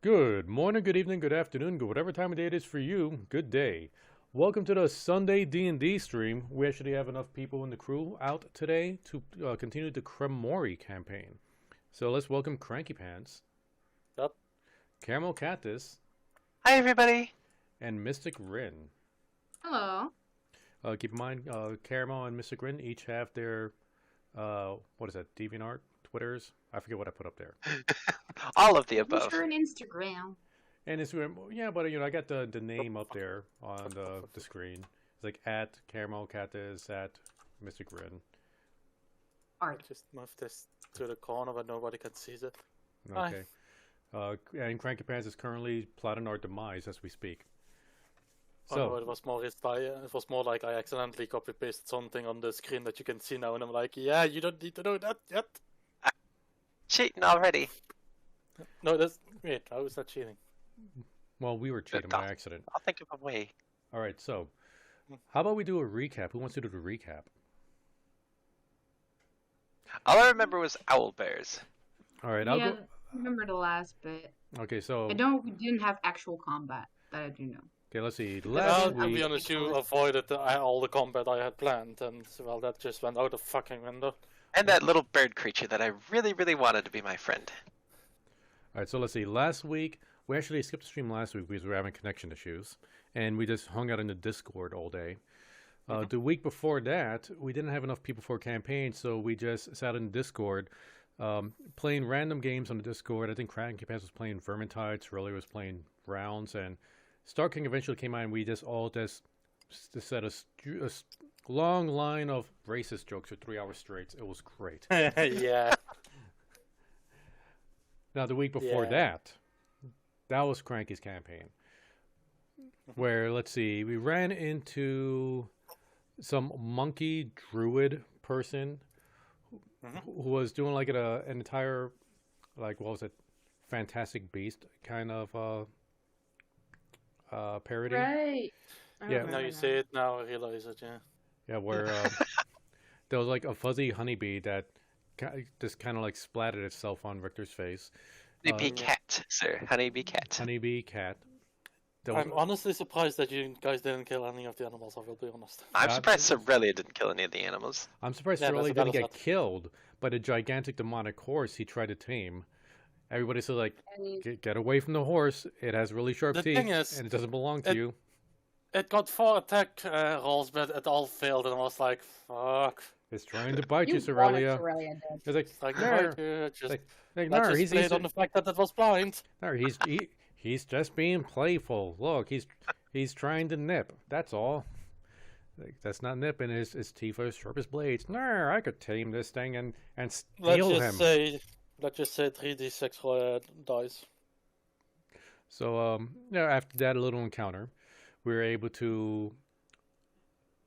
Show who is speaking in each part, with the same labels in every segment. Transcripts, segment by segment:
Speaker 1: Good morning, good evening, good afternoon, good whatever time of day it is for you, good day. Welcome to the Sunday D&D stream. We actually have enough people in the crew out today to continue the Cramory campaign. So let's welcome Cranky Pants.
Speaker 2: Yep.
Speaker 1: Caramel Cactus.
Speaker 3: Hi, everybody.
Speaker 1: And Mystic Rin.
Speaker 4: Hello.
Speaker 1: Keep in mind, Caramel and Mystic Rin each have their, what is that, DeviantArt, Twitters? I forget what I put up there.
Speaker 3: All of the above.
Speaker 4: Twitter and Instagram.
Speaker 1: And Instagram, yeah, but I got the name up there on the screen. It's like at Caramel Cactus, at Mystic Rin.
Speaker 4: Art.
Speaker 2: Just move this to the corner where nobody can see it.
Speaker 1: Okay. And Cranky Pants is currently plotting our demise as we speak. So
Speaker 2: it was more like I accidentally copy pasted something on the screen that you can see now, and I'm like, yeah, you don't need to know that yet.
Speaker 3: Cheating already.
Speaker 2: No, wait, how is that cheating?
Speaker 1: well, we were cheating by accident.
Speaker 3: I'll think of a way.
Speaker 1: All right, so how about we do a recap? Who wants to do the recap?
Speaker 3: All I remember was owl bears.
Speaker 1: All right, I'll go.
Speaker 4: I remember the last bit.
Speaker 1: Okay, so
Speaker 4: We didn't have actual combat, that I do know.
Speaker 1: okay, let's see.
Speaker 2: To
Speaker 1: Last
Speaker 2: be
Speaker 1: week,
Speaker 2: honest, you avoided all the combat I had planned, and well, that just went out the fucking window.
Speaker 3: And that little bird creature that I really, really wanted to be my friend.
Speaker 1: all right, so let's see. Last week, we actually skipped the stream last week because we were having connection issues, and we just hung out in the Discord all day. The week before that, we didn't have enough people for a campaign, so we just sat in Discord, playing random games on the Discord. I think Cranky Pants was playing Vermintide, Shirley was playing Rounds, and Star King eventually came out, and we just all just said a long line of racist jokes for 3 hours straight. It was great.
Speaker 2: Yeah.
Speaker 1: Now, the week before
Speaker 2: Yeah.
Speaker 1: that was Cranky's campaign. Where, let's see, we ran into some monkey druid person who was doing like an entire, like, what was it, Fantastic Beast kind of parody.
Speaker 4: Right. I
Speaker 1: Yeah.
Speaker 4: remember
Speaker 2: Now you
Speaker 4: now.
Speaker 2: say it, now I realize it, yeah.
Speaker 1: Yeah, where there was like a fuzzy honeybee that just kind of like splattered itself on Victor's face.
Speaker 3: Honeybee cat, sir. Honeybee cat.
Speaker 1: Honeybee cat. There was,
Speaker 2: I'm honestly surprised that you guys didn't kill any of the animals, I will be honest.
Speaker 3: I'm surprised Sorelia didn't kill any of the animals.
Speaker 1: I'm surprised
Speaker 2: Yeah, that's
Speaker 1: Shirley
Speaker 2: about
Speaker 1: didn't
Speaker 2: as
Speaker 1: get
Speaker 2: that.
Speaker 1: killed by the gigantic demonic horse he tried to tame. Everybody said, like,
Speaker 4: And
Speaker 1: get away from the horse. It has really sharp
Speaker 2: The
Speaker 1: teeth,
Speaker 2: thing is,
Speaker 1: and it doesn't belong to you.
Speaker 2: It got 4 attack rolls, but it all failed, and I was like, fuck.
Speaker 1: It's trying to bite you,
Speaker 4: wanted
Speaker 1: Sorelia.
Speaker 4: Sorelia dead.
Speaker 1: It's like,
Speaker 2: It's like,
Speaker 1: "Nar."
Speaker 2: right, just,
Speaker 1: Like,
Speaker 2: let's
Speaker 1: "Nar,
Speaker 2: just
Speaker 1: he's
Speaker 2: play it on the fact that it was blind.
Speaker 1: Nar, he's just being playful. Look, he's trying to nip. That's all. Like, that's not nipping. His teeth are as sharp as blades. Nar, I could tame this thing and steal him.
Speaker 2: Let's just say 3d6 dice.
Speaker 1: So after that little encounter, we were able to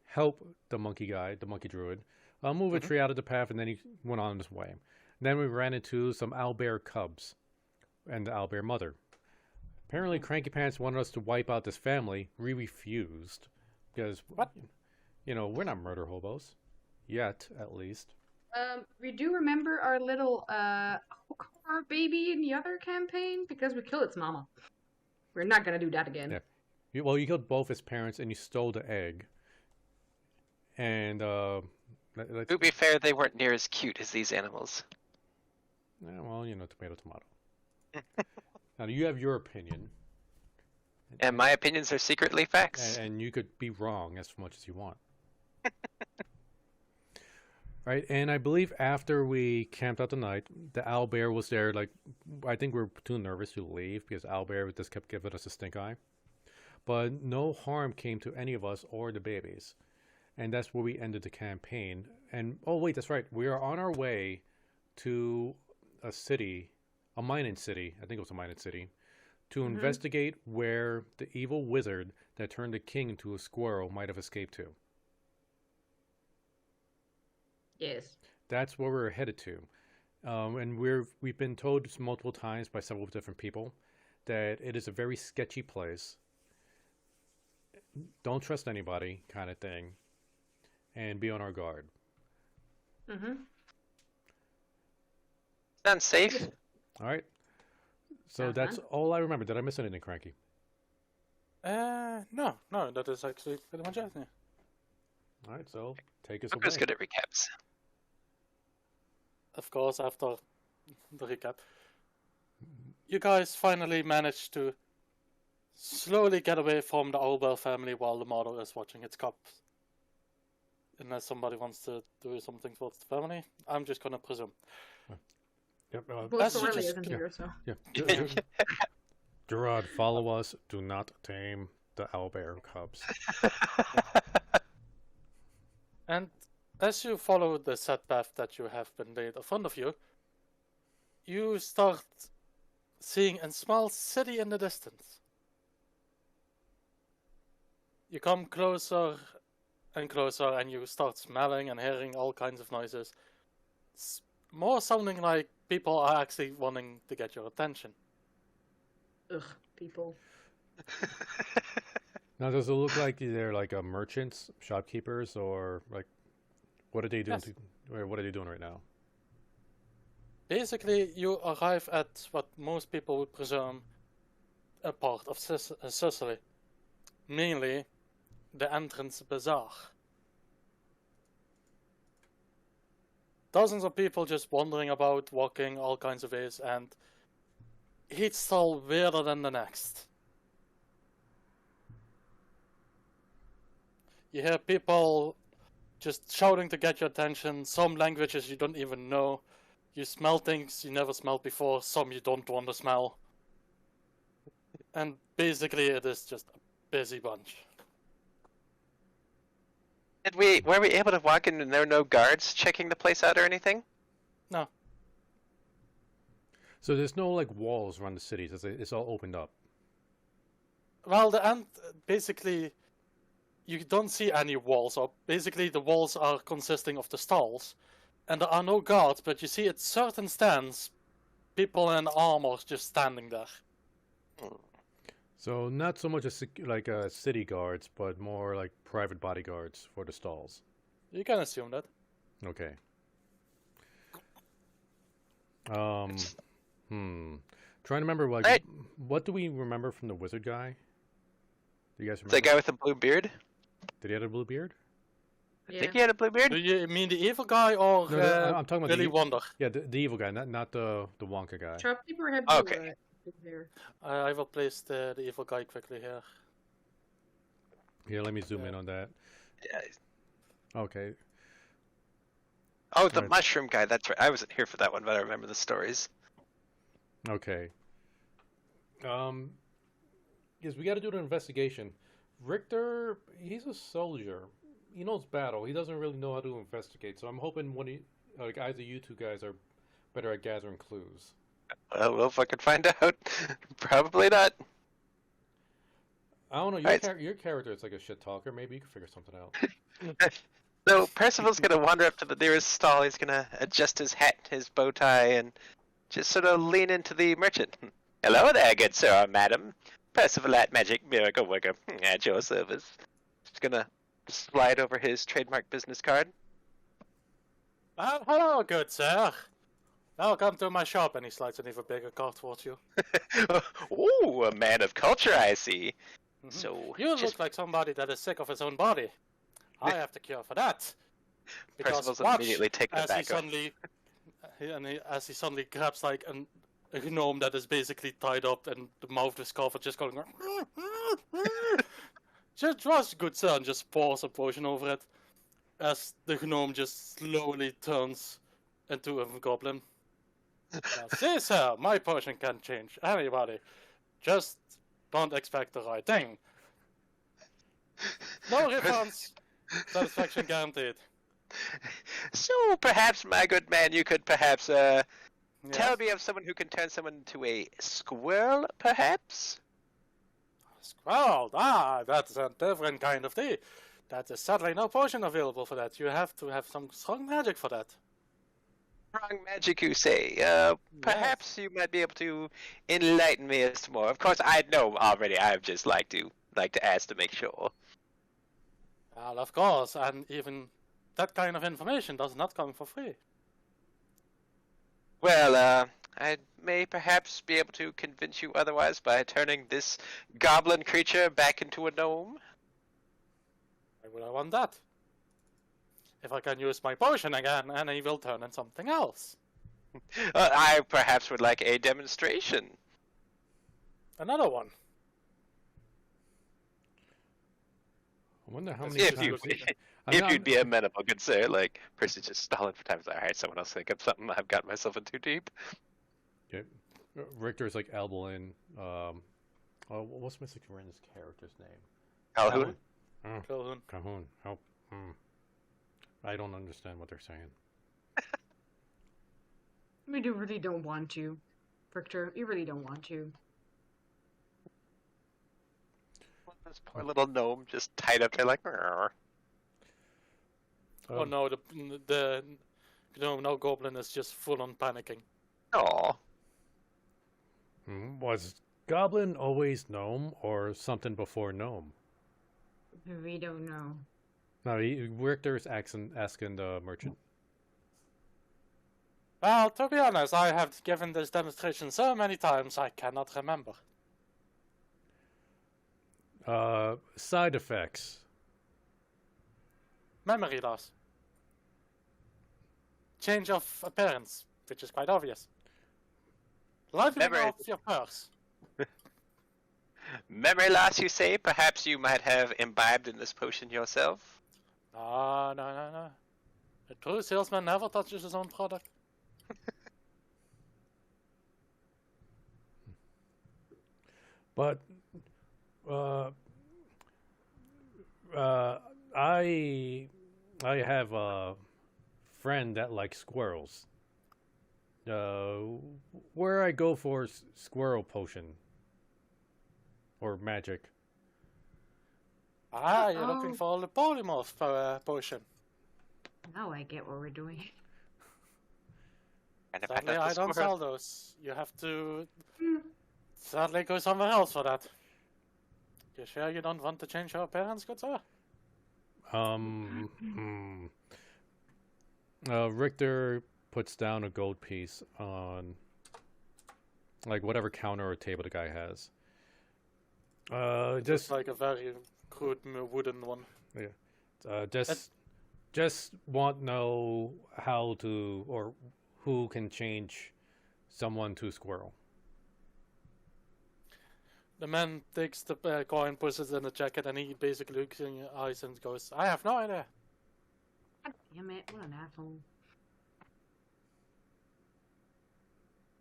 Speaker 1: help the monkey guy, the monkey druid, move a tree out of the path, and then he went on his way. And then we ran into some owlbear cubs and the owlbear mother. Apparently, Cranky Pants wanted us to wipe out this family. We refused because we're not murder hobos yet, at least.
Speaker 4: We do remember our little horror baby in the other campaign because we killed its mama. We're not gonna do that again.
Speaker 1: Yeah. You killed both his parents and you stole the egg. And
Speaker 3: To be fair, they weren't near as cute as these animals.
Speaker 1: well, tomato, tomato. Now you have your opinion,
Speaker 3: And my opinions are secretly facts.
Speaker 1: and you could be wrong as much as you want. Right, and I believe after we camped out the night, the owlbear was there. Like, I think we were too nervous to leave because owlbear just kept giving us a stink eye. But no harm came to any of us or the babies. And that's where we ended the campaign. And, oh wait, that's right. We are on our way to a city, a mining city, I think it was a mining city, to investigate where the evil wizard that turned the king into a squirrel might have escaped to.
Speaker 4: Yes.
Speaker 1: That's where we're headed to. And we've been told multiple times by several different people that it is a very sketchy place. Don't trust anybody kind of thing. And be on our guard.
Speaker 3: Sounds safe.
Speaker 1: All right. So that's all I remember. Did I miss anything, Cranky?
Speaker 2: No, that is actually pretty much it. Yeah.
Speaker 1: All right, so take us
Speaker 3: I'm
Speaker 1: away.
Speaker 3: just good at recaps.
Speaker 2: Of course, after the recap, you guys finally managed to slowly get away from the Owlbear family while the mother is watching its cubs. Unless somebody wants to do something towards the family, I'm just gonna presume.
Speaker 1: Yep.
Speaker 4: Well,
Speaker 2: That's
Speaker 4: Sorelia
Speaker 2: just-
Speaker 4: isn't here, so.
Speaker 1: Yeah. Gerard, follow us. Do not tame the owlbear cubs.
Speaker 2: And as you follow the set path that you have been laid in front of you, you start seeing a small city in the distance. You come closer and closer, and you start smelling and hearing all kinds of noises. It's more sounding like people are actually wanting to get your attention.
Speaker 4: Ugh, people.
Speaker 1: Now, does it look like they're like merchants, shopkeepers, or like what are they doing?
Speaker 2: Yes.
Speaker 1: Or what are they doing right now?
Speaker 2: Basically, you arrive at what most people would presume a part of Sicily, mainly the entrance bazaar. Dozens of people just wandering about, walking all kinds of ways, and each stall weirder than the next. You hear people just shouting to get your attention, some languages you don't even know. You smell things you never smelled before, some you don't want to smell. And basically it is just a busy bunch.
Speaker 3: Were we able to walk in and there were no guards checking the place out or anything?
Speaker 2: No.
Speaker 1: So there's no like walls around the city. It's all opened up.
Speaker 2: Well, the end, basically, you don't see any walls up. Basically, the walls are consisting of the stalls, and there are no guards, but you see at certain stands, people in armor just standing there.
Speaker 1: So not so much like city guards, but more like private bodyguards for the stalls.
Speaker 2: You can assume that.
Speaker 1: Okay. Trying to remember like
Speaker 3: Right.
Speaker 1: what do we remember from the wizard guy? Do you guys
Speaker 3: The
Speaker 1: remember?
Speaker 3: guy with the blue beard?
Speaker 1: Did he have a blue beard?
Speaker 3: I think he had a blue beard.
Speaker 2: Do you mean the evil guy or
Speaker 1: No, I'm talking about
Speaker 2: Willy
Speaker 1: the
Speaker 2: Wonder?
Speaker 1: yeah, the evil guy, not the Wonka guy.
Speaker 4: Choppy or have
Speaker 3: Okay.
Speaker 4: there.
Speaker 2: I will place the evil guy quickly here.
Speaker 1: Here, let me zoom in on that.
Speaker 3: Yeah.
Speaker 1: Okay.
Speaker 3: Oh, the
Speaker 1: Right.
Speaker 3: mushroom guy. That's right. I wasn't here for that one, but I remember the stories.
Speaker 1: Okay. Yes, we got to do an investigation. Richter, he's a soldier. He knows battle. He doesn't really know how to investigate. So I'm hoping like either you two guys are better at gathering clues.
Speaker 3: Well, we'll fucking find out. Probably not.
Speaker 1: I don't know.
Speaker 3: Right.
Speaker 1: Your character is like a shit talker. Maybe you can figure something out.
Speaker 3: So Percival's gonna wander up to the nearest stall. He's gonna adjust his hat, his bow tie, and just sort of lean into the merchant. Hello there, good sir or madam. Percival at Magic Miracle Worker at your service. Just gonna slide over his trademark business card.
Speaker 2: Hello, good sir. Welcome to my shop, and he slides an even bigger card towards you.
Speaker 3: Ooh, a man of culture, I see.
Speaker 2: Mhm.
Speaker 3: So
Speaker 2: You
Speaker 3: just
Speaker 2: look like somebody that is sick of his own body. I have the cure for that. Because
Speaker 3: Percival's
Speaker 2: watch,
Speaker 3: immediately taken
Speaker 2: as he
Speaker 3: aback.
Speaker 2: suddenly, as he suddenly grabs like a gnome that is basically tied up and the mouth is covered, just going. Just good sir, and just pours a potion over it, as the gnome just slowly turns into a goblin. Now, see, sir, my potion can change anybody. Just don't expect the right thing. No refunds. Satisfaction guaranteed.
Speaker 3: So perhaps, my good man, you could perhaps tell
Speaker 2: Yes.
Speaker 3: me of someone who can turn someone into a squirrel, perhaps?
Speaker 2: Squirrel. Ah, that's a different kind of tea. That is sadly no potion available for that. You have to have some strong magic for that.
Speaker 3: Strong magic, you say? Perhaps you might be able to enlighten me as to more. Of course, I know already. I would just like to ask to make sure.
Speaker 2: Well, of course, and even that kind of information does not come for free.
Speaker 3: Well, I may perhaps be able to convince you otherwise by turning this goblin creature back into a gnome.
Speaker 2: Why would I want that? If I can use my potion again, and he will turn into something else.
Speaker 3: I perhaps would like a demonstration.
Speaker 2: Another one.
Speaker 1: I wonder how
Speaker 2: If
Speaker 1: many
Speaker 3: If
Speaker 1: times.
Speaker 3: you'd be amenable, good sir. Like, Percy's just stalling for time. He's like, all right, someone else think up something. I've got myself in too deep.
Speaker 1: Richter's like elbowing. What's Mr. Corinne's character's name?
Speaker 3: Calhoun?
Speaker 2: Calhoun.
Speaker 1: Cahoon. Help. I don't understand what they're saying.
Speaker 4: We really don't want to. Richter, you really don't want to.
Speaker 3: This poor little gnome just tied up there like, "Rrr."
Speaker 2: Oh no, the no goblin is just full on panicking.
Speaker 3: Aw.
Speaker 1: Was Goblin always gnome or something before gnome?
Speaker 4: We don't know.
Speaker 1: No, Richter's asking the merchant.
Speaker 2: Well, to be honest, I have given this demonstration so many times I cannot remember.
Speaker 1: Side effects.
Speaker 2: Memory loss. Change of appearance, which is quite obvious. Livening
Speaker 3: Memory-
Speaker 2: of your purse.
Speaker 3: Memory loss, you say? Perhaps you might have imbibed in this potion yourself?
Speaker 2: No. A true salesman never touches his own product.
Speaker 1: But I I have a friend that likes squirrels. Where I go for squirrel potion or magic.
Speaker 2: Ah, you're looking
Speaker 4: Oh.
Speaker 2: for the polymorph potion.
Speaker 4: Now I get what we're doing.
Speaker 3: And
Speaker 2: Sadly, I don't sell those. You have to sadly go somewhere else for that. You sure you don't want to change your appearance, good sir?
Speaker 1: Richter puts down a gold piece on like whatever counter or table the guy has.
Speaker 2: Just
Speaker 1: Just
Speaker 2: like a very crude wooden one.
Speaker 1: just want to know how to or who can change someone to squirrel.
Speaker 2: The man takes the coin, puts it in the jacket, and he basically looks in your eyes and goes, I have no idea.
Speaker 4: God damn it, what an asshole.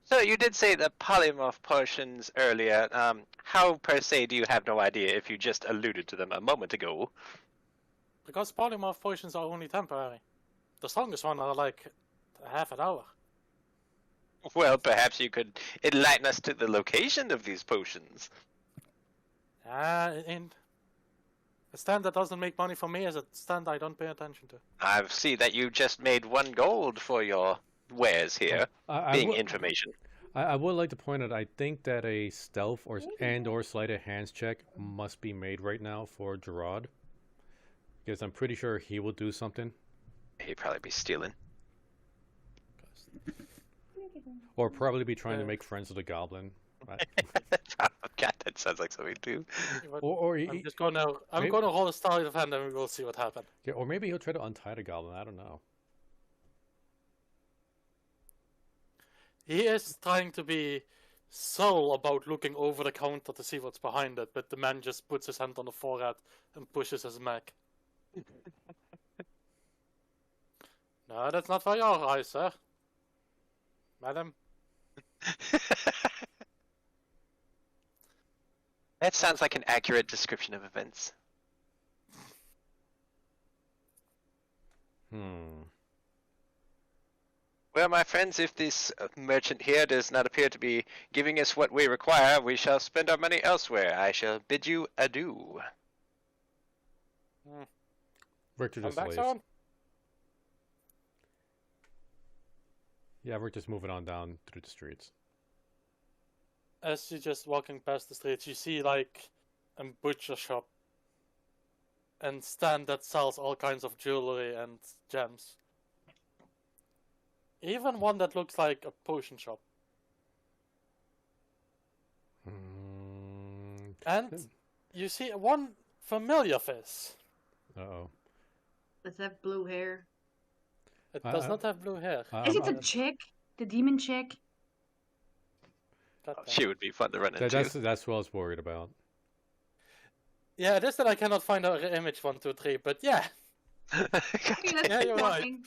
Speaker 3: So you did say the polymorph potions earlier. How per se do you have no idea if you just alluded to them a moment ago?
Speaker 2: Because polymorph potions are only temporary. The strongest one are like half an hour.
Speaker 3: Well, perhaps you could enlighten us to the location of these potions.
Speaker 2: In a stand that doesn't make money for me is a stand I don't pay attention to.
Speaker 3: I see that you just made 1 gold for your wares here, being information.
Speaker 1: I would like to point out. I think that a stealth or sleight of hands check must be made right now for Gerard, because I'm pretty sure he will do something,
Speaker 3: He'd probably be stealing.
Speaker 1: or probably be trying to make friends with a goblin.
Speaker 3: God, that sounds like something too.
Speaker 1: Or
Speaker 2: I'm just gonna roll a sleight of hand and we will see what happens.
Speaker 1: yeah, or maybe he'll try to untie the goblin. I don't know.
Speaker 2: He is trying to be subtle about looking over the counter to see what's behind it, but the man just puts his hand on the forehead and pushes his neck. No, that's not for your eyes, sir. Madam.
Speaker 3: That sounds like an accurate description of events. Well, my friends, if this merchant here does not appear to be giving us what we require, we shall spend our money elsewhere. I shall bid you adieu.
Speaker 1: Richter
Speaker 2: Come
Speaker 1: just
Speaker 2: back,
Speaker 1: leaves.
Speaker 2: son.
Speaker 1: Yeah, we're just moving on down through the streets.
Speaker 2: As you're just walking past the streets, you see like a butcher shop and stand that sells all kinds of jewelry and gems. Even one that looks like a potion shop. And you see one familiar face.
Speaker 1: Uh-oh.
Speaker 4: Does it have blue hair?
Speaker 2: It does not have blue hair.
Speaker 4: Is it the chick? The demon chick?
Speaker 3: She would be fun to run into.
Speaker 1: That's what I was worried about.
Speaker 2: Yeah, it is that I cannot find her image 1, 2, 3, but yeah.
Speaker 4: Okay, let's
Speaker 2: Yeah,
Speaker 4: keep
Speaker 2: you're right.
Speaker 4: walking.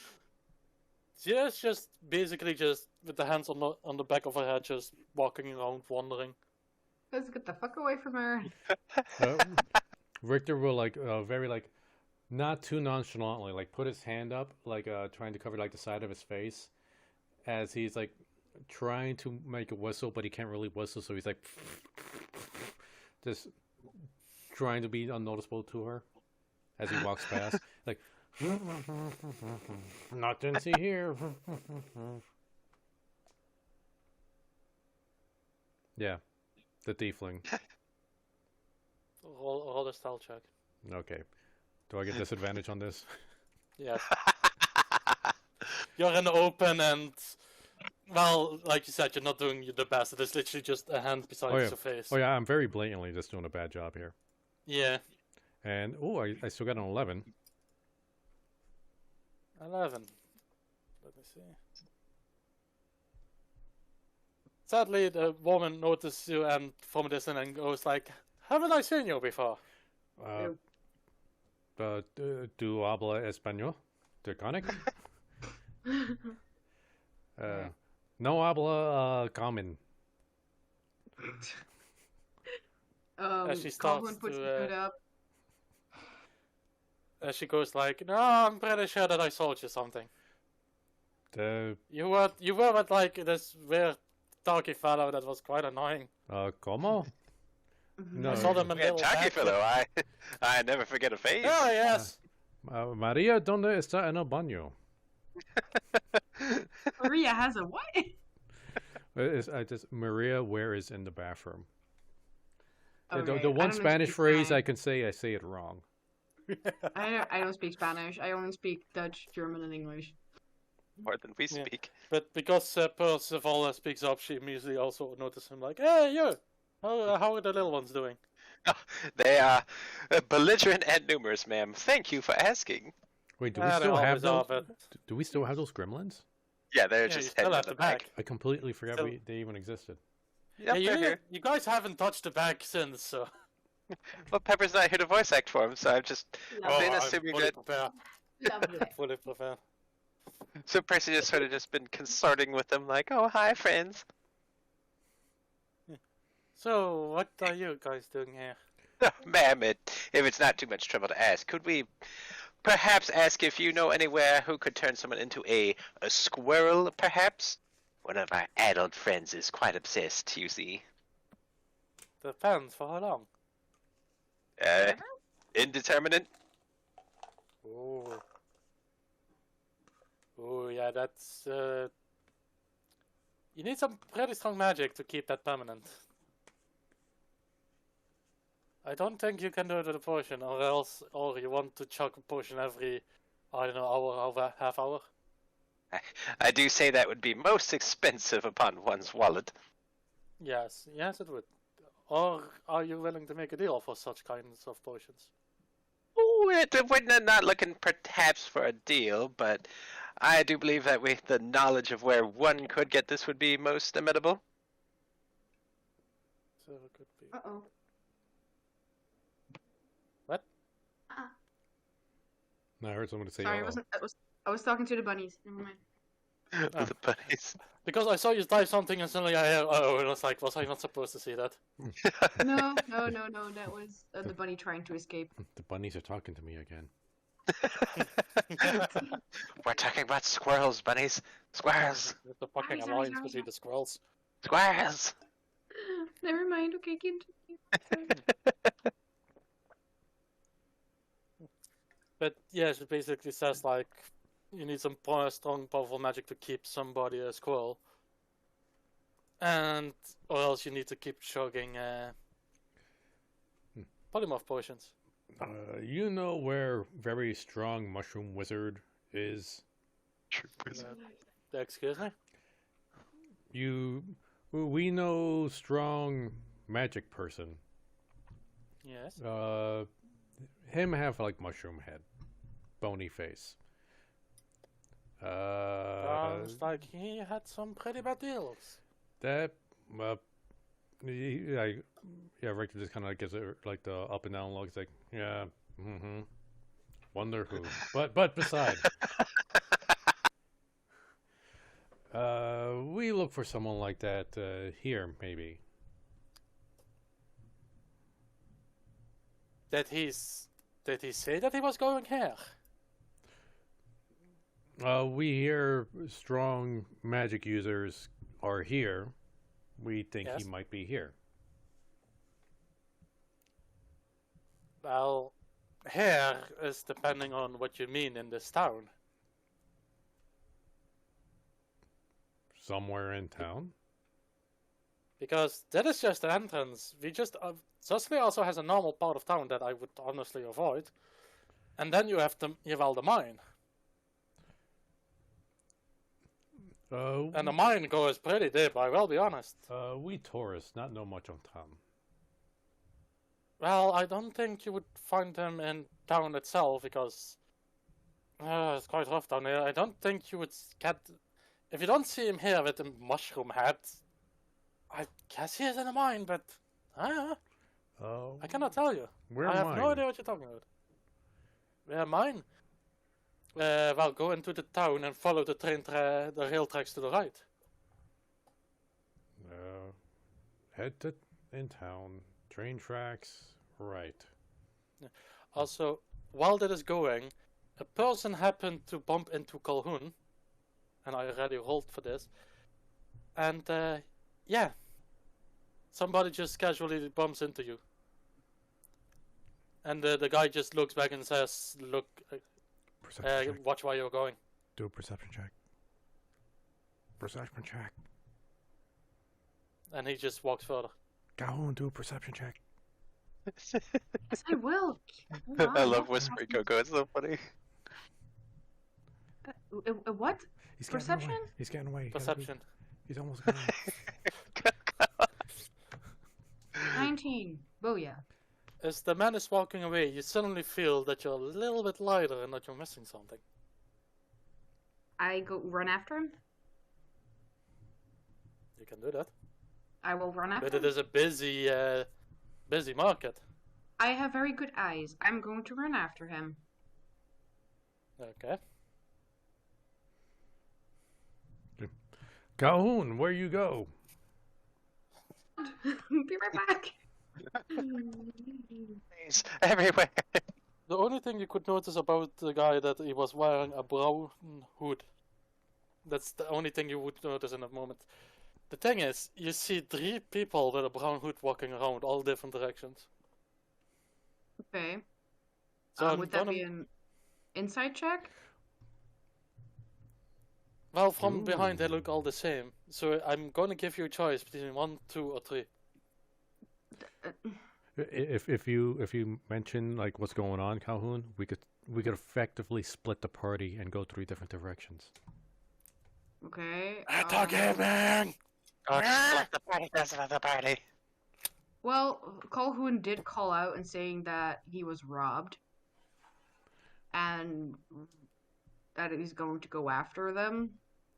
Speaker 2: She is just basically just with the hands on the back of her head, just walking around, wandering.
Speaker 4: Let's get the fuck away from her.
Speaker 1: Richter will very not too nonchalantly put his hand up trying to cover the side of his face as he's trying to make a whistle, but he can't really whistle, so he's just trying to be unnoticeable to her as he walks past. Nothing to see here. Yeah, the tiefling.
Speaker 2: Roll a stealth check.
Speaker 1: Okay. Do I get disadvantage on this?
Speaker 2: Yes. You're in the open and, well, like you said, you're not doing the best. It is literally just a hand beside your face.
Speaker 1: Oh yeah, I'm very blatantly just doing a bad job here.
Speaker 2: Yeah.
Speaker 1: And, I still got an 11.
Speaker 2: 11. Let me see. Sadly, the woman notices you and from a distance and goes like, haven't I seen you before?
Speaker 1: ¿Tú habla español? ¿Draconic? No habla common.
Speaker 2: As she starts
Speaker 4: Coughlin puts
Speaker 2: to,
Speaker 4: his hood up.
Speaker 2: As she goes like, "No, I'm pretty sure that I sold you something. You were with like this weird talky fellow that was quite annoying.
Speaker 1: ¿Cómo? No,
Speaker 2: I saw them in
Speaker 3: Yeah,
Speaker 2: little
Speaker 3: Chucky
Speaker 2: back-
Speaker 3: fellow, I never forget a face.
Speaker 2: Oh yes.
Speaker 1: Maria, ¿dónde está en el baño?
Speaker 4: Maria has a what?
Speaker 1: Maria, where is in the bathroom?
Speaker 4: Okay,
Speaker 1: The
Speaker 4: I
Speaker 1: one
Speaker 4: don't
Speaker 1: Spanish
Speaker 4: speak
Speaker 1: phrase I
Speaker 4: Spanish.
Speaker 1: can say it wrong.
Speaker 4: I don't speak Spanish. I only speak Dutch, German, and English.
Speaker 3: More than we
Speaker 2: Yeah.
Speaker 3: speak.
Speaker 2: But because Percival speaks up, she immediately also notices him like, "Hey, you! How are the little ones doing?"
Speaker 3: They are belligerent and numerous, ma'am. Thank you for asking.
Speaker 1: Wait, do we
Speaker 2: They
Speaker 1: still have
Speaker 2: always
Speaker 1: those?
Speaker 2: are, but
Speaker 1: Do we still have those gremlins?
Speaker 3: Yeah, they're
Speaker 2: yeah, you
Speaker 3: just
Speaker 2: still
Speaker 3: heading
Speaker 2: have
Speaker 3: to
Speaker 2: the
Speaker 3: the back.
Speaker 2: bag.
Speaker 1: I completely forgot
Speaker 2: Still-
Speaker 1: they even existed.
Speaker 3: Yep,
Speaker 2: Yeah,
Speaker 3: they're here.
Speaker 2: you guys haven't touched the bag since, so.
Speaker 3: Well, Pepper's not here to voice act for him, so I've just
Speaker 4: Lovely.
Speaker 3: been
Speaker 2: I'm
Speaker 3: assuming
Speaker 2: fully
Speaker 3: that.
Speaker 2: prepared.
Speaker 4: Lovely.
Speaker 2: Fully prepared.
Speaker 3: So Percy just sort of just been consorting with them, like, "Oh, hi, friends."
Speaker 2: So, what are you guys doing here?
Speaker 3: Ma'am, if it's not too much trouble to ask, could we perhaps ask if you know anywhere who could turn someone into a squirrel, perhaps? One of our adult friends is quite obsessed, you see.
Speaker 2: Depends for how long.
Speaker 3: Indeterminate?
Speaker 2: Oh. Oh, yeah, that's. You need some pretty strong magic to keep that permanent. I don't think you can do it with a potion, or you want to chug a potion every, I don't know, hour, half hour.
Speaker 3: I do say that would be most expensive upon one's wallet.
Speaker 2: Yes, it would. Or are you willing to make a deal for such kinds of potions?
Speaker 3: Ooh, we're not looking perhaps for a deal, but I do believe that with the knowledge of where one could get this would be most amenable.
Speaker 2: So it could be.
Speaker 4: Uh-oh.
Speaker 2: What?
Speaker 1: No, I heard someone say,
Speaker 4: Sorry,
Speaker 1: "Uh-oh."
Speaker 4: I was talking to the bunnies. Never mind.
Speaker 3: The bunnies.
Speaker 2: Because I saw you type something and suddenly I heard, oh, and I was like, was I not supposed to see that?
Speaker 4: No. That was the bunny trying to escape.
Speaker 1: The bunnies are talking to me again.
Speaker 3: We're talking about squirrels, bunnies. Squirrels.
Speaker 2: There's a fucking
Speaker 4: Sorry,
Speaker 2: alliance
Speaker 4: sorry.
Speaker 2: between the squirrels.
Speaker 3: Squirrels.
Speaker 4: Never mind. Okay, continue.
Speaker 2: But yes, it basically says like you need some strong, powerful magic to keep somebody a squirrel, and or else you need to keep chugging polymorph potions.
Speaker 1: You know where very strong mushroom wizard is?
Speaker 2: Excuse me.
Speaker 1: We know strong magic person.
Speaker 2: Yes.
Speaker 1: Him have like mushroom head, bony face.
Speaker 2: Sounds like he had some pretty bad deals.
Speaker 1: That Richter just kind of like gives it like the up and down look. It's like, yeah, wonder who. But beside, we look for someone like that here maybe.
Speaker 2: Did he say that he was going here?
Speaker 1: We hear strong magic users are here. We think he
Speaker 2: Yes.
Speaker 1: might be here.
Speaker 2: Well, here is depending on what you mean in this town.
Speaker 1: Somewhere in town.
Speaker 2: Because that is just the entrance. We just Sussley also has a normal part of town that I would honestly avoid, and then you have the mine, and the mine goes pretty deep. I will be honest.
Speaker 1: We tourists not know much of town.
Speaker 2: Well, I don't think you would find them in town itself because it's quite rough down there. I don't think you would get if you don't see him here with the mushroom hat. I guess he is in the mine, but I cannot tell you.
Speaker 1: Where
Speaker 2: I have
Speaker 1: mine?
Speaker 2: no idea what you're talking about. Where mine? Well, go into the town and follow the the rail tracks to the right.
Speaker 1: Head to in town. Train tracks. Right.
Speaker 2: Also, while that is going, a person happened to bump into Calhoun, and I already rolled for this. And yeah, somebody just casually bumps into you. And the guy just looks back and says, "Look,
Speaker 1: Perception check.
Speaker 2: watch where you're going."
Speaker 1: Do a perception check. Perception check.
Speaker 2: And he just walks further.
Speaker 1: Calhoun, do a perception check.
Speaker 4: Yes, I will. Hold
Speaker 3: I
Speaker 4: on,
Speaker 3: love
Speaker 4: what
Speaker 3: whispering Coco. It's so funny.
Speaker 4: What?
Speaker 1: He's
Speaker 4: Perception?
Speaker 1: Getting away. He's getting away.
Speaker 2: Perception.
Speaker 1: He's almost gone.
Speaker 4: 19. Booyah.
Speaker 2: As the man is walking away, you suddenly feel that you're a little bit lighter and that you're missing something.
Speaker 4: I go run after him.
Speaker 2: You can do that.
Speaker 4: I will run after
Speaker 2: But
Speaker 4: him.
Speaker 2: it is a busy market.
Speaker 4: I have very good eyes. I'm going to run after him.
Speaker 2: Okay.
Speaker 1: Calhoun, where you go?
Speaker 4: Be right back.
Speaker 3: He's everywhere.
Speaker 2: The only thing you could notice about the guy that he was wearing a brown hood. That's the only thing you would notice in a moment. The thing is, you see 3 people with a brown hood walking around all different directions.
Speaker 4: Okay.
Speaker 2: So
Speaker 4: Would that be an insight check?
Speaker 2: well, from
Speaker 1: Ooh.
Speaker 2: behind they look all the same. So I'm gonna give you a choice between 1, 2, or 3.
Speaker 1: If you mention like what's going on, Calhoun, we could effectively split the party and go 3 different directions.
Speaker 4: Okay.
Speaker 2: Attack him, man!
Speaker 3: Oh, just let the party does another party.
Speaker 4: Well, Calhoun did call out and saying that he was robbed. And that he's going to go after them.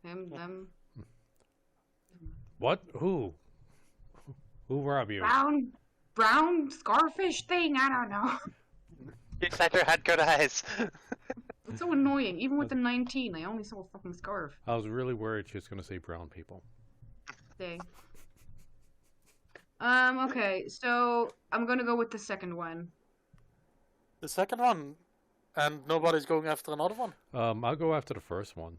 Speaker 4: Them.
Speaker 1: What? Who? Who robbed you?
Speaker 4: Brown scarfish thing, I don't know.
Speaker 3: You said you had good eyes.
Speaker 4: It's so annoying. Even with the 19, I only saw a fucking scarf.
Speaker 1: I was really worried she was going to say brown people.
Speaker 4: Dang. Okay, so I'm gonna go with the second one.
Speaker 2: The second one, and nobody's going after another one.
Speaker 1: I'll go after the first one.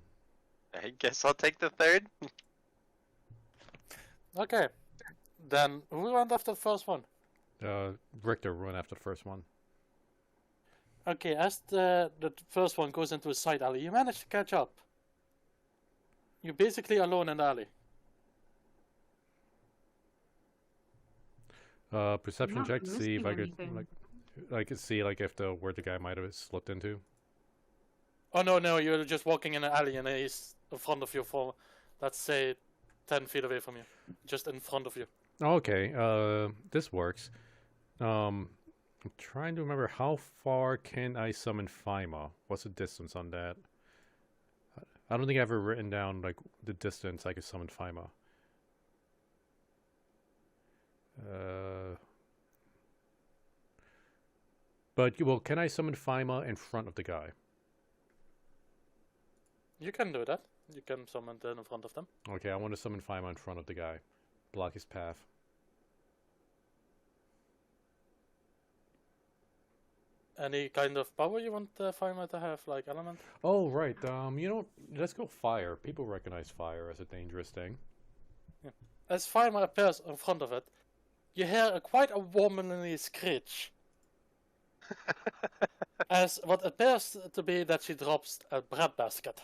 Speaker 3: I guess I'll take the third.
Speaker 2: Okay. Then who went after the first one?
Speaker 1: Richter went after the first one.
Speaker 2: Okay, as the first one goes into a side alley, you manage to catch up. You're basically alone in the alley.
Speaker 1: Perception
Speaker 4: Not
Speaker 1: check to see if I could
Speaker 4: missing
Speaker 1: I could see like if where the guy might have slipped into.
Speaker 2: Oh no, you're just walking in an alley and he's in front of you for, let's say, 10 feet away from you. Just in front of you.
Speaker 1: Okay, this works. I'm trying to remember how far can I summon Fima? What's the distance on that? I don't think I've ever written down like the distance I could summon Fima. But well, can I summon Fima in front of the guy?
Speaker 2: You can do that. You can summon them in front of them.
Speaker 1: Okay, I want to summon Fima in front of the guy. Block his path.
Speaker 2: Any kind of power you want Fima to have, like element?
Speaker 1: Oh, right. You know, let's go fire. People recognize fire as a dangerous thing.
Speaker 2: As Fima appears in front of it, you hear quite a womanly screech. As what appears to be that she drops a bread basket.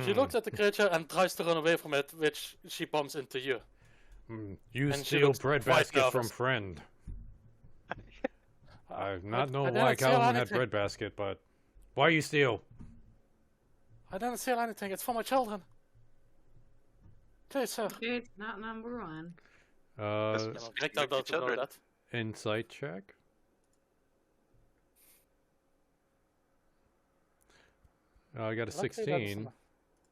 Speaker 2: She looks at the creature and tries to run away from it, which she bumps into you.
Speaker 1: You
Speaker 2: And she
Speaker 1: steal
Speaker 2: looks
Speaker 1: bread
Speaker 2: quite
Speaker 1: basket from
Speaker 2: nervous.
Speaker 1: friend. I not know
Speaker 2: I
Speaker 1: why
Speaker 2: didn't steal
Speaker 1: Calhoun had
Speaker 2: anything.
Speaker 1: bread basket, but why you steal?
Speaker 2: I didn't steal anything, it's for my children. Please, sir.
Speaker 4: Okay, it's not number 1.
Speaker 2: Richter
Speaker 3: Look at
Speaker 2: doesn't know
Speaker 3: children.
Speaker 2: that.
Speaker 1: Insight check. I got a
Speaker 2: Luckily,
Speaker 1: 16.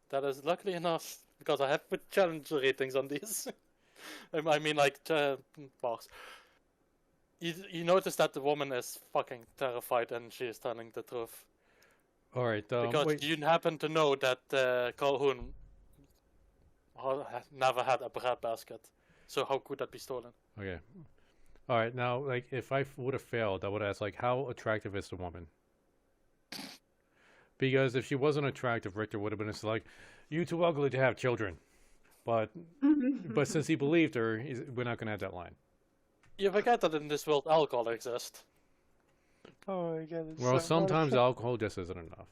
Speaker 2: That is luckily enough, because I have put challenge ratings on these. I mean, like, box. You notice that the woman is fucking terrified and she is telling the truth.
Speaker 1: All right.
Speaker 2: Because
Speaker 1: Wait.
Speaker 2: you happen to know that Calhoun never had a bread basket. So how could that be stolen?
Speaker 1: Okay. All right, now, like, if I would have failed, I would ask, like, how attractive is the woman? Because if she wasn't attractive, Richter would have been just like, "You too ugly to have children." But since he believed her, we're not gonna have that line.
Speaker 2: You forget that in this world alcohol exists.
Speaker 3: Oh my god.
Speaker 1: Well, sometimes alcohol just isn't enough.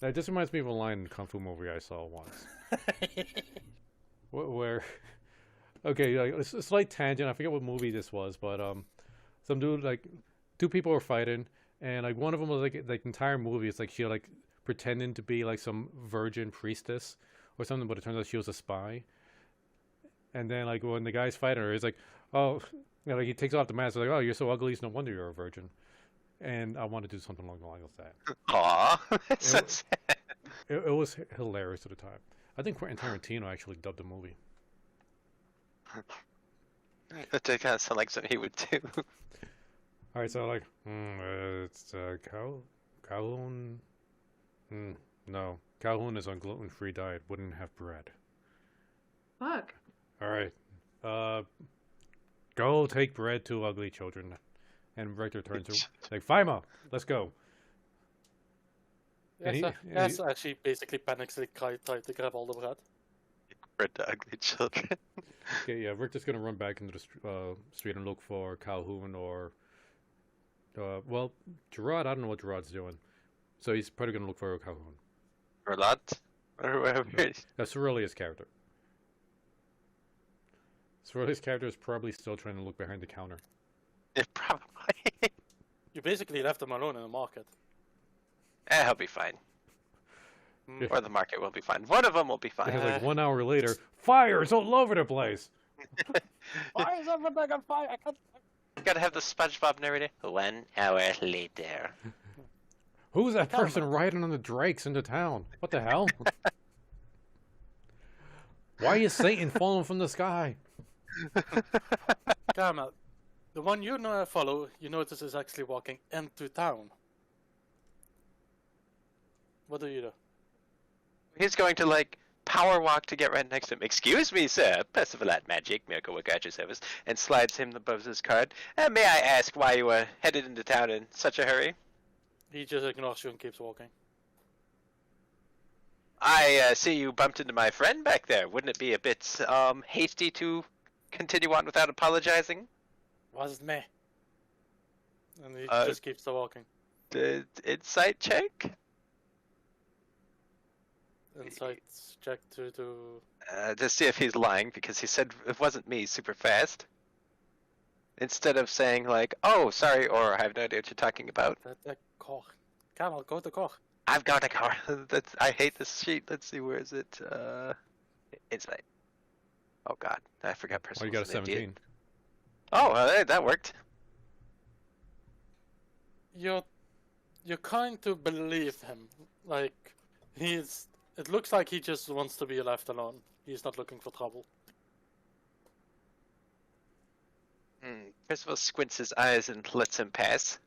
Speaker 1: Now, this reminds me of a line in a kung fu movie I saw once, where okay, like, it's a slight tangent. I forget what movie this was, but some dude, like, two people were fighting, and like one of them was like the entire movie is like she like pretending to be like some virgin priestess or something, but it turns out she was a spy. And then like when the guy's fighting her, he's like, "Oh," like he takes off the mask, like, "Oh, you're so ugly, it's no wonder you're a virgin." And I want to do something along the lines of that.
Speaker 3: Aw, that's so
Speaker 1: It-
Speaker 3: sad.
Speaker 1: It was hilarious at the time. I think Quentin Tarantino actually dubbed the movie.
Speaker 3: That did kind of sound like something he would do.
Speaker 1: All right, so like, it's Calhoun. No, Calhoun is on gluten-free diet. Wouldn't have bread.
Speaker 4: Fuck.
Speaker 1: All right, go take bread to ugly children. And Richter turns to like, Fima, let's go. And
Speaker 2: Yes, actually basically panically tried to grab all the bread.
Speaker 3: For the ugly children.
Speaker 1: Okay, yeah, Richter's gonna run back into the street and look for Calhoun or, well, Gerard. I don't know what Gerard's doing, so he's probably gonna look for Calhoun.
Speaker 3: Or lot. Or whatever.
Speaker 1: That's Cerullia's character. Cerullia's character is probably still trying to look behind the counter.
Speaker 3: Yeah, probably.
Speaker 2: You basically left them alone in the market.
Speaker 3: He'll be fine.
Speaker 2: Mm.
Speaker 3: Or the market will be fine. One of them will be fine.
Speaker 1: And like 1 hour later, fires all over the place.
Speaker 2: Why is everything on fire? I can't.
Speaker 3: Gotta have the SpongeBob narrator. 1 hour later.
Speaker 1: Who's that person riding on the drakes into town? What the hell? Why is Satan falling from the sky?
Speaker 2: Caramel, the one you know follow, you notice is actually walking into town. What do you do?
Speaker 3: He's going to, like, power walk to get right next to him. Excuse me, sir. Percival at Magic, Miracle Work at your service. And slides him above his card. May I ask why you were headed into town in such a hurry?
Speaker 2: He just ignores you and keeps walking.
Speaker 3: I see you bumped into my friend back there. Wouldn't it be a bit hasty to continue on without apologizing?
Speaker 2: Wasn't me. And he
Speaker 3: Uh,
Speaker 2: just keeps walking.
Speaker 3: Insight check?
Speaker 2: Insights check to
Speaker 3: To see if he's lying, because he said it wasn't me super fast. Instead of saying, like, oh, sorry, or I have no idea what you're talking about.
Speaker 2: the car. Caramel, go to the car.
Speaker 3: I've got a car. I hate this sheet. Let's see, where is it? Insight. Oh god, I forgot
Speaker 1: Oh,
Speaker 3: personal.
Speaker 1: you got a 17.
Speaker 3: Oh, that worked.
Speaker 2: You're kind to believe him. Like, it looks like he just wants to be left alone. He's not looking for trouble.
Speaker 3: Percival squints his eyes and lets him pass.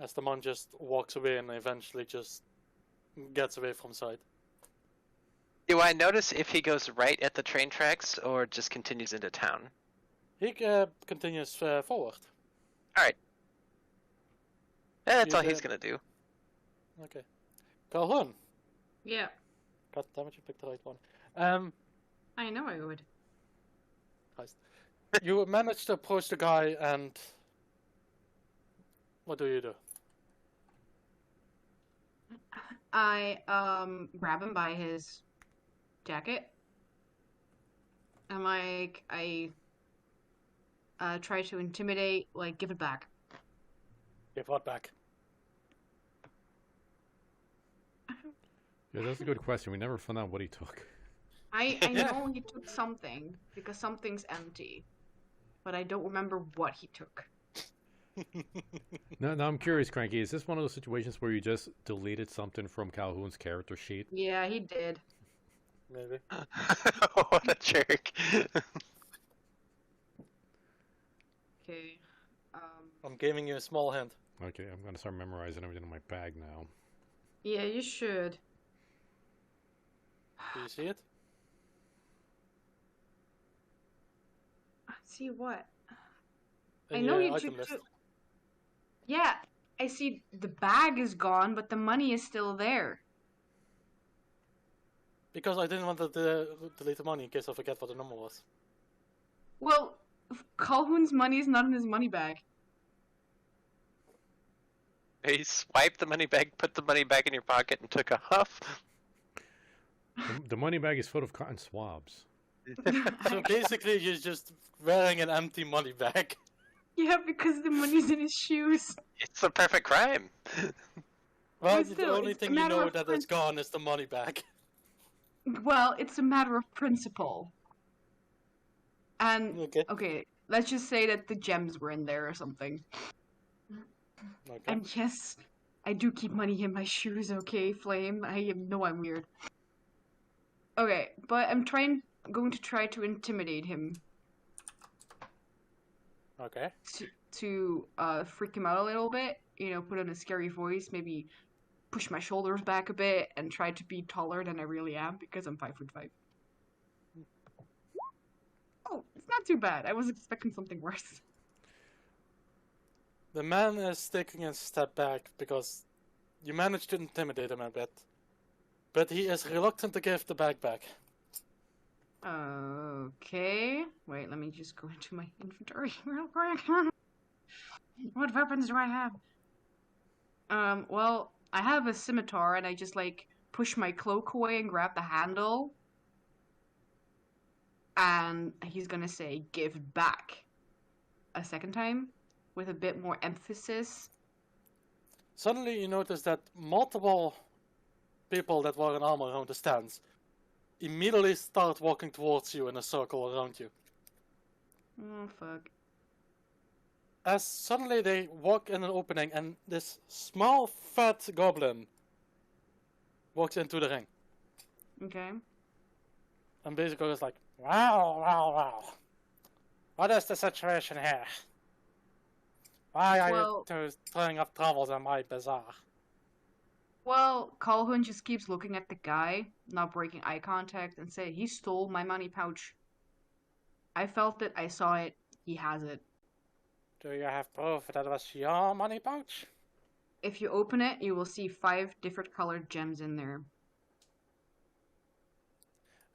Speaker 2: As the man just walks away and eventually just gets away from sight.
Speaker 3: Do I notice if he goes right at the train tracks or just continues into town?
Speaker 2: He continues forward.
Speaker 3: That's
Speaker 2: You
Speaker 3: all he's
Speaker 2: did.
Speaker 3: gonna do.
Speaker 2: Okay. Calhoun.
Speaker 4: Yeah,
Speaker 2: God damn it, you picked the right one.
Speaker 4: I know I would.
Speaker 2: Christ. You managed to approach the guy and... What do you do?
Speaker 4: I grab him by his jacket. And like I try to intimidate, like give it back.
Speaker 2: Give what back?
Speaker 1: Yeah, that's a good question. We never found out what he took.
Speaker 4: I know he took something because something's empty, but I don't remember what he took.
Speaker 1: Now I'm curious, Cranky. Is this one of those situations where you just deleted something from Calhoun's character sheet?
Speaker 4: Yeah, he did.
Speaker 2: Maybe.
Speaker 3: What a jerk.
Speaker 4: Okay.
Speaker 2: I'm giving you a small hint.
Speaker 1: Okay, I'm gonna start memorizing everything in my bag now.
Speaker 4: Yeah, you should.
Speaker 2: Do you see it?
Speaker 4: See what? I
Speaker 2: in
Speaker 4: know
Speaker 2: your
Speaker 4: you
Speaker 2: item
Speaker 4: took.
Speaker 2: list.
Speaker 4: Yeah, I see the bag is gone, but the money is still there.
Speaker 2: Because I didn't want to delete the money in case I forget what the number was.
Speaker 4: Well, Calhoun's money is not in his money bag.
Speaker 3: He swiped the money bag, put the money back in your pocket, and took a huff.
Speaker 1: The money bag is full of cotton swabs.
Speaker 2: So basically, you're just wearing an empty money bag.
Speaker 4: Yeah, because the money's in his shoes.
Speaker 3: It's a perfect crime.
Speaker 2: Well,
Speaker 4: But
Speaker 2: the
Speaker 4: still,
Speaker 2: only
Speaker 4: it's a
Speaker 2: thing you
Speaker 4: matter
Speaker 2: know
Speaker 4: of
Speaker 2: that it's gone is the money bag.
Speaker 4: Well, it's a matter of principle. And
Speaker 2: Okay.
Speaker 4: let's just say that the gems were in there or something.
Speaker 2: Okay.
Speaker 4: And yes, I do keep money in my shoes, okay, Flame? I know I'm weird. Okay, but I'm going to try to intimidate him
Speaker 2: Okay.
Speaker 4: to freak him out a little bit. You know, put on a scary voice, maybe push my shoulders back a bit, and try to be taller than I really am because I'm 5'5". Oh, it's not too bad. I was expecting something worse.
Speaker 2: The man is taking a step back because you managed to intimidate him a bit. But he is reluctant to give the bag back.
Speaker 4: Okay. Wait, let me just go into my inventory real quick. What weapons do I have? Well, I have a scimitar and I just like push my cloak away and grab the handle. And he's gonna say, give back. A second time, with a bit more emphasis.
Speaker 2: Suddenly you notice that multiple people that were in armor around the stands immediately start walking towards you in a circle around you.
Speaker 4: Oh, fuck.
Speaker 2: As suddenly they walk in an opening and this small fat goblin walks into the ring.
Speaker 4: Okay.
Speaker 2: And basically is like, wow. What is the situation here? Why are you two throwing up troubles in my bazaar?
Speaker 4: Well, Calhoun just keeps looking at the guy, not breaking eye contact, and say, he stole my money pouch. I felt it, I saw it, he has it.
Speaker 2: Do you have proof that it was your money pouch?
Speaker 4: If you open it, you will see 5 different colored gems in there.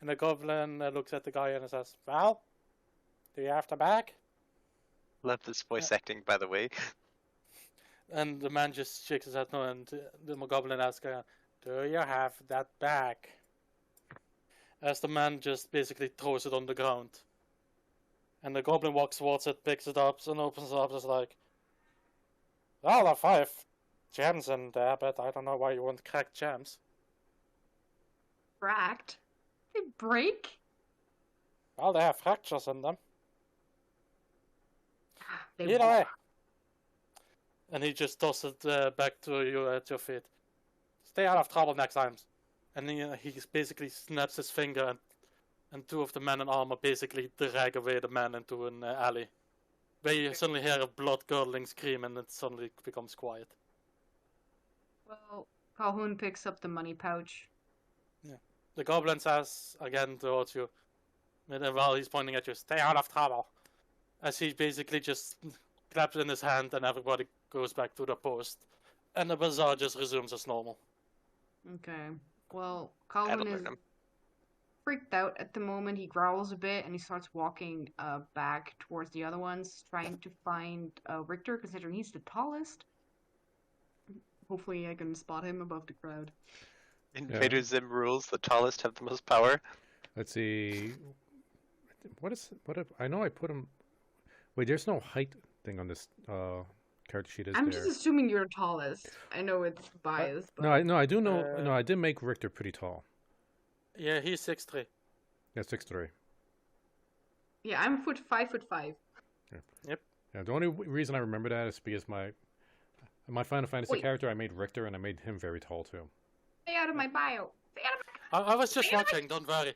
Speaker 2: And the goblin looks at the guy and says, well, do you have the bag?
Speaker 3: Love this voice acting, by the way.
Speaker 2: And the man just shakes his head no, and the goblin asks, do you have that bag? As the man just basically throws it on the ground. And the goblin walks towards it, picks it up, and opens it up, and is like, well, there are 5 gems in there, but I don't know why you want cracked gems.
Speaker 4: Cracked? They break?
Speaker 2: Well, they have fractures in them.
Speaker 4: They
Speaker 2: Either way. And he just tosses it back to you at your feet. Stay out of trouble next time. And he basically snaps his finger, and 2 of the men in armor basically drag away the man into an alley. Where you suddenly hear a blood-curdling scream, and it suddenly becomes quiet.
Speaker 4: Well, Calhoun picks up the money pouch.
Speaker 2: Yeah. The goblin says again towards you, while he's pointing at you, stay out of trouble. As he basically just claps in his hand, and everybody goes back to the post. And the bazaar just resumes as normal.
Speaker 4: Okay. Well,
Speaker 3: That'll
Speaker 4: Calhoun is
Speaker 3: learn him.
Speaker 4: freaked out at the moment. He growls a bit and he starts walking back towards the other ones, trying to find Richter, considering he's the tallest. Hopefully I can spot him above the crowd.
Speaker 3: Invader Zim rules, the tallest have the most power.
Speaker 1: Let's see. I know I put him. Wait, there's no height thing on this character sheet, is
Speaker 4: I'm
Speaker 1: there?
Speaker 4: just assuming you're the tallest. I know it's biased, but...
Speaker 1: No, I do know. No, I did make Richter pretty tall.
Speaker 2: Yeah, he's 6'3".
Speaker 1: Yeah, 6'3".
Speaker 4: Yeah, I'm 5'5".
Speaker 2: Yep.
Speaker 1: Yeah, the only reason I remember that is because my Final Fantasy character, I made Richter, and I made him very tall too.
Speaker 4: Stay out of my bio. Stay out of my...
Speaker 2: I was just watching, don't worry.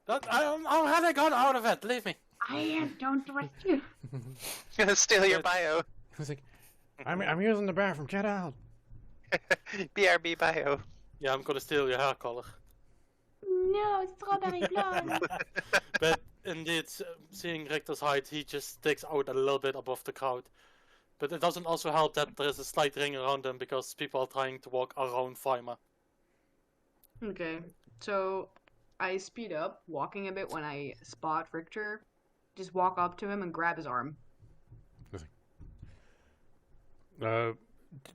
Speaker 2: I'm already got out of it, leave me.
Speaker 4: I don't trust you.
Speaker 3: Gonna steal your bio.
Speaker 1: He's like, I'm using the bathroom. Get out.
Speaker 3: BRB bio.
Speaker 2: Yeah, I'm gonna steal your hair color.
Speaker 4: No, strawberry blonde.
Speaker 2: But indeed, seeing Richter's height, he just sticks out a little bit above the crowd. But it doesn't also help that there is a slight ring around him because people are trying to walk around Fimer.
Speaker 4: Okay, so I speed up, walking a bit when I spot Richter. Just walk up to him and grab his arm.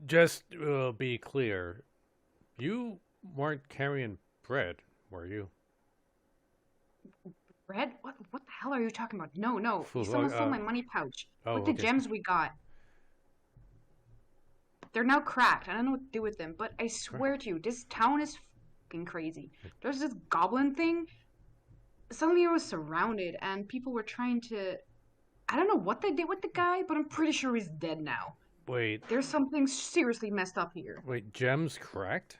Speaker 1: Just be clear. You weren't carrying bread, were you?
Speaker 4: Bread? What the hell are you talking about? No.
Speaker 1: Fool,
Speaker 4: Someone stole my money pouch.
Speaker 1: oh,
Speaker 4: with the
Speaker 1: okay.
Speaker 4: gems we got. They're now cracked. I don't know what to do with them, but I swear to you, this town is fucking crazy. There's this goblin thing. Suddenly I was surrounded, and people were trying to... I don't know what they did with the guy, but I'm pretty sure he's dead now.
Speaker 1: Wait,
Speaker 4: There's something seriously messed up here.
Speaker 1: gems cracked?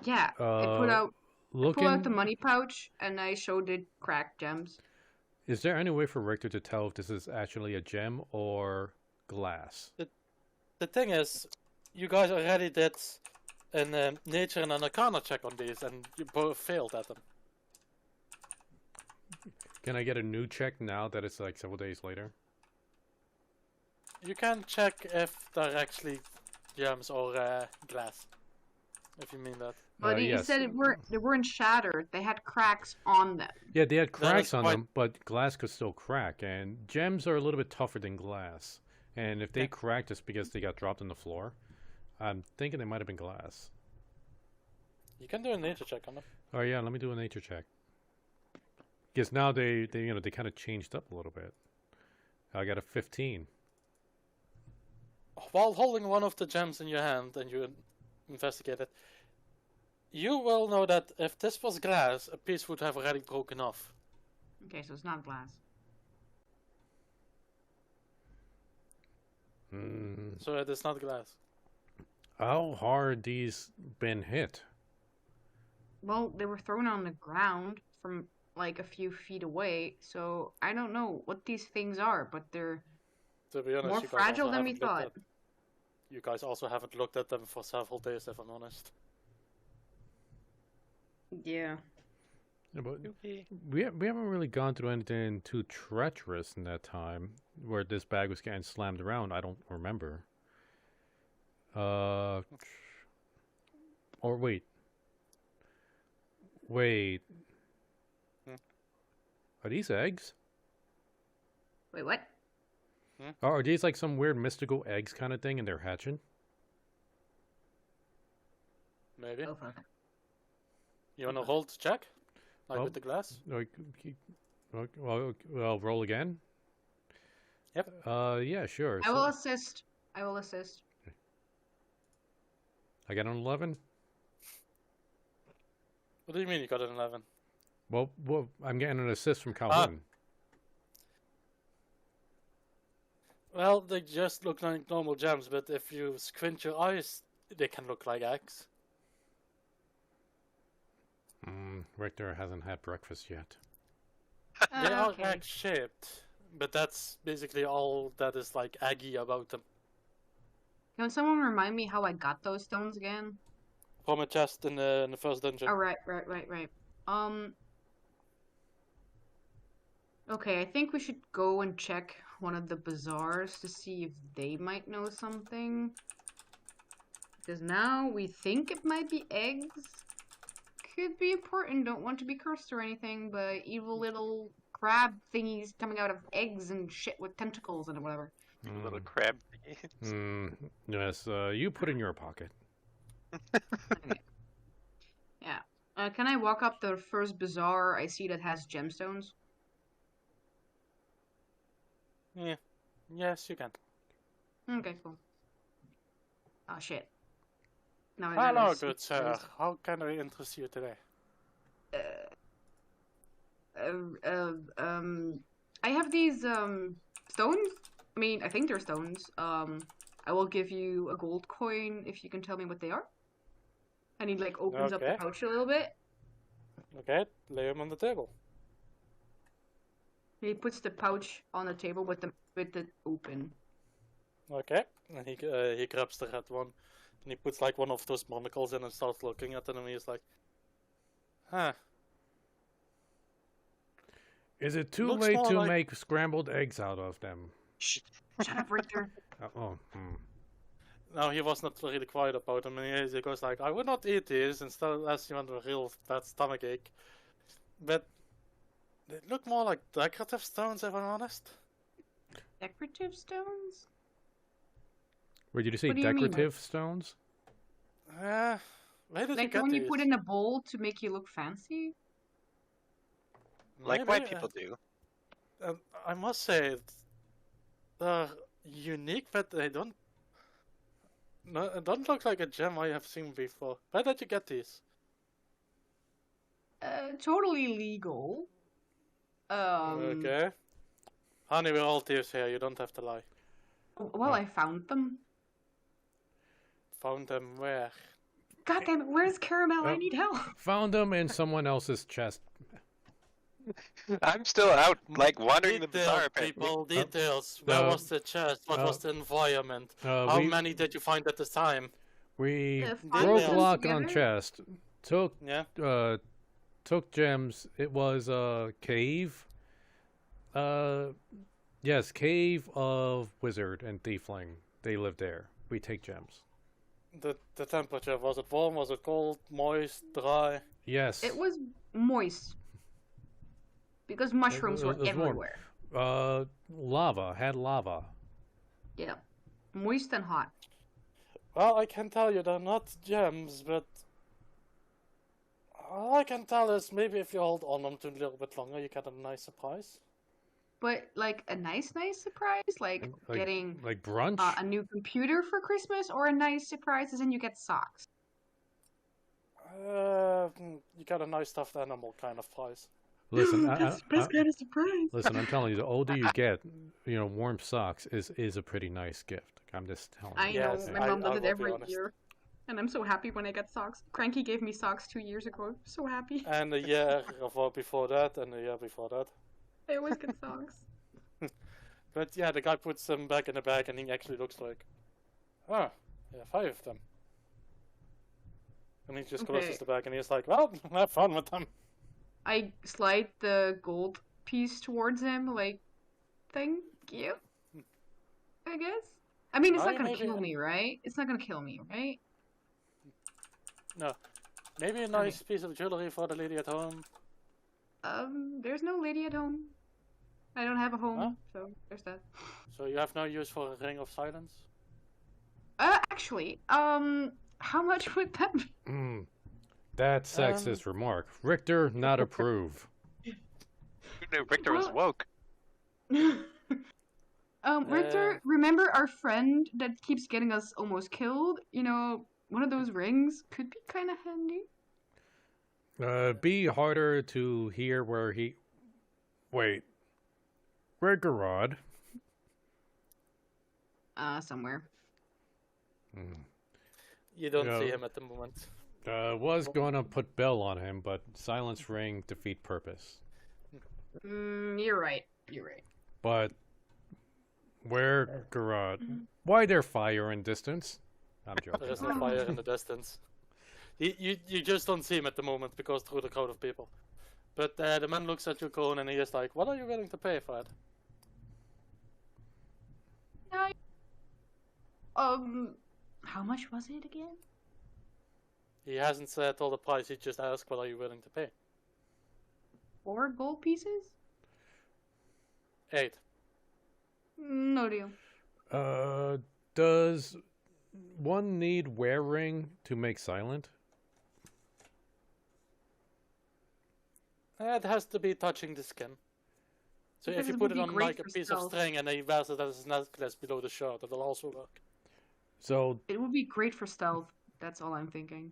Speaker 4: Yeah, I pulled out
Speaker 1: Looking,
Speaker 4: the money pouch, and I showed it cracked gems.
Speaker 1: is there any way for Richter to tell if this is actually a gem or glass?
Speaker 2: The thing is, you guys already did an nature and an arcana check on these, and you both failed at them.
Speaker 1: Can I get a new check now that it's like several days later?
Speaker 2: You can check if they're actually gems or glass, if you mean that.
Speaker 4: But he
Speaker 1: yes.
Speaker 4: said they weren't shattered. They had cracks on them.
Speaker 1: Yeah, they had
Speaker 2: That
Speaker 1: cracks
Speaker 2: is
Speaker 1: on
Speaker 2: quite-
Speaker 1: them, but glass could still crack, and gems are a little bit tougher than glass. And if they cracked, it's because they got dropped on the floor. I'm thinking they might have been glass.
Speaker 2: You can do a nature check on them.
Speaker 1: Oh yeah, let me do a nature check. Because now they kind of changed up a little bit. I got a 15.
Speaker 2: While holding one of the gems in your hand and you investigate it, you will know that if this was glass, a piece would have already broken off.
Speaker 4: Okay, so it's not glass.
Speaker 2: So it is not glass.
Speaker 1: How hard these been hit?
Speaker 4: Well, they were thrown on the ground from like a few feet away, so I don't know what these things are, but they're
Speaker 2: To be honest,
Speaker 4: more
Speaker 2: you guys
Speaker 4: fragile
Speaker 2: also
Speaker 4: than we
Speaker 2: haven't looked
Speaker 4: thought.
Speaker 2: at- You guys also haven't looked at them for several days, if I'm honest.
Speaker 4: Yeah.
Speaker 1: Yeah, but we haven't really gone through anything too treacherous in that time where this bag was getting slammed around. I don't remember. Or wait.
Speaker 2: Hmm?
Speaker 1: Are these eggs?
Speaker 4: Wait, what?
Speaker 1: Or are these like some weird mystical eggs kind of thing and they're hatching?
Speaker 2: Maybe.
Speaker 4: Oh fuck.
Speaker 2: You wanna hold the check? Like
Speaker 1: Well-
Speaker 2: with the glass?
Speaker 1: Well, roll again?
Speaker 2: Yep.
Speaker 1: Yeah, sure.
Speaker 4: I will assist. I will assist.
Speaker 1: I got an 11?
Speaker 2: What do you mean you got an 11?
Speaker 1: Well, I'm getting an assist from Calhoun.
Speaker 2: Well, they just look like normal gems, but if you squint your eyes, they can look like eggs.
Speaker 1: Richter hasn't had breakfast yet.
Speaker 2: They are
Speaker 4: Okay.
Speaker 2: egg-shaped, but that's basically all that is like eggy about them.
Speaker 4: Can someone remind me how I got those stones again?
Speaker 2: From a chest in the first dungeon.
Speaker 4: Oh, right. Okay, I think we should go and check one of the bazaars to see if they might know something. Because now we think it might be eggs. Could be important, don't want to be cursed or anything, but evil little crab thingies coming out of eggs and shit with tentacles and whatever.
Speaker 3: Little crab.
Speaker 1: Yes, you put in your pocket.
Speaker 4: Okay. Yeah. Can I walk up the first bazaar I see that has gemstones?
Speaker 2: Yeah. Yes, you can.
Speaker 4: Okay, cool. Oh shit. Now I
Speaker 2: Hello,
Speaker 4: realize
Speaker 2: good
Speaker 4: it
Speaker 2: sir.
Speaker 4: says,
Speaker 2: How can I interest you today?
Speaker 4: I have these stones. I mean, I think they're stones. I will give you a gold coin if you can tell me what they are. And he like opens up the
Speaker 2: Okay.
Speaker 4: pouch a little bit.
Speaker 2: Okay, lay them on the table.
Speaker 4: He puts the pouch on the table with the open.
Speaker 2: Okay, and he grabs the red one, and he puts like one of those monocles in and starts looking at them, and he's like, huh.
Speaker 1: Is it too
Speaker 2: Looks
Speaker 1: late
Speaker 2: more
Speaker 1: to
Speaker 2: like-
Speaker 1: make scrambled eggs out of them?
Speaker 4: Shut up, Richter.
Speaker 2: No, he was not really quiet about them. And he goes like, I would not eat these instead unless you want a real bad stomach ache. But they look more like decorative stones, if I'm honest.
Speaker 4: Decorative stones?
Speaker 1: Wait, did you say
Speaker 4: What do you mean?
Speaker 1: decorative stones?
Speaker 2: Where did you
Speaker 4: Like the
Speaker 2: get
Speaker 4: one
Speaker 2: these?
Speaker 4: you put in a bowl to make you look fancy?
Speaker 3: Like
Speaker 2: Maybe,
Speaker 3: white people do.
Speaker 2: I must say, they're unique, but they don't. No, it don't look like a gem I have seen before. Where did you get these?
Speaker 4: Totally legal.
Speaker 2: Okay. Honey, we're all thieves here. You don't have to lie.
Speaker 4: Well, I found them.
Speaker 2: Found them where?
Speaker 4: God damn it, where's Caramel? I need help.
Speaker 1: Found them in someone else's chest.
Speaker 3: I'm still out, like, wandering the
Speaker 2: Details,
Speaker 3: bazaar pit.
Speaker 2: people, details. Where was the chest? What was the environment? How many did you find at the time?
Speaker 1: We
Speaker 4: find
Speaker 1: broke
Speaker 2: them
Speaker 1: lock on
Speaker 4: together?
Speaker 1: chest. Took
Speaker 2: Yeah.
Speaker 1: took gems. It was a cave. Yes, cave of wizard and tiefling. They live there. We take gems.
Speaker 2: The temperature, was it warm, was it cold, moist, dry?
Speaker 1: Yes.
Speaker 4: It was moist. Because mushrooms were
Speaker 1: it was warm.
Speaker 4: everywhere.
Speaker 1: Lava. Had lava.
Speaker 4: Yeah. Moist and hot.
Speaker 2: Well, I can tell you they're not gems, but all I can tell is maybe if you hold on them to a little bit longer, you get a nice surprise.
Speaker 4: But like a nice surprise, like getting
Speaker 1: like brunch.
Speaker 4: a new computer for Christmas, or a nice surprise as in you get socks.
Speaker 2: You get a nice stuffed animal kind of prize.
Speaker 1: Listen,
Speaker 4: That's the best kind of surprise.
Speaker 1: listen. I'm telling you, the older you get, warm socks is a pretty nice gift. I'm just telling you.
Speaker 4: I
Speaker 2: Yes,
Speaker 4: know, my mom
Speaker 2: I
Speaker 4: does
Speaker 2: will
Speaker 4: it
Speaker 2: be
Speaker 4: every
Speaker 2: honest.
Speaker 4: year. And I'm so happy when I get socks. Cranky gave me socks 2 years ago. So happy.
Speaker 2: And the year before that, and the year before that.
Speaker 4: I always get socks.
Speaker 2: But yeah, the guy puts them back in the bag, and he actually looks like, oh, yeah, 5 of them. And he just closes
Speaker 4: Okay.
Speaker 2: the bag, and he's like, well, have fun with them.
Speaker 4: I slide the gold piece towards him, like, thank you, I guess. I mean, it's not gonna
Speaker 2: maybe-
Speaker 4: kill me, right? It's not gonna kill me, right?
Speaker 2: No. Maybe a nice piece of jewelry for the lady at home.
Speaker 4: There's no lady at home. I don't have a home,
Speaker 2: Huh?
Speaker 4: so there's that.
Speaker 2: So you have no use for a ring of silence?
Speaker 4: Actually, how much would that be?
Speaker 1: That sexist remark. Richter, not approve.
Speaker 3: Who knew Richter was
Speaker 4: Well-
Speaker 3: woke?
Speaker 4: Richter, remember our friend that keeps getting us almost killed? One of those rings could be kind of handy.
Speaker 1: Be harder to hear where he. Wait. Where Garod?
Speaker 4: Somewhere.
Speaker 2: You don't
Speaker 1: No.
Speaker 2: see him at the moment.
Speaker 1: Was gonna put Bell on him, but silence ring defeat purpose.
Speaker 4: You're right. You're right.
Speaker 1: But where Garod? Why there fire in distance? I'm joking.
Speaker 2: There is no fire in the distance. You just don't see him at the moment because through the crowd of people. But the man looks at you, Cone, and he is like, what are you willing to pay for it?
Speaker 4: How much was it again?
Speaker 2: He hasn't said all the price, he just asked, what are you willing to pay?
Speaker 4: 4 gold pieces?
Speaker 2: 8.
Speaker 4: No deal.
Speaker 1: Does one need wearing to make silent?
Speaker 2: It has to be touching the skin. So
Speaker 4: Because
Speaker 2: if you
Speaker 4: it
Speaker 2: put
Speaker 4: would
Speaker 2: it
Speaker 4: be
Speaker 2: on
Speaker 4: great
Speaker 2: like a
Speaker 4: for
Speaker 2: piece of
Speaker 4: stealth.
Speaker 2: string and he wears it as his necklace below the shirt, it'll also work.
Speaker 1: So
Speaker 4: It would be great for stealth. That's all I'm thinking.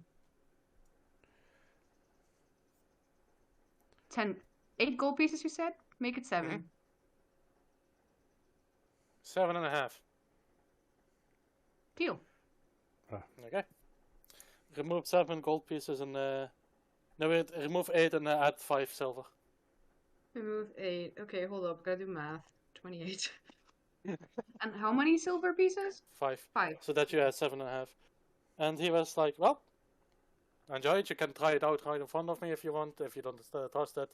Speaker 4: 8 gold pieces, you said? Make it 7.
Speaker 2: 7.5.
Speaker 4: Deal.
Speaker 2: Okay. Remove 7 gold pieces and no wait, remove 8 and add 5 silver.
Speaker 4: Remove 8. Okay, hold up. Gotta do math. 28. And how many silver pieces?
Speaker 2: 5.
Speaker 4: 5.
Speaker 2: So that you have 7.5. And he was like, well, enjoy it, you can try it out right in front of me if you want, if you don't trust it.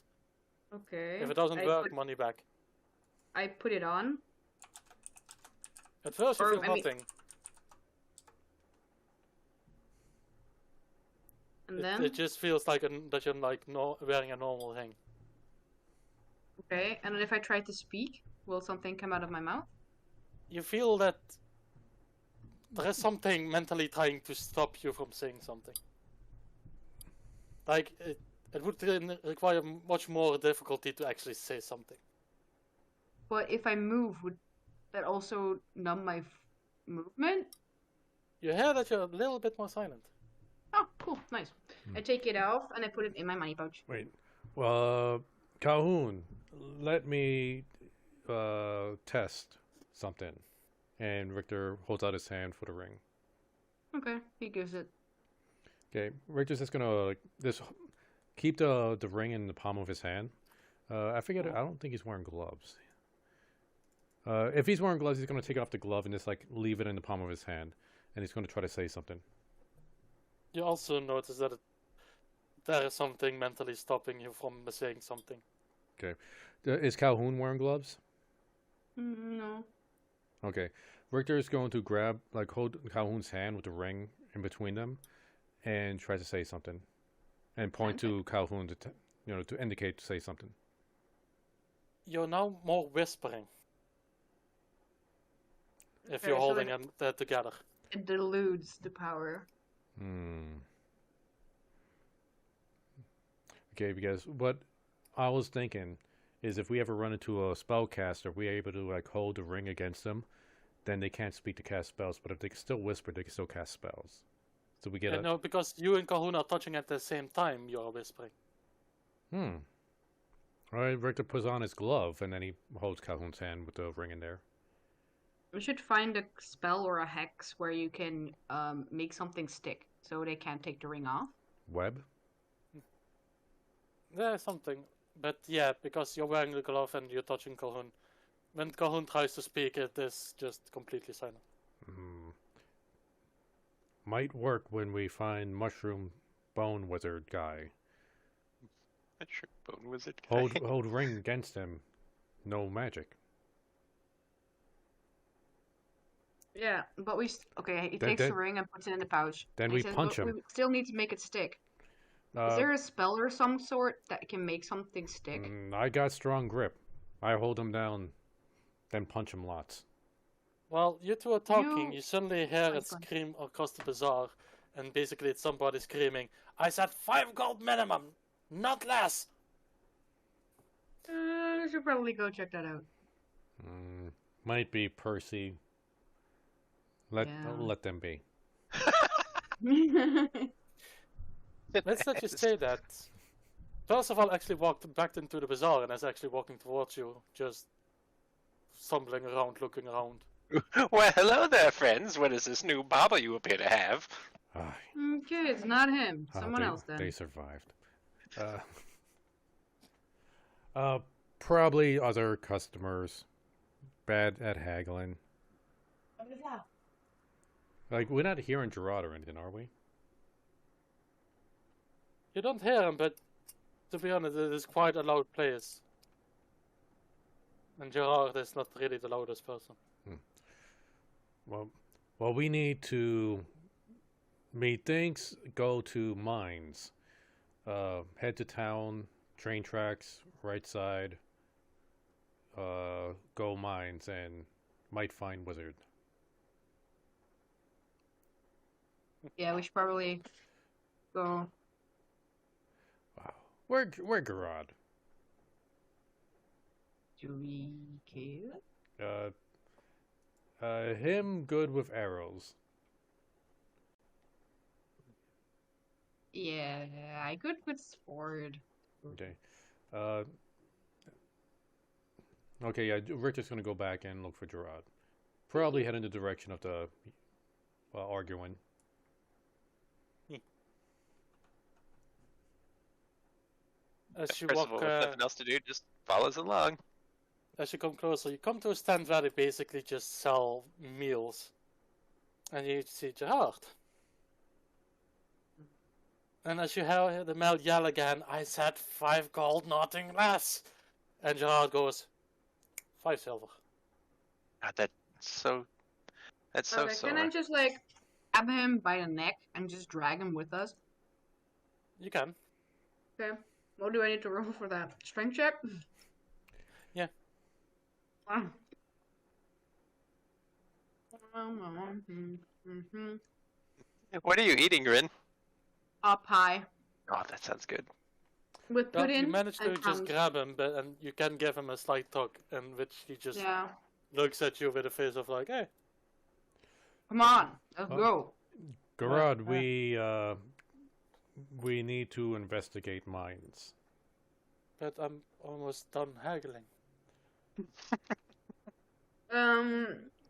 Speaker 4: Okay.
Speaker 2: If it doesn't work, money back.
Speaker 4: I put it on.
Speaker 2: At first you
Speaker 4: Or,
Speaker 2: feel
Speaker 4: I mean-
Speaker 2: nothing.
Speaker 4: And then?
Speaker 2: It just feels like that you're like wearing a normal thing.
Speaker 4: Okay, and then if I try to speak, will something come out of my mouth?
Speaker 2: You feel that there is something mentally trying to stop you from saying something. Like, it would require much more difficulty to actually say something.
Speaker 4: But if I move, would that also numb my movement?
Speaker 2: You hear that you're a little bit more silent.
Speaker 4: Oh, cool, nice. I take it off and I put it in my money pouch.
Speaker 1: Wait. Calhoun, let me test something. And Richter holds out his hand for the ring.
Speaker 4: Okay, he gives it.
Speaker 1: Okay, Richter's just gonna keep the ring in the palm of his hand. I forget. I don't think he's wearing gloves. If he's wearing gloves, he's gonna take off the glove and just like leave it in the palm of his hand, and he's gonna try to say something.
Speaker 2: You also notice that there is something mentally stopping you from saying something.
Speaker 1: Okay, is Calhoun wearing gloves?
Speaker 4: No.
Speaker 1: Okay, Richter is going to hold Calhoun's hand with the ring in between them, and try to say something, and point to Calhoun to indicate to say something.
Speaker 2: You're now more whispering. If
Speaker 4: Okay,
Speaker 2: you're
Speaker 4: so
Speaker 2: holding them together.
Speaker 4: It dilutes the power.
Speaker 1: Okay, because what I was thinking is if we ever run into a spellcaster, we're able to like hold the ring against them, then they can't speak to cast spells. But if they can still whisper, they can still cast spells. So we get
Speaker 2: No, because you and Calhoun are touching at the same time, you're whispering.
Speaker 1: All right, Richter puts on his glove, and then he holds Calhoun's hand with the ring in there.
Speaker 4: We should find a spell or a hex where you can make something stick, so they can't take the ring off.
Speaker 1: Web?
Speaker 2: There's something. But yeah, because you're wearing the glove and you're touching Calhoun. When Calhoun tries to speak, it is just completely silent.
Speaker 1: Might work when we find Mushroom Bone Wizard guy.
Speaker 3: Mushroom Bone Wizard guy.
Speaker 1: Hold ring against him. No magic.
Speaker 4: Yeah, but he takes the ring and puts it in the pouch.
Speaker 1: Then
Speaker 4: And
Speaker 1: we
Speaker 4: he says,
Speaker 1: punch
Speaker 4: "But
Speaker 1: him."
Speaker 4: We still need to make it stick. Is there a spell or some sort that can make something stick?
Speaker 1: I got strong grip. I hold him down, then punch him lots.
Speaker 2: While you two are talking,
Speaker 4: You-
Speaker 2: you suddenly hear
Speaker 4: Oh,
Speaker 2: it scream across the bazaar, and basically it's somebody screaming, "I said 5 gold minimum, not less!"
Speaker 4: I should probably go check that out.
Speaker 1: Might be Percy. Let them be.
Speaker 2: Let's let you say that. Percival actually walked back into the bazaar and is actually walking towards you, just stumbling around, looking around.
Speaker 3: Well, hello there, friends. What is this new bauble you appear to have?
Speaker 4: Okay, it's not him. Someone else then.
Speaker 1: They survived. Probably other customers. Bad at haggling. Like, we're not hearing Gerard or anything, are we?
Speaker 2: You don't hear him, but to be honest, it is quite a loud place. And Gerard is not really the loudest person.
Speaker 1: Well, we need to methinks go to mines. Head to town, train tracks, right side. Go mines and might find wizard.
Speaker 4: Yeah, we should probably go.
Speaker 1: Wow, where Gerard?
Speaker 4: Do we care?
Speaker 1: Him good with arrows.
Speaker 4: Yeah, I could with sword.
Speaker 1: Okay. Okay, yeah, Richard's gonna go back and look for Gerard. Probably head in the direction of the arguing.
Speaker 2: As you
Speaker 3: First
Speaker 2: walk,
Speaker 3: of all, with nothing else to do, just follows along.
Speaker 2: as you come closer, you come to a stand where they basically just sell meals. And you see Gerard. And as you hear the male yell again, I said 5 gold, nothing less. And Gerard goes, 5 silver.
Speaker 3: God, that's so
Speaker 4: Okay,
Speaker 3: sore.
Speaker 4: can I just like grab him by the neck and just drag him with us?
Speaker 2: You can.
Speaker 4: Okay. What do I need to roll for that? Strength check?
Speaker 2: Yeah.
Speaker 4: Ah.
Speaker 3: What are you eating, Rin?
Speaker 4: Pie
Speaker 3: Oh, that sounds good.
Speaker 4: with
Speaker 2: Well,
Speaker 4: pudding
Speaker 2: you manage to
Speaker 4: and
Speaker 2: just
Speaker 4: crumbs.
Speaker 2: grab him, and you can give him a slight tug, in which he just
Speaker 4: Yeah.
Speaker 2: looks at you with a face of like, hey.
Speaker 4: Come on, let's
Speaker 1: Oh.
Speaker 4: go.
Speaker 1: Garad,
Speaker 2: yeah.
Speaker 1: we need to investigate mines.
Speaker 2: But I'm almost done haggling.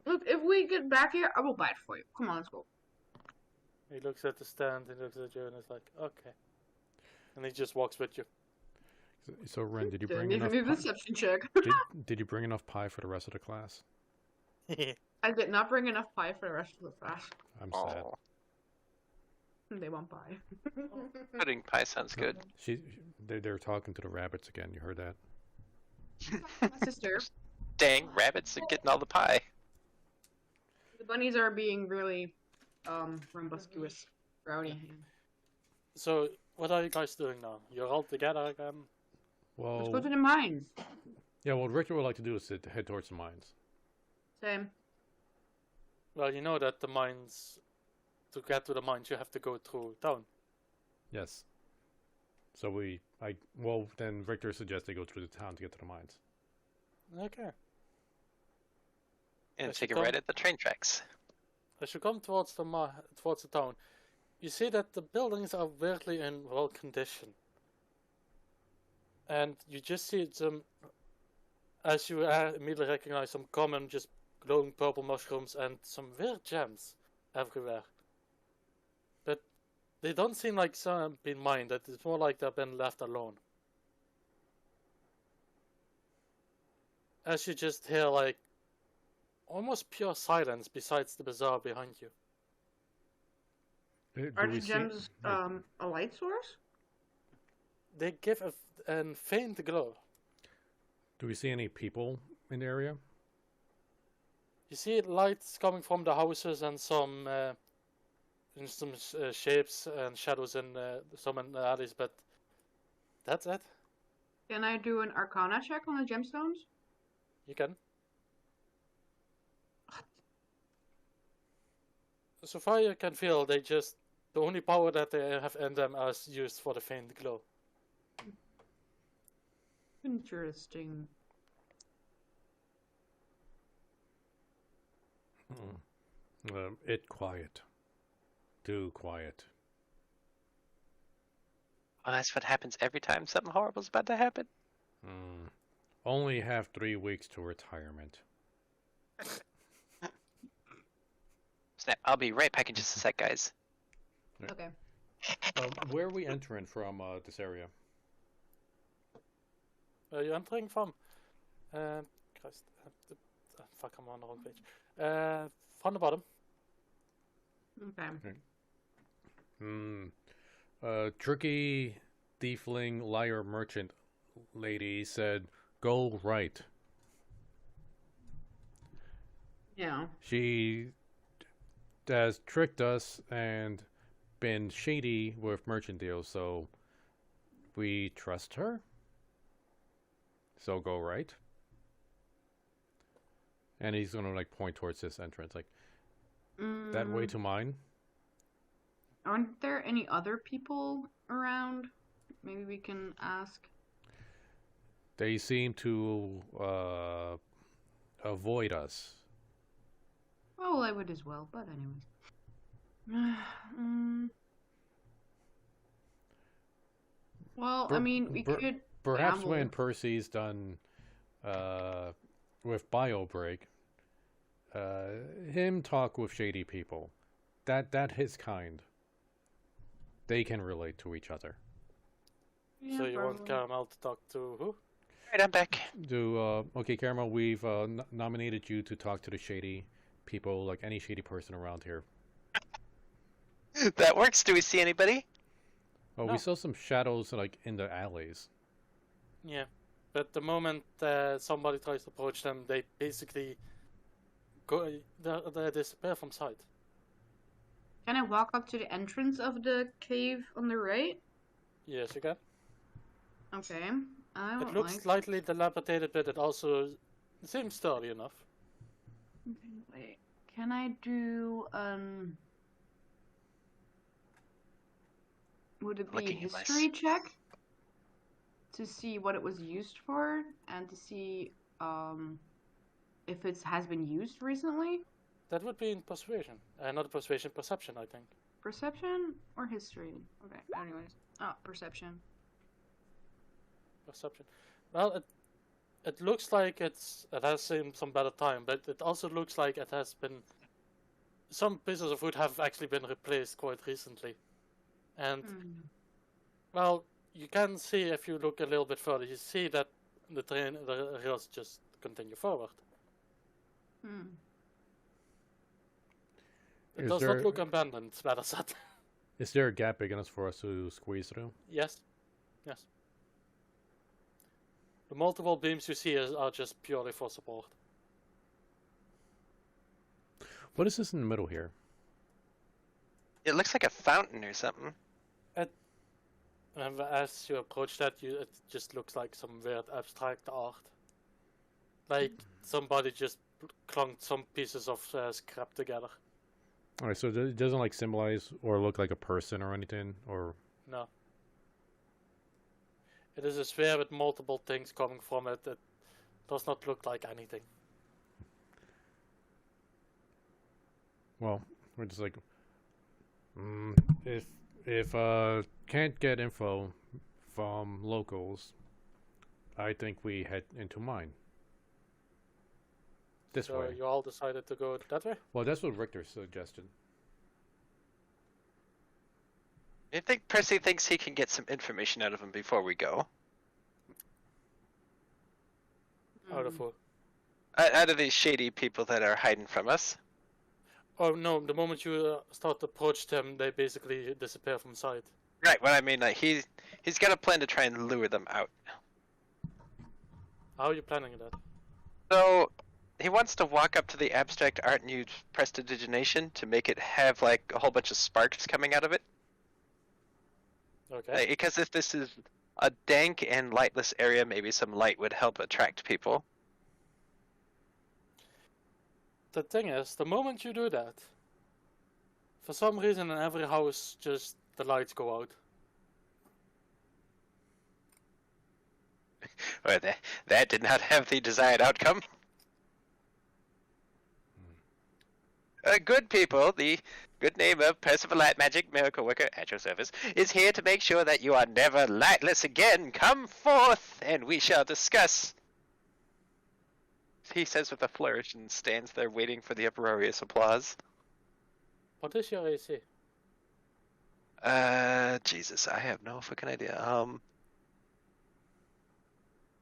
Speaker 4: Look, if we get back here, I will buy it for you. Come on, let's go.
Speaker 2: He looks at the stand, he looks at you, and is like, okay. And he just walks with you.
Speaker 1: So, Ren, did you bring
Speaker 4: Give
Speaker 1: enough?
Speaker 4: me a perception check.
Speaker 1: Did you bring enough pie for the rest of the class?
Speaker 4: I did not bring enough pie for the rest of the class.
Speaker 1: I'm sad.
Speaker 3: Oh,
Speaker 4: They want pie.
Speaker 3: pudding pie sounds good.
Speaker 1: They're talking to the rabbits again. You heard that?
Speaker 4: My sister.
Speaker 3: Dang, rabbits are getting all the pie.
Speaker 4: The bunnies are being really, rumbustious, rowdy.
Speaker 2: So, what are you guys doing now? You're all together again?
Speaker 4: Let's go
Speaker 1: Well,
Speaker 4: to the mines.
Speaker 1: yeah. What Richter would like to do is to head towards the mines.
Speaker 4: Same.
Speaker 2: Well, you know that the mines, to get to the mines, you have to go through town.
Speaker 1: Yes. So then Richter suggests they go through the town to get to the mines.
Speaker 2: Okay.
Speaker 3: And
Speaker 2: Yes,
Speaker 3: take
Speaker 2: you
Speaker 3: a ride
Speaker 2: come-
Speaker 3: at the train tracks.
Speaker 2: As you come towards the town, you see that the buildings are weirdly in well condition. And you just see some, as you immediately recognize some common, just glowing purple mushrooms and some weird gems everywhere. But they don't seem like some have been mined, it's more like they've been left alone. As you just hear like almost pure silence besides the bazaar behind you.
Speaker 1: Do
Speaker 4: Are
Speaker 1: we
Speaker 4: the
Speaker 1: see-
Speaker 4: gems,
Speaker 1: wait,
Speaker 4: a light source?
Speaker 2: They give a faint glow.
Speaker 1: Do we see any people in the area?
Speaker 2: You see lights coming from the houses and some shapes and shadows in some in the alleys, but that's it.
Speaker 4: Can I do an Arcana check on the gemstones?
Speaker 2: You can. So far you can feel the only power that they have in them is used for the faint glow.
Speaker 4: Interesting.
Speaker 1: It quiet. Too quiet.
Speaker 3: Oh, that's what happens every time something horrible's about to happen.
Speaker 1: Only have 3 weeks to retirement.
Speaker 3: Snap, I'll be right back in just a sec, guys.
Speaker 4: Okay.
Speaker 1: Where are we entering from this area?
Speaker 2: You're entering from Christ, fuck, I'm on the wrong page. From the bottom.
Speaker 4: Okay.
Speaker 1: Tricky tiefling liar merchant lady said, "Go right."
Speaker 4: Yeah.
Speaker 1: She has tricked us and been shady with merchant deals, so we trust her. So go right. And he's gonna like point towards this entrance, like that way to mine.
Speaker 4: Aren't there any other people around? Maybe we can ask.
Speaker 1: They seem to avoid us.
Speaker 4: Oh, I would as well, but anyways. Well, I mean, we could.
Speaker 1: Perhaps
Speaker 4: gamble.
Speaker 1: when Percy's done with BioBreak, him talk with shady people. That his kind. They can relate to each other.
Speaker 4: Yeah,
Speaker 2: So you want
Speaker 4: probably.
Speaker 2: Caramel to talk to who?
Speaker 3: Right, I'm back.
Speaker 1: Okay, Caramel, we've nominated you to talk to the shady people, like any shady person around here.
Speaker 3: That works. Do we see anybody?
Speaker 1: Oh,
Speaker 2: No.
Speaker 1: we saw some shadows like in the alleys.
Speaker 2: Yeah, but the moment somebody tries to approach them, they basically they disappear from sight.
Speaker 4: Can I walk up to the entrance of the cave on the right?
Speaker 2: Yes, you can.
Speaker 4: Okay. I
Speaker 2: It
Speaker 4: would
Speaker 2: looks
Speaker 4: like.
Speaker 2: slightly dilapidated, but it also seems sturdy enough.
Speaker 4: Okay, wait. Can I do would it be a
Speaker 3: Looking at my
Speaker 4: history check to see what it was used for and to see if it has been used recently?
Speaker 2: That would be in persuasion, not persuasion, perception, I think.
Speaker 4: Perception or history? Okay. Anyways, perception.
Speaker 2: Perception. Well, it looks like it has seen some better time, but it also looks like it has been. Some pieces of wood have actually been replaced quite recently, and well, you can see if you look a little bit further. You see that the rails just continue forward. It does not look abandoned, better said.
Speaker 1: Is there a gap big enough for us to squeeze through?
Speaker 2: Yes. Yes. The multiple beams you see are just purely for support.
Speaker 1: What is this in the middle here?
Speaker 3: It looks like a fountain or something.
Speaker 2: And as you approach that, it just looks like some weird abstract art. Like somebody just clunked some pieces of scrap together.
Speaker 1: Alright, so it doesn't like symbolize or look like a person or anything, or...
Speaker 2: No. It is a sphere with multiple things coming from it. It does not look like anything.
Speaker 1: Well, we're just like... if can't get info from locals, I think we head into mine. This
Speaker 2: So
Speaker 1: way.
Speaker 2: you all decided to go that way?
Speaker 1: Well, that's what Richter suggested.
Speaker 3: I think Percy thinks he can get some information out of him before we go.
Speaker 2: Out of who?
Speaker 3: Out of these shady people that are hiding from us.
Speaker 2: Oh no, the moment you start to approach them, they basically disappear from sight.
Speaker 3: Right, what I mean, like he's got a plan to try and lure them out.
Speaker 2: How are you planning that?
Speaker 3: So he wants to walk up to the abstract art and use prestidigitation to make it have like a whole bunch of sparks coming out of it.
Speaker 2: Okay.
Speaker 3: Because if this is a dank and lightless area, maybe some light would help attract people.
Speaker 2: The thing is, the moment you do that, for some reason in every house, just the lights go out.
Speaker 3: Well, that did not have the desired outcome. Good people, the good name of Percival Light Magic Miracle Worker at your service, is here to make sure that you are never lightless again. Come forth, and we shall discuss. He says with a flourish and stands there waiting for the uproarious applause.
Speaker 2: What is your AC?
Speaker 3: Jesus, I have no fucking idea.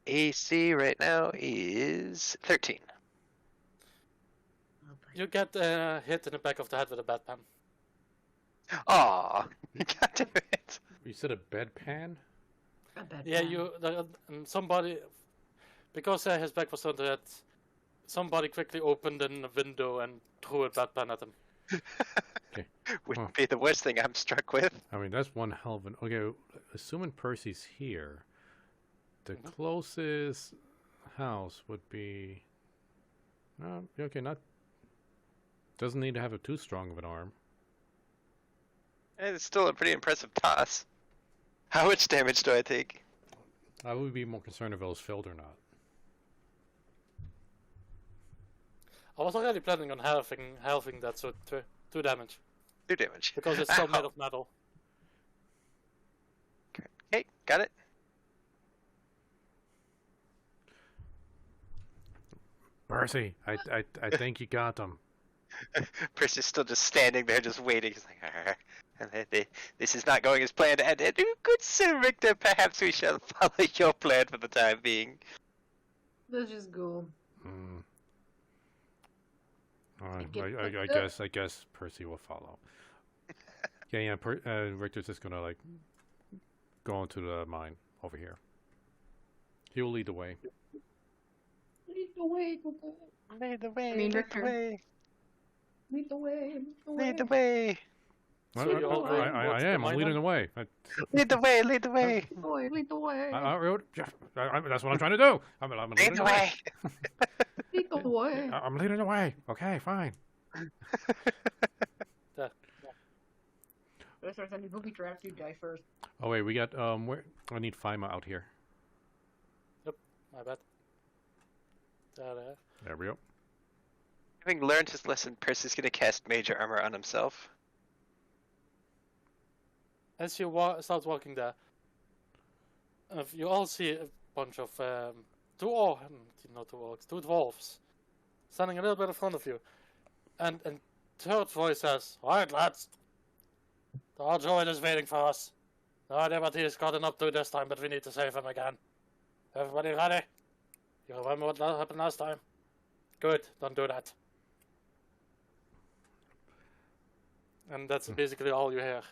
Speaker 3: AC right now is 13.
Speaker 2: You get hit in the back of the head with a bedpan.
Speaker 3: Aw, God damn it.
Speaker 1: You said a bedpan?
Speaker 4: A bad
Speaker 2: Yeah,
Speaker 4: plan.
Speaker 2: somebody, because his back was turned to it, somebody quickly opened a window and threw a bedpan at him.
Speaker 1: Okay.
Speaker 3: Wouldn't be the worst thing I'm struck with.
Speaker 1: I mean, that's one hell of an... Okay, assuming Percy's here, the closest house would be... okay, not... Doesn't need to have too strong of an arm.
Speaker 3: And it's still a pretty impressive toss. How much damage do I take?
Speaker 1: I would be more concerned if it was filled or not.
Speaker 2: I was already planning on halving that, so 2 damage.
Speaker 3: 2 damage.
Speaker 2: Because it's still made of metal.
Speaker 3: Okay, got it.
Speaker 1: Percy, I think you got them.
Speaker 3: Percy's still just standing there, just waiting. He's like, this is not going as planned. And good Sir Richter, perhaps we shall follow your plan for the time being.
Speaker 4: Let's just go.
Speaker 1: I guess Percy will follow. Yeah, Richter's just gonna like going to the mine over here. He will lead the way.
Speaker 4: Lead the way, Coco.
Speaker 3: Lead the way.
Speaker 4: I mean,
Speaker 3: lead
Speaker 4: Richter.
Speaker 3: the way.
Speaker 4: Lead the way. Lead the way.
Speaker 3: Lead the way.
Speaker 2: So you're all going
Speaker 1: I
Speaker 2: towards the
Speaker 1: am. I'm
Speaker 2: mine
Speaker 1: leading
Speaker 2: then?
Speaker 1: the way.
Speaker 3: Lead the way. Lead the way.
Speaker 4: Lead the way. Lead the way.
Speaker 1: That's what I'm trying to do. I'm
Speaker 3: Lead
Speaker 1: leading
Speaker 3: the way.
Speaker 4: Lead the way.
Speaker 1: I'm leading the way. Okay, fine.
Speaker 4: If there's any booby traps, you die first.
Speaker 1: Oh wait, we got where I need Fima out here.
Speaker 2: My bad. There.
Speaker 1: There we go.
Speaker 3: Having learned his lesson, Percy's gonna cast Major Armor on himself.
Speaker 2: As you start walking there, you all see a bunch of two dwarves standing a little bit in front of you, and third voice says, "All right, lads, the hard droid is waiting for us. No idea what he's gotten up to this time, but we need to save him again. Everybody ready? You remember what happened last time? Good, don't do that." And that's basically all you hear.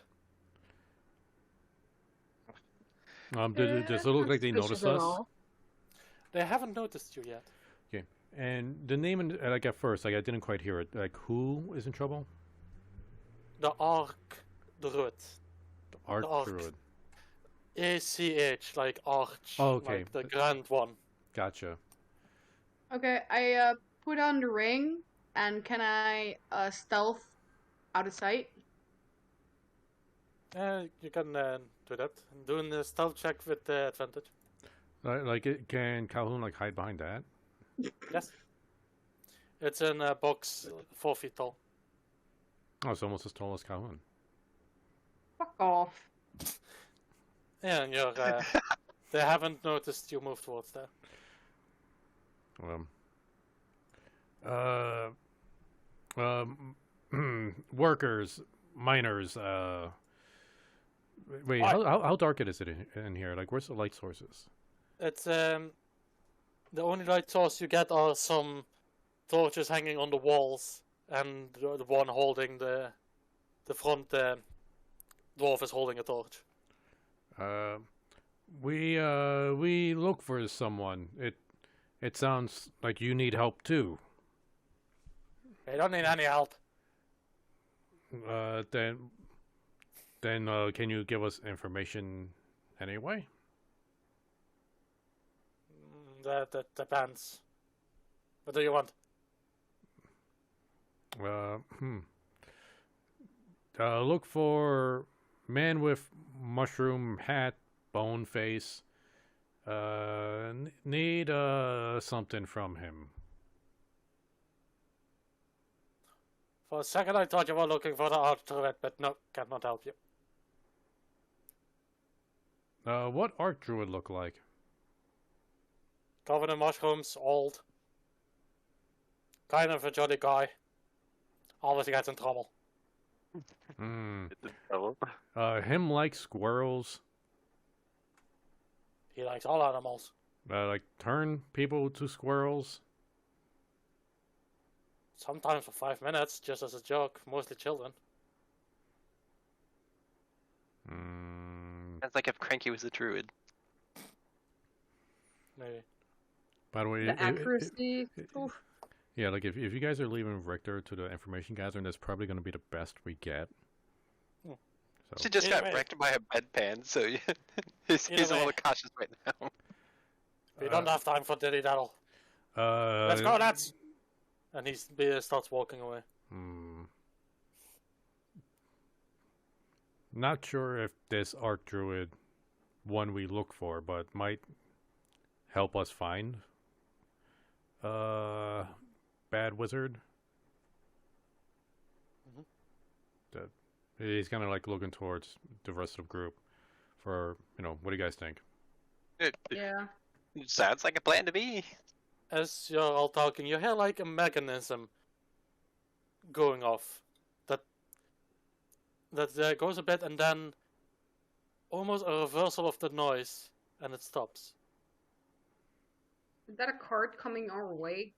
Speaker 1: Does it look like they noticed us?
Speaker 2: They haven't noticed you yet.
Speaker 1: Okay. And the name, like at first, like I didn't quite hear it. Like who is in trouble?
Speaker 2: The Ark Druid.
Speaker 1: Arch
Speaker 2: Arc.
Speaker 1: Druid.
Speaker 2: ACH, like Arch.
Speaker 1: Oh, okay.
Speaker 2: Like the grand one.
Speaker 1: Gotcha.
Speaker 4: Okay, I put on the ring, and can I stealth out of sight?
Speaker 2: You can do that. Doing the stealth check with advantage.
Speaker 1: Can Calhoun like hide behind that?
Speaker 2: Yes. It's in a box 4 feet tall.
Speaker 1: Oh, it's almost as tall as Calhoun.
Speaker 4: Fuck off.
Speaker 2: Yeah, and you're, they haven't noticed you move towards there.
Speaker 1: Workers, miners. Wait,
Speaker 2: What?
Speaker 1: how dark is it in here? Like, where's the light sources?
Speaker 2: It's the only light source you get are some torches hanging on the walls, and the one holding the front dwarf is holding a torch.
Speaker 1: We look for someone. It sounds like you need help too.
Speaker 2: They don't need any help.
Speaker 1: Then can you give us information anyway?
Speaker 2: That depends. What do you want?
Speaker 1: Look for man with mushroom hat, bone face. Need something from him.
Speaker 2: For a second I thought you were looking for the Arch Druid, but no, cannot help you.
Speaker 1: What Arch Druid look like?
Speaker 2: Covered in mushrooms, old. Kind of a jolly guy. Always gets in trouble.
Speaker 1: Him like squirrels.
Speaker 2: He likes all animals.
Speaker 1: Like turn people to squirrels.
Speaker 2: Sometimes for 5 minutes, just as a joke. Mostly children.
Speaker 3: Sounds like if Cranky was a druid.
Speaker 2: Maybe.
Speaker 1: By the way,
Speaker 4: The accuracy. Oof.
Speaker 1: yeah, like if you guys are leaving Richter to the information gathering, that's probably going to be the best we get.
Speaker 3: She just
Speaker 2: Either
Speaker 3: got
Speaker 2: way.
Speaker 3: wrecked by a bedpan, so he's a
Speaker 2: Either
Speaker 3: little
Speaker 2: way.
Speaker 3: cautious right now.
Speaker 2: We don't have time for dilly daddle. Let's go, lads! And he starts walking away.
Speaker 1: Not sure if this Arch Druid one we look for, but might help us find bad wizard. He's kind of like looking towards the rest of the group for, what do you guys think?
Speaker 4: Yeah.
Speaker 3: Sounds like a plan to me.
Speaker 2: As you're all talking, you hear like a mechanism going off. That goes a bit and then almost a reversal of the noise, and it stops.
Speaker 4: Is that a cart coming our way?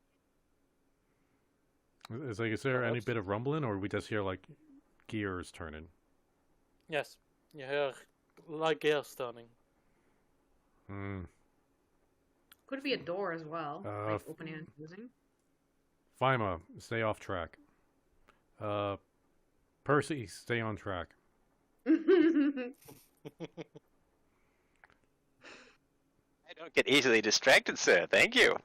Speaker 1: Is there any bit of rumbling, or we just hear like gears turning?
Speaker 2: Yes, you hear like gears turning.
Speaker 1: Hmm.
Speaker 4: Could be a door as well,
Speaker 1: Uh,
Speaker 4: like opening and closing.
Speaker 1: Fima, stay off track. Percy, stay on track.
Speaker 3: I don't get easily distracted, sir. Thank you.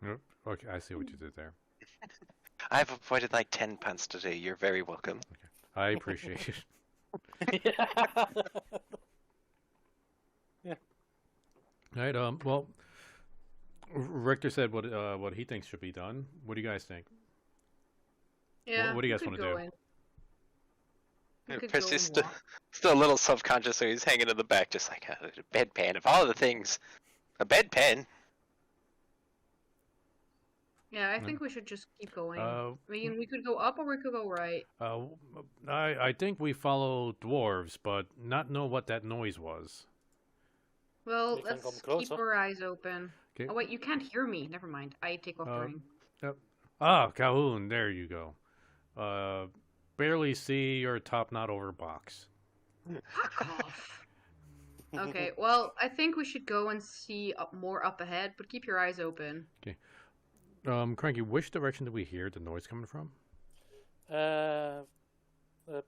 Speaker 1: Yep. Okay, I see what you did there.
Speaker 3: I've avoided like 10 punts today. You're very welcome.
Speaker 1: I appreciate it.
Speaker 2: Yeah.
Speaker 1: Right. Well, Richter said what he thinks should be done. What do you guys think?
Speaker 4: Yeah.
Speaker 1: What do you
Speaker 4: we
Speaker 1: guys
Speaker 4: could
Speaker 1: wanna
Speaker 4: go
Speaker 1: do?
Speaker 4: in. We could go
Speaker 3: Percy's
Speaker 4: and
Speaker 3: still,
Speaker 4: walk.
Speaker 3: still a little self-conscious, so he's hanging in the back, just like a bedpan. Of all the things, a bedpan.
Speaker 4: Yeah, I
Speaker 1: Mm.
Speaker 4: think we should just keep going.
Speaker 1: Uh,
Speaker 4: I mean, we could go up or we could go right.
Speaker 1: I think we follow dwarves, but not know what that noise was.
Speaker 4: Well,
Speaker 2: We can
Speaker 4: let's
Speaker 2: come
Speaker 4: keep
Speaker 2: closer.
Speaker 4: our eyes open.
Speaker 1: Okay.
Speaker 4: Oh wait, you can't hear me. Never mind. I take off the
Speaker 1: Uh,
Speaker 4: ring.
Speaker 1: Calhoun, there you go. Barely see your top knot over box.
Speaker 4: Fuck off. Okay, well, I think we should go and see more up ahead, but keep your eyes open.
Speaker 1: Cranky, which direction did we hear the noise coming from?
Speaker 2: No, that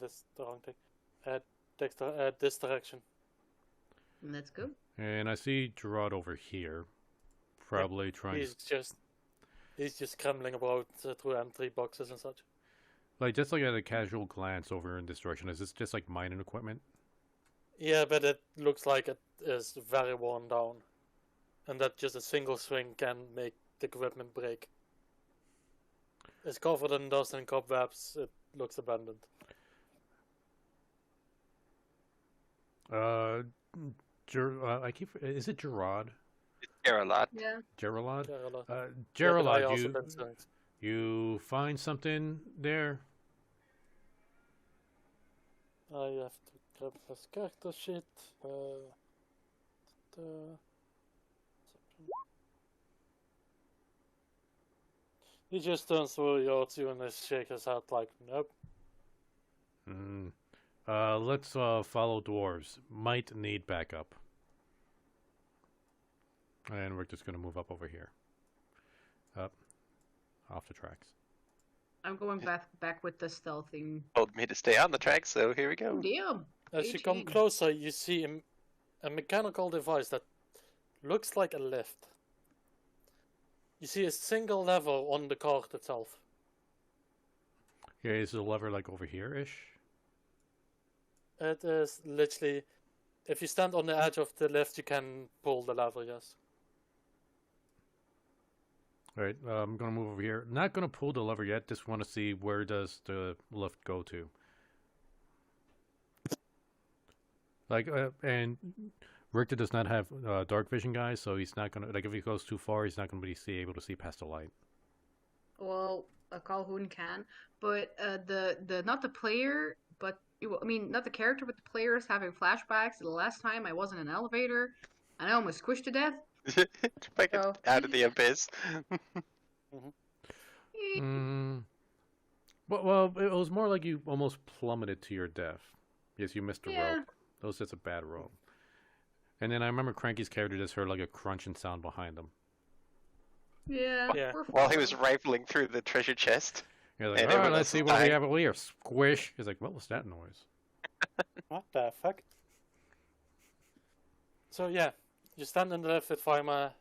Speaker 2: is the wrong thing. This direction.
Speaker 4: Let's go.
Speaker 1: And I see Gerard over here, probably trying
Speaker 2: He's
Speaker 1: to,
Speaker 2: just scrambling about through M3 boxes and such.
Speaker 1: like, just like at a casual glance over in this direction. Is this just like mining equipment?
Speaker 2: Yeah, but it looks like it is very worn down, and that just a single swing can make the equipment break. It's covered in dust and cobwebs. It looks abandoned.
Speaker 1: Is it Gerard?
Speaker 3: You're a lot.
Speaker 4: Yeah.
Speaker 1: Gerald?
Speaker 2: Gerald. Yeah, but I
Speaker 1: Gerald,
Speaker 2: also been saying-
Speaker 1: you find something there?
Speaker 2: I have to grab this character sheet. He just turns towards you and shakes his head like, nope.
Speaker 1: Let's follow dwarves. Might need backup. And we're just gonna move up over here. Up. Off the tracks.
Speaker 4: I'm going back with the stealthing.
Speaker 3: Told me to stay on the track, so here we
Speaker 4: Oh,
Speaker 3: go.
Speaker 4: damn.
Speaker 2: As you come
Speaker 4: 18.
Speaker 2: closer, you see a mechanical device that looks like a lift. You see a single lever on the cart itself.
Speaker 1: Yeah, is the lever like over here-ish?
Speaker 2: It is literally, if you stand on the edge of the lift, you can pull the lever, yes.
Speaker 1: Alright, I'm gonna move over here. Not gonna pull the lever yet, just wanna see where does the lift go to. Like, and Richter does not have dark vision, guys, so he's not gonna, like, if he goes too far, he's not gonna be able to see past the light.
Speaker 4: Well, a Calhoun can, but the not the player, but I mean not the character, but the player is having flashbacks to the last time I was in an elevator, and I almost squished to death.
Speaker 3: Like
Speaker 4: So-
Speaker 3: out of the abyss.
Speaker 1: Well, it was more like you almost plummeted to your death. Yes, you missed a
Speaker 4: Yeah.
Speaker 1: rope. That was just a bad rope. And then I remember Cranky's character just heard like a crunching sound behind him.
Speaker 4: Yeah.
Speaker 2: Yeah.
Speaker 4: we're
Speaker 3: While he
Speaker 4: fine.
Speaker 3: was rifling through the treasure chest.
Speaker 1: You're like,
Speaker 3: And
Speaker 1: all right,
Speaker 3: everyone
Speaker 1: let's
Speaker 3: else
Speaker 1: see
Speaker 3: is
Speaker 1: what we
Speaker 3: dying.
Speaker 1: have over here. Squish. He's like, what was that noise?
Speaker 2: What the fuck? So yeah, you stand in the lift with Fima.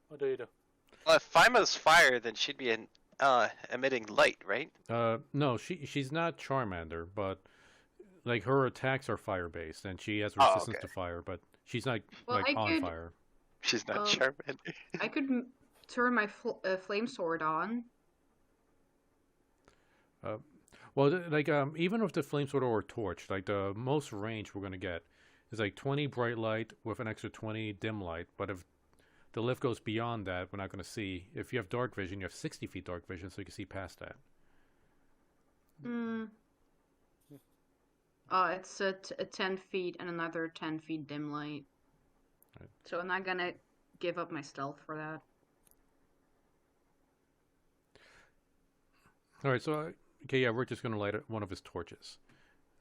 Speaker 2: What do you do?
Speaker 3: Well, if Fima's fire, then she'd be emitting light, right?
Speaker 1: No, she's not Charmander, but like her attacks are fire based, and she has
Speaker 3: Oh,
Speaker 1: resistance
Speaker 3: okay.
Speaker 1: to fire, but she's not
Speaker 4: Well,
Speaker 1: like
Speaker 4: I
Speaker 1: on
Speaker 4: could-
Speaker 1: fire.
Speaker 3: She's not
Speaker 4: Um,
Speaker 3: Charmander.
Speaker 4: I could turn my flame sword on.
Speaker 1: Well, like even with the flame sword or torch, like the most range we're gonna get is like 20 bright light with an extra 20 dim light. But if the lift goes beyond that, we're not gonna see. If you have dark vision, you have 60 feet dark vision, so you can see past that.
Speaker 4: Hmm. It's a 10 feet and another 10 feet dim light.
Speaker 1: Right.
Speaker 4: So I'm not gonna give up my stealth for that.
Speaker 1: All right, so okay, yeah, we're just gonna light one of his torches.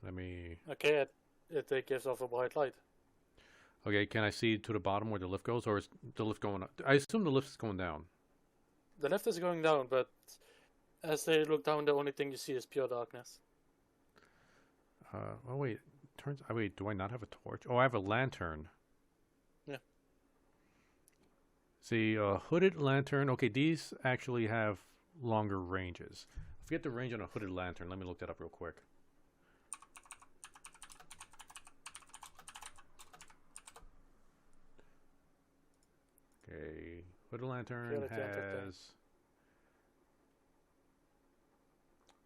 Speaker 1: Let me.
Speaker 2: Okay, it gives off a bright light.
Speaker 1: Okay, can I see to the bottom where the lift goes, or is the lift going up? I assume the lift is going down.
Speaker 2: The lift is going down, but as they look down, the only thing you see is pure darkness.
Speaker 1: Oh wait, turns. Oh wait, do I not have a torch? Oh, I have a lantern.
Speaker 2: Yeah.
Speaker 1: See, hooded lantern. Okay, these actually have longer ranges. I forget the range on a hooded lantern. Let me look that up real quick. Okay, hooded lantern
Speaker 2: Purely gentle
Speaker 1: has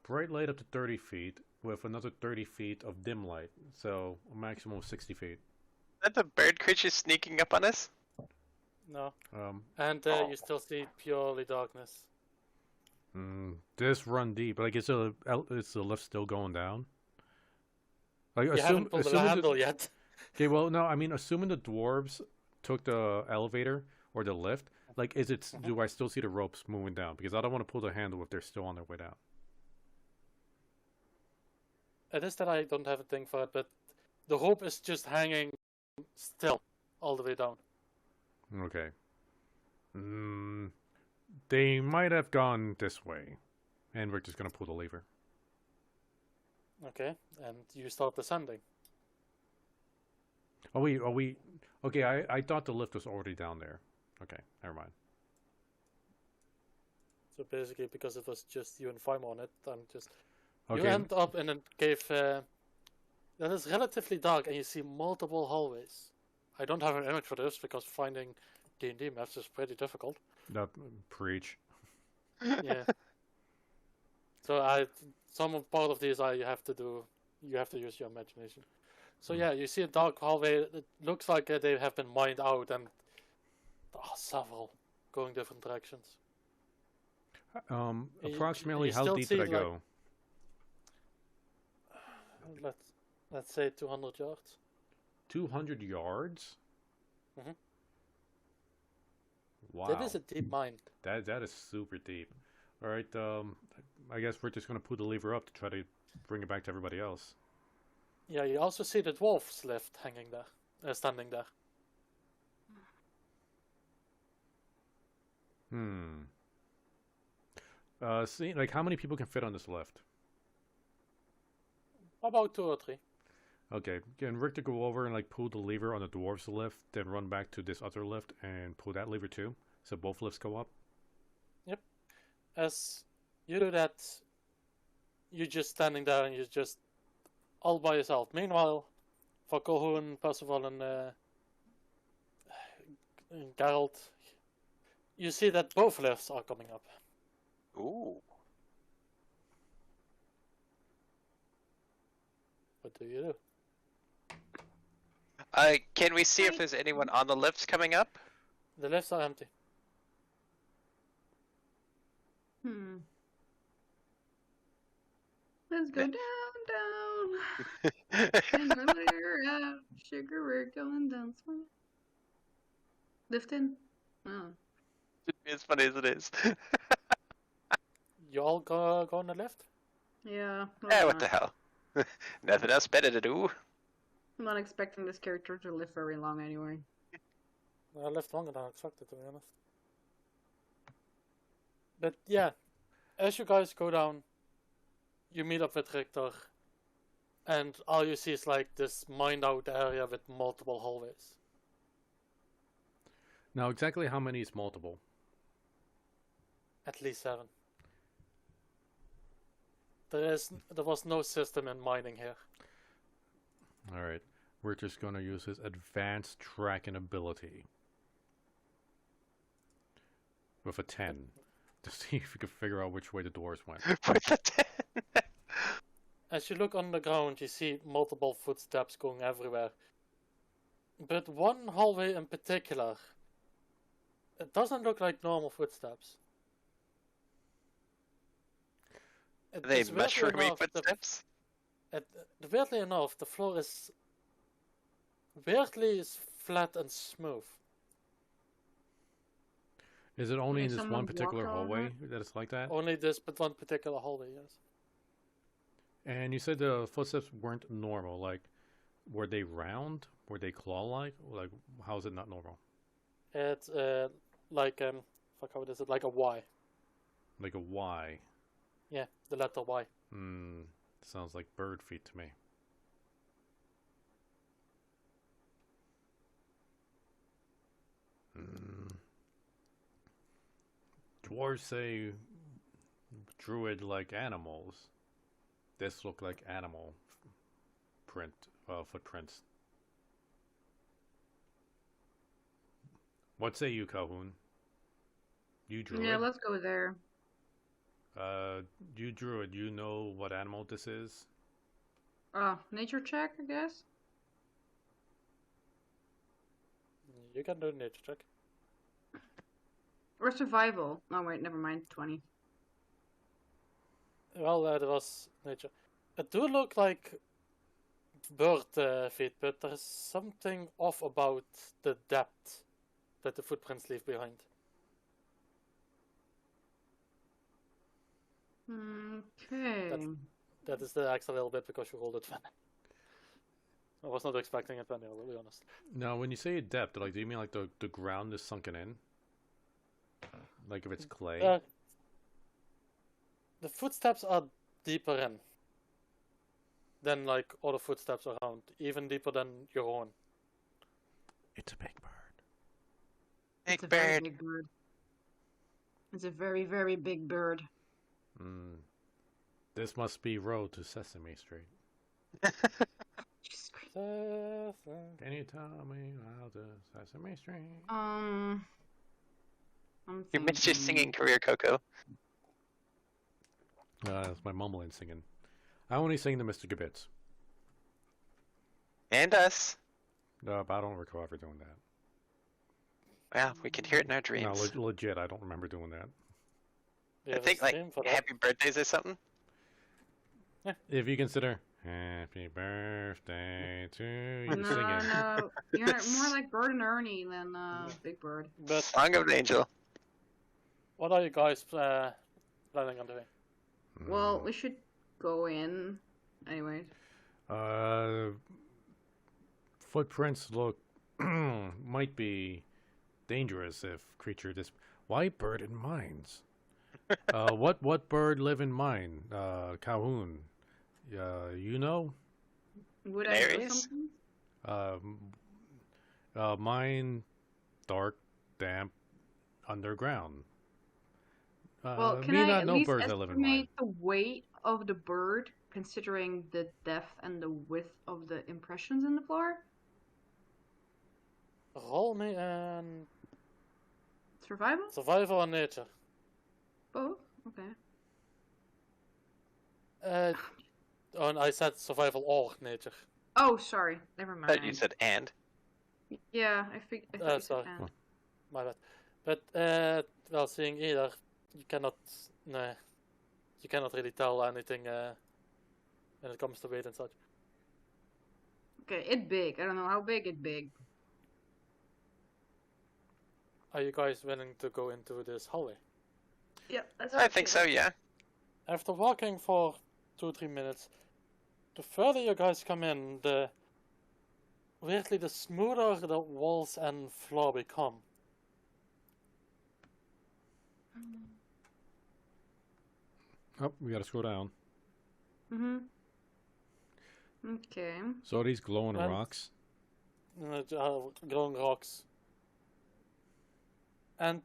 Speaker 1: bright light up to 30 feet with another 30 feet of dim light, so a maximum of 60 feet.
Speaker 3: Is that the bird creature sneaking up on us?
Speaker 2: No.
Speaker 1: Um,
Speaker 2: And
Speaker 3: Oh.
Speaker 2: you still see purely darkness.
Speaker 1: this run deep. Like, is the lift still going down? Like,
Speaker 2: You haven't pulled the handle yet.
Speaker 1: Okay, well, no, I mean, assuming the dwarves took the elevator or the lift, like, is it?
Speaker 2: Mhm.
Speaker 1: Do I still see the ropes moving down? Because I don't want to pull the handle if they're still on their way down.
Speaker 2: It is that I don't have a thing for it, but the rope is just hanging still all the way down.
Speaker 1: Okay. They might have gone this way, and we're just gonna pull the lever.
Speaker 2: Okay, and you start descending.
Speaker 1: Are we? Okay, I thought the lift was already down there. Okay, never mind.
Speaker 2: So basically, because it was just you and Fimo on it, I'm just...
Speaker 1: Okay.
Speaker 2: You end up in a cave that is relatively dark, and you see multiple hallways. I don't have an image for this, because finding D&D maps is pretty difficult.
Speaker 1: Preach.
Speaker 2: Yeah. So part of these you have to use your imagination. So yeah, you see a dark hallway. It looks like they have been mined out, and there are several going different directions.
Speaker 1: Approximately
Speaker 2: you
Speaker 1: how
Speaker 2: still
Speaker 1: deep
Speaker 2: see,
Speaker 1: did I
Speaker 2: like-
Speaker 1: go?
Speaker 2: Let's say 200 yards.
Speaker 1: 200 yards?
Speaker 2: Mhm.
Speaker 1: Wow.
Speaker 2: That is a deep mine.
Speaker 1: That is super deep. All right. I guess we're just gonna pull the lever up to try to bring it back to everybody else.
Speaker 2: Yeah, you also see the dwarf's lift hanging there, standing there.
Speaker 1: See, like, how many people can fit on this lift?
Speaker 2: About 2 or 3.
Speaker 1: Okay, can Richter go over and like pull the lever on the dwarves lift, then run back to this other lift and pull that lever too, so both lifts go up?
Speaker 2: As you do that, you're just standing there and you're just all by yourself. Meanwhile, for Kohun, Percival, and Geralt, you see that both lifts are coming up.
Speaker 3: Ooh.
Speaker 2: What do you do?
Speaker 3: Can we see if there's anyone on the lifts coming up?
Speaker 2: The lifts are empty.
Speaker 4: Let's go down. And we're out. Sugar, we're going down. Lift in. Oh.
Speaker 3: As funny as it is.
Speaker 2: You all go on the lift?
Speaker 4: Yeah.
Speaker 3: What the hell? Nothing else better to do.
Speaker 4: I'm not expecting this character to live very long anyway.
Speaker 2: I left longer than I expected, to be honest. But yeah, as you guys go down, you meet up with Richter, and all you see is like this mined out area with multiple hallways.
Speaker 1: Now, exactly how many is multiple?
Speaker 2: At least 7. There was no system in mining here.
Speaker 1: All right, we're just gonna use his advanced tracking ability with a 10 to see if we can figure out which way the doors went.
Speaker 3: With the 10.
Speaker 2: As you look on the ground, you see multiple footsteps going everywhere. But one hallway in particular, it doesn't look like normal footsteps.
Speaker 3: Are they
Speaker 2: It's weirdly
Speaker 3: mushroomy
Speaker 2: enough,
Speaker 3: footsteps?
Speaker 2: Weirdly enough, the floor is weirdly flat and smooth.
Speaker 1: Is it only
Speaker 4: Like
Speaker 1: in this one
Speaker 4: someone
Speaker 1: particular
Speaker 4: walked on
Speaker 1: hallway
Speaker 4: it?
Speaker 1: that it's like that?
Speaker 2: Only this but one particular hallway, yes.
Speaker 1: And you said the footsteps weren't normal. Like, were they round? Were they claw-like? Like, how is it not normal?
Speaker 2: It's like fuck, how is it? Like a Y.
Speaker 1: Like a Y.
Speaker 2: Yeah, the letter Y.
Speaker 1: Hmm. Sounds like bird feet to me. Hmm. Dwarves say druid like animals. This look like animal footprints. What say you, Calhoun? You druid?
Speaker 4: Yeah, let's go there.
Speaker 1: You druid, you know what animal this is?
Speaker 4: Nature check, I guess.
Speaker 2: You can do a nature check.
Speaker 4: Or survival. Oh wait, never mind. 20.
Speaker 2: Well, that was nature. It do look like bird feet, but there's something off about the depth that the footprints leave behind.
Speaker 4: Okay.
Speaker 2: That is the extra little bit because you rolled it 20. I was not expecting it 20, I'll be honest.
Speaker 1: Now, when you say depth, like, do you mean like the ground is sunken in? Like if it's clay?
Speaker 2: The footsteps are deeper in than like other footsteps around, even deeper than your own.
Speaker 1: It's a big bird.
Speaker 4: It's a very big bird. It's a very, very big bird.
Speaker 1: This must be Road to Sesame Street.
Speaker 4: Jesus Christ.
Speaker 1: Can you tell me how to Sesame Street?
Speaker 4: I'm
Speaker 3: You missed your
Speaker 4: thinking-
Speaker 3: singing career, Coco.
Speaker 1: That's my mumbling singing. I only sing to Mr. Gibbets.
Speaker 3: And us.
Speaker 1: But I don't recall ever doing that.
Speaker 3: Well, we can hear it in our
Speaker 1: No,
Speaker 3: dreams.
Speaker 1: legit, I don't remember doing that.
Speaker 2: We
Speaker 3: I
Speaker 2: have a
Speaker 3: think like
Speaker 2: stream for that.
Speaker 3: happy birthdays or something.
Speaker 1: If you consider Happy Birthday to you,
Speaker 4: No,
Speaker 1: singing.
Speaker 4: no. You're more like Bird and Ernie than Big Bird.
Speaker 2: But
Speaker 3: Song of an Angel.
Speaker 2: what are you guys planning on doing?
Speaker 4: Well, we should go in. Anyway.
Speaker 1: Footprints look might be dangerous if creature this. Why bird in mines? What bird live in mine? Calhoun. You know?
Speaker 4: Would I know
Speaker 3: Canaries?
Speaker 4: something?
Speaker 1: Mine, dark, damp, underground.
Speaker 4: Well, can
Speaker 1: me
Speaker 4: I
Speaker 1: not
Speaker 4: at
Speaker 1: know
Speaker 4: least
Speaker 1: birds that live in mine.
Speaker 4: estimate the weight of the bird, considering the depth and the width of the impressions in the floor?
Speaker 2: Roll me and
Speaker 4: Survival?
Speaker 2: survival or nature.
Speaker 4: Both? Okay.
Speaker 2: And I said survival or nature.
Speaker 4: Oh, sorry. Never
Speaker 3: I
Speaker 4: mind.
Speaker 3: thought you said and.
Speaker 4: Yeah, I thought you said
Speaker 2: sorry.
Speaker 4: and.
Speaker 2: My bad. But well, seeing either, you cannot really tell anything when it comes to weight and such.
Speaker 4: Okay, it's big. I don't know how big it's big.
Speaker 2: Are you guys willing to go into this hallway?
Speaker 4: Yeah, that's
Speaker 3: I think so, yeah.
Speaker 2: After walking for 2-3 minutes, the further you guys come in, the smoother the walls and floor become.
Speaker 1: Oh, we gotta scroll down.
Speaker 4: Okay.
Speaker 1: So these glowing
Speaker 2: And-
Speaker 1: rocks.
Speaker 2: Glowing rocks. And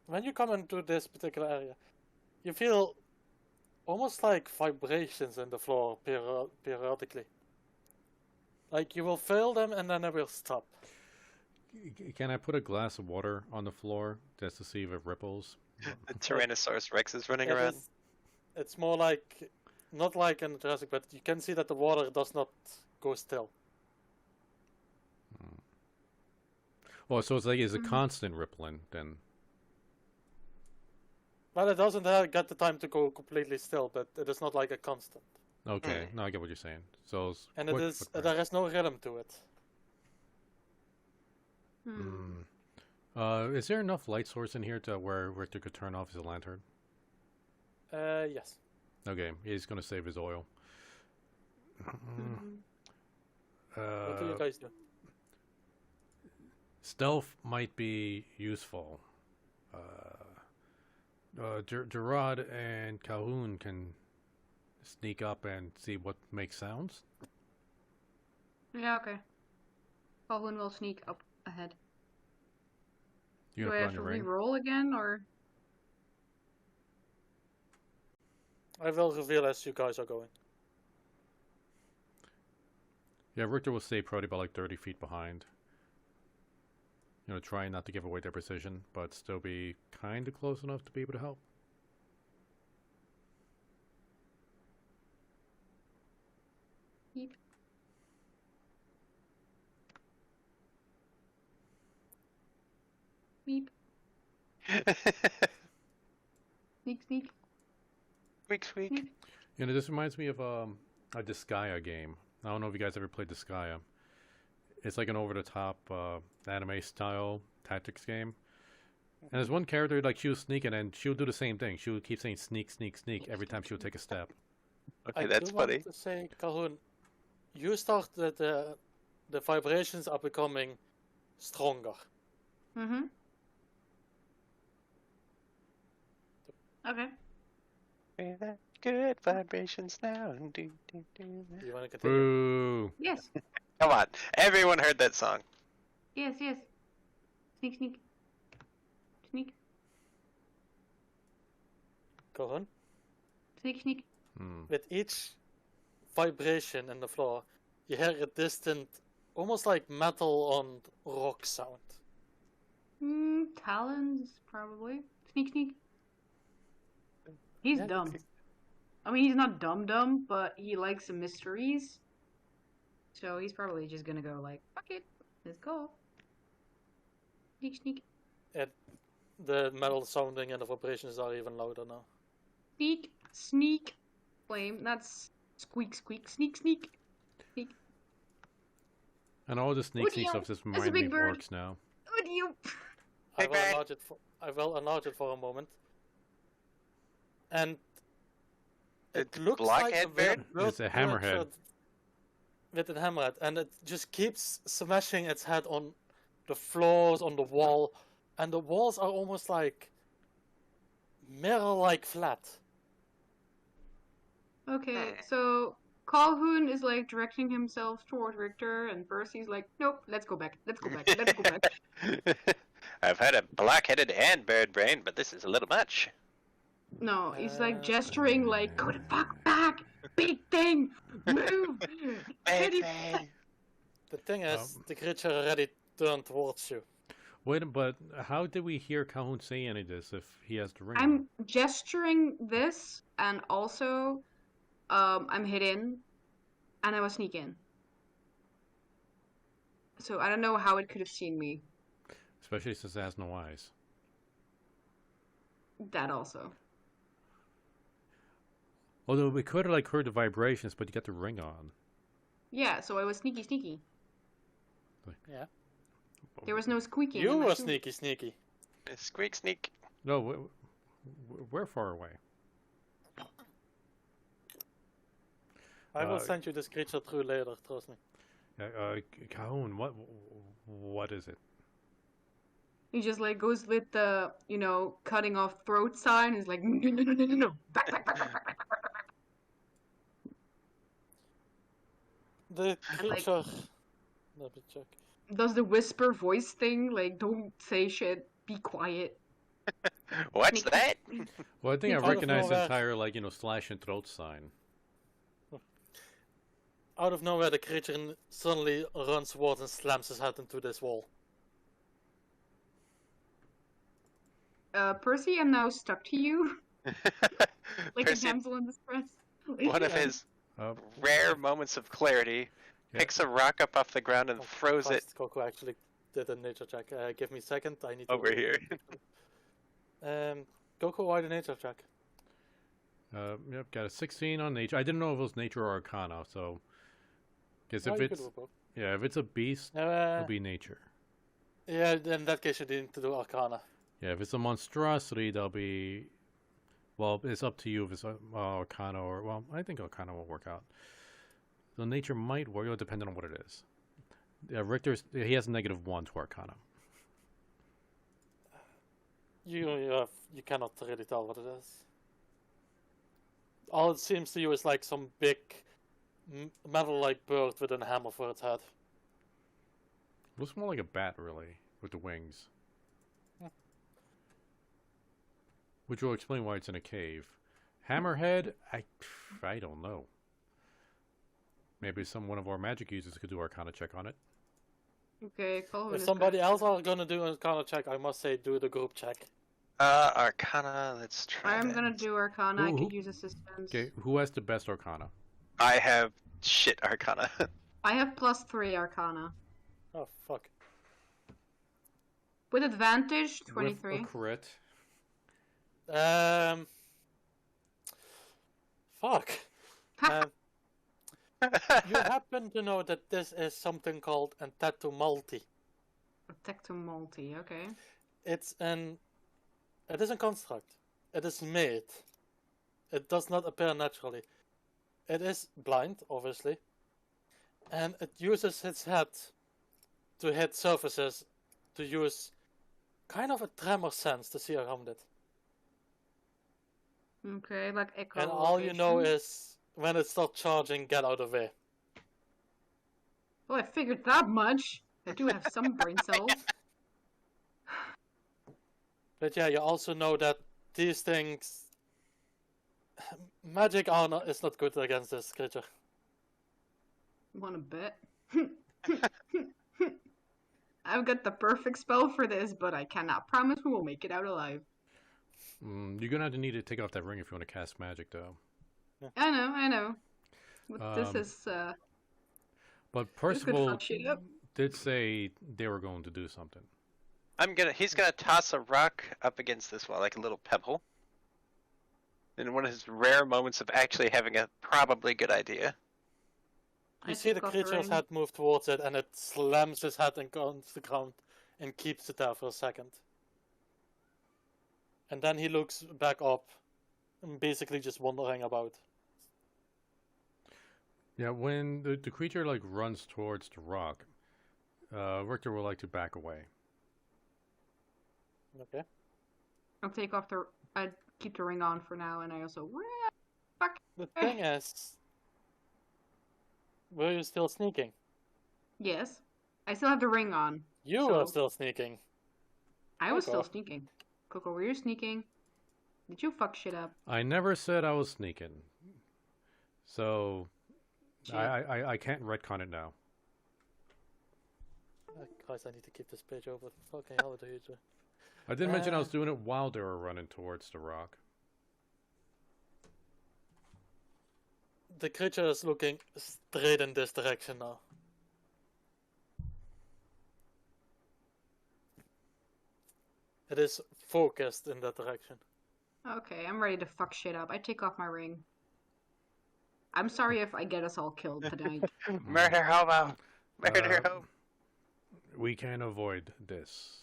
Speaker 2: when you come into this particular area, you feel almost like vibrations in the floor periodically. Like you will feel them and then they will stop.
Speaker 1: Can I put a glass of water on the floor just to see if it ripples?
Speaker 3: The Tyrannosaurus Rex is running
Speaker 2: It
Speaker 3: around.
Speaker 2: is- it's more like, not like in Jurassic, but you can see that the water does not go still.
Speaker 1: Oh, so it's like it's a constant rippling then.
Speaker 2: Well, it doesn't get the time to go completely still, but it is not like a constant.
Speaker 1: Okay, no, I get what you're saying. So it's
Speaker 2: And
Speaker 1: quick
Speaker 2: it is
Speaker 1: footprint.
Speaker 2: there is no rhythm to it.
Speaker 1: Is there enough light source in here to where Richter could turn off his lantern?
Speaker 2: Yes.
Speaker 1: Okay, he's gonna save his oil.
Speaker 4: Mhm.
Speaker 2: What do you
Speaker 1: Uh,
Speaker 2: guys do?
Speaker 1: stealth might be useful. Gerard and Calhoun can sneak up and see what makes sounds.
Speaker 4: Yeah, okay. Calhoun will sneak up ahead.
Speaker 1: You're
Speaker 4: Do
Speaker 1: gonna
Speaker 4: I
Speaker 1: put
Speaker 4: have
Speaker 1: on
Speaker 4: to
Speaker 1: your ring.
Speaker 4: re-roll again, or?
Speaker 2: I will reveal as you guys are going.
Speaker 1: Yeah, Richter will stay probably about like 30 feet behind. Trying not to give away their precision, but still be kind of close enough to be able to help.
Speaker 4: Beep. Beep. Sneak, sneak,
Speaker 3: Squeak, squeak.
Speaker 4: sneak.
Speaker 1: This reminds me of a Disgaea game. I don't know if you guys ever played Disgaea. It's like an over-the-top anime-style tactics game. And there's one character, like, she was sneaking, and she would do the same thing. She would keep saying sneak, sneak, sneak every time she would take a step.
Speaker 3: Okay,
Speaker 2: I
Speaker 3: that's
Speaker 2: do
Speaker 3: funny.
Speaker 2: want to say, Calhoun, you start that the vibrations are becoming stronger.
Speaker 4: Mm-hmm. Okay.
Speaker 3: Feel that good vibrations now. Do, do, do.
Speaker 2: You want to continue?
Speaker 1: Boo!
Speaker 4: Yes.
Speaker 3: Come on, everyone heard that song.
Speaker 4: Yes, yes. Sneak, sneak. Sneak,
Speaker 2: Calhoun,
Speaker 4: sneak, sneak.
Speaker 2: with each vibration in the floor, you hear a distant, almost like metal on rock sound.
Speaker 4: Talons, probably. Sneak, sneak. He's
Speaker 2: Yeah,
Speaker 4: dumb. I mean, he's not dumb, but he likes some mysteries. So he's probably just gonna go like, fuck it, let's go. Sneak, sneak.
Speaker 2: The metal sounding and the vibrations are even louder now.
Speaker 4: Sneak, sneak. Flame, that's squeak, squeak, sneak, sneak. Sneak.
Speaker 1: And all the sneak,
Speaker 4: Would
Speaker 1: sneak
Speaker 4: you?
Speaker 1: stuff just
Speaker 4: That's a
Speaker 1: reminds me
Speaker 4: big
Speaker 1: of
Speaker 4: bird.
Speaker 1: orcs now.
Speaker 4: What do you?
Speaker 2: I
Speaker 3: Big
Speaker 2: will
Speaker 3: bird.
Speaker 2: enlarge it for a moment. And it looks like a
Speaker 3: blockhead bird?
Speaker 1: It's a hammerhead.
Speaker 2: With a hammerhead, and it just keeps smashing its head on the floors, on the wall, and the walls are almost like mirror-like flat.
Speaker 4: Okay, so Calhoun is like directing himself toward Richter, and Percy's like, nope, let's go back, let's go back, let's go back.
Speaker 3: I've had a black-headed and bird brain, but this is a little much.
Speaker 4: No, he's like gesturing, like, go the fuck back, big thing, move, head it back.
Speaker 2: The thing is, the creature already turned towards you.
Speaker 1: Wait, but how did we hear Calhoun say any of this if he has the ring on?
Speaker 4: I'm gesturing this, and also, I'm hidden, and I was sneak in. So I don't know how it could have seen me.
Speaker 1: Especially since it has no eyes.
Speaker 4: That also.
Speaker 1: Although we could have heard the vibrations, but you got the ring on.
Speaker 4: Yeah, so I was sneaky, sneaky.
Speaker 2: Yeah.
Speaker 4: There was no squeaking.
Speaker 2: You
Speaker 4: in my
Speaker 2: were
Speaker 4: shoe.
Speaker 2: sneaky, sneaky.
Speaker 3: Squeak, sneak.
Speaker 1: No, we're far away.
Speaker 2: I will send you this creature through later, trust me.
Speaker 1: Calhoun, what is it?
Speaker 4: He just like goes with the, cutting off throat sign. He's like, no. Back, back, back, back, back, back.
Speaker 2: The creature... Let me check.
Speaker 4: Does the whisper voice thing, like, don't say shit, be quiet.
Speaker 3: What's that?
Speaker 1: Well, I think I
Speaker 2: Out of
Speaker 1: recognize the
Speaker 2: nowhere.
Speaker 1: entire, slash and throat sign.
Speaker 2: Out of nowhere, the creature suddenly runs towards and slams his head into this wall.
Speaker 4: Percy, I'm now stuck to you, like
Speaker 3: Percy,
Speaker 4: a damsel in distress.
Speaker 3: one of his
Speaker 1: Uh,
Speaker 3: rare moments of clarity,
Speaker 1: Yeah.
Speaker 3: picks a rock up off the ground and throws it
Speaker 2: Christ, Coco actually did a nature check. Give me a second, I need to...
Speaker 3: over here.
Speaker 2: Coco, why the nature check?
Speaker 1: Yep, got a 16 on nature. I didn't know if it was nature or arcana, so... Because
Speaker 2: Oh,
Speaker 1: if
Speaker 2: you could
Speaker 1: it's...
Speaker 2: do both.
Speaker 1: Yeah, if it's a beast,
Speaker 2: Uh,
Speaker 1: it'll be nature.
Speaker 2: yeah, in that case you need to do Arcana.
Speaker 1: Yeah, if it's a monstrosity, that'll be... Well, it's up to you if it's Arcana or... Well, I think Arcana will work out. So nature might work, depending on what it is. He has -1 to Arcana.
Speaker 2: You cannot really tell what it is. All it seems to you is like some big metal-like bird with a hammer for its head.
Speaker 1: Looks more like a bat, really, with the wings. Which will explain why it's in a cave. Hammerhead? I don't know. Maybe one of our magic users could do Arcana check on it.
Speaker 4: Okay, Colvin
Speaker 2: If
Speaker 4: is
Speaker 2: somebody
Speaker 4: gonna-
Speaker 2: else are gonna do a Arcana check, I must say do the group check.
Speaker 3: Arcana, let's try
Speaker 4: I'm
Speaker 3: that.
Speaker 4: gonna do Arcana. I
Speaker 1: Ooh,
Speaker 4: could use assistance.
Speaker 1: Okay, who has the best Arcana?
Speaker 3: I have shit Arcana.
Speaker 4: I have +3 Arcana.
Speaker 2: Oh, fuck.
Speaker 4: With advantage,
Speaker 1: With
Speaker 4: 23.
Speaker 1: a crit.
Speaker 2: Fuck. You happen to know that this is something called a tattoo multi.
Speaker 4: Attack to multi, okay.
Speaker 2: It is a construct. It is made. It does not appear naturally. It is blind, obviously. And it uses its head to hit surfaces to use kind of a tremor sense to see around it.
Speaker 4: Okay, like echo.
Speaker 2: And all you know is when it starts charging, get out of the way.
Speaker 4: Well, I figured that much. I do have some brain cells.
Speaker 2: But yeah, you also know that these things... Magic armor is not good against this creature.
Speaker 4: Wanna bet? I've got the perfect spell for this, but I cannot promise we will make it out alive.
Speaker 1: You're gonna have to need to take off that ring if you want to cast magic, though.
Speaker 4: I know. But this is,
Speaker 1: But
Speaker 4: could
Speaker 1: Percival
Speaker 4: fuck shit up.
Speaker 1: did say they were going to do something.
Speaker 3: He's gonna toss a rock up against this wall, like a little pebble. In one of his rare moments of actually having a probably good idea.
Speaker 2: You
Speaker 4: I
Speaker 2: see the
Speaker 4: took off the
Speaker 2: creature's
Speaker 4: ring.
Speaker 2: head move towards it, and it slams his head against the ground and keeps it there for a second. And then he looks back up, and basically just wondering about.
Speaker 1: Yeah, when the creature like runs towards the rock, Richter will like to back away.
Speaker 2: Okay.
Speaker 4: I'll take off the... I keep the ring on for now, and I also... Fuck!
Speaker 2: The thing is, were you still sneaking?
Speaker 4: Yes. I still have the ring on.
Speaker 2: You
Speaker 4: So-
Speaker 2: were still sneaking.
Speaker 4: I was still
Speaker 2: Coco.
Speaker 4: sneaking. Coco, were you sneaking? Did you fuck shit up?
Speaker 1: I never said I was sneaking, so
Speaker 4: Shit.
Speaker 1: I can't retcon it now.
Speaker 2: Oh, Christ, I need to keep this page open. Fucking hell, dude.
Speaker 1: I did mention I was doing it while they were running towards the rock.
Speaker 2: The creature is looking straight in this direction now. It is focused in that direction.
Speaker 4: Okay, I'm ready to fuck shit up. I take off my ring. I'm sorry if I get us all killed tonight.
Speaker 3: Murder hobo! Murder
Speaker 1: Uh,
Speaker 3: hobo!
Speaker 1: We can avoid this.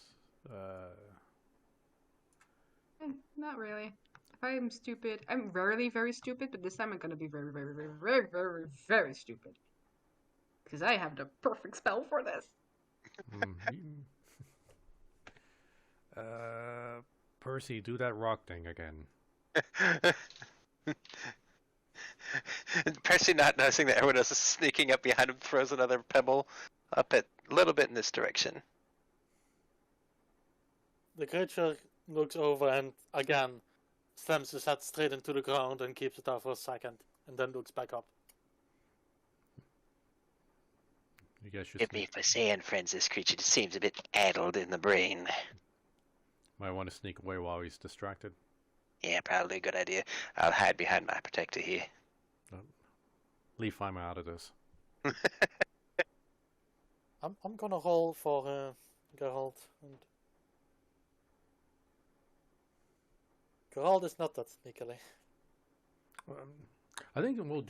Speaker 4: Not really. If I'm stupid, I'm rarely very stupid, but this time I'm gonna be very, very, very, very, very, very stupid. Because I have the perfect spell for this.
Speaker 1: Percy, do that rock thing again.
Speaker 3: Percy, not noticing that everyone else is sneaking up behind him, throws another pebble up a little bit in this direction.
Speaker 2: The creature looks over and again slams his head straight into the ground and keeps it there for a second, and then looks back up.
Speaker 1: You guys should
Speaker 3: Forgive me for saying, friends, this creature seems a bit addled in the brain.
Speaker 1: might want to sneak away while he's distracted.
Speaker 3: Yeah, probably a good idea. I'll hide behind my protector here.
Speaker 1: Leave Fima out of this.
Speaker 2: I'm gonna roll for Geralt. And Geralt is not that sneakily.
Speaker 1: I think, well,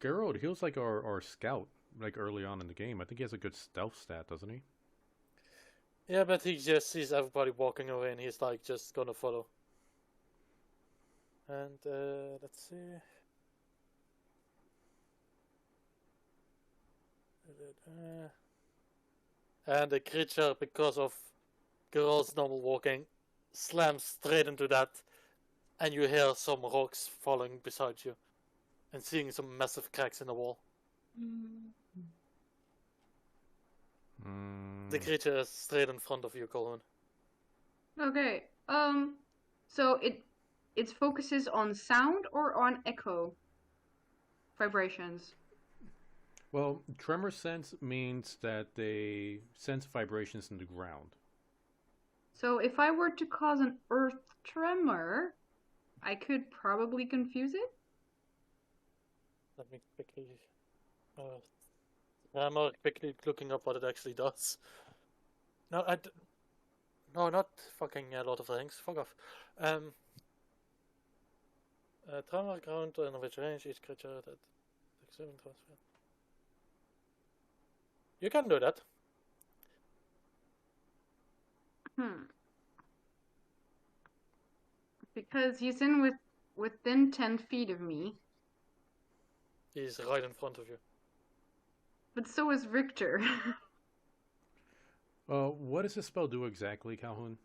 Speaker 1: Geralt, he was like our scout, like early on in the game. I think he has a good stealth stat, doesn't he?
Speaker 2: Yeah, but he just sees everybody walking away and he's like just gonna follow. And let's see. And the creature, because of Girl's normal walking, slams straight into that, and you hear some rocks falling beside you, and seeing some massive cracks in the wall. The creature is straight in front of you, Colin.
Speaker 4: Okay. So it focuses on sound or on echo vibrations.
Speaker 1: Well, tremor sense means that they sense vibrations in the ground.
Speaker 4: So if I were to cause an earth tremor, I could probably confuse it.
Speaker 2: Let me quickly. I'm quickly looking up what it actually does. No, no, not fucking Lord of the Rings. Fuck off. Tremor ground in which range each creature that transfer. You can do that.
Speaker 4: Because he's within 10 feet of me.
Speaker 2: He's right in front of you.
Speaker 4: But so is Richter.
Speaker 1: What does this spell do exactly, Calhoun?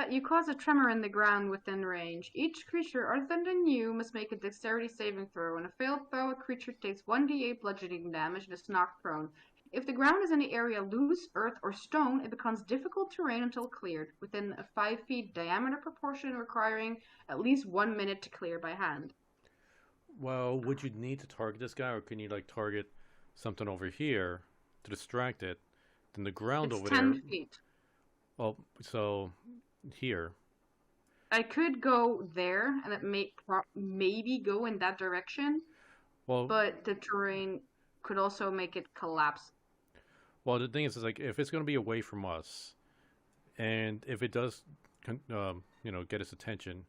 Speaker 4: You cause a tremor in the ground within range. Each creature other than you must make a dexterity saving throw. On a failed throw, a creature takes 1d8 bludgeoning damage and is knocked prone. If the ground is in the area loose, earth, or stone, it becomes difficult terrain until cleared, within a 5 feet diameter proportion, requiring at least 1 minute to clear by hand.
Speaker 1: Well, would you need to target this guy, or can you target something over here to distract it? Then the ground
Speaker 4: It's
Speaker 1: over
Speaker 4: 10
Speaker 1: there.
Speaker 4: feet.
Speaker 1: Well, so here.
Speaker 4: I could go there, and it may maybe go in that direction.
Speaker 1: Well,
Speaker 4: but the terrain could also make it collapse.
Speaker 1: Well, the thing is if it's going to be away from us, and if it does, get its attention,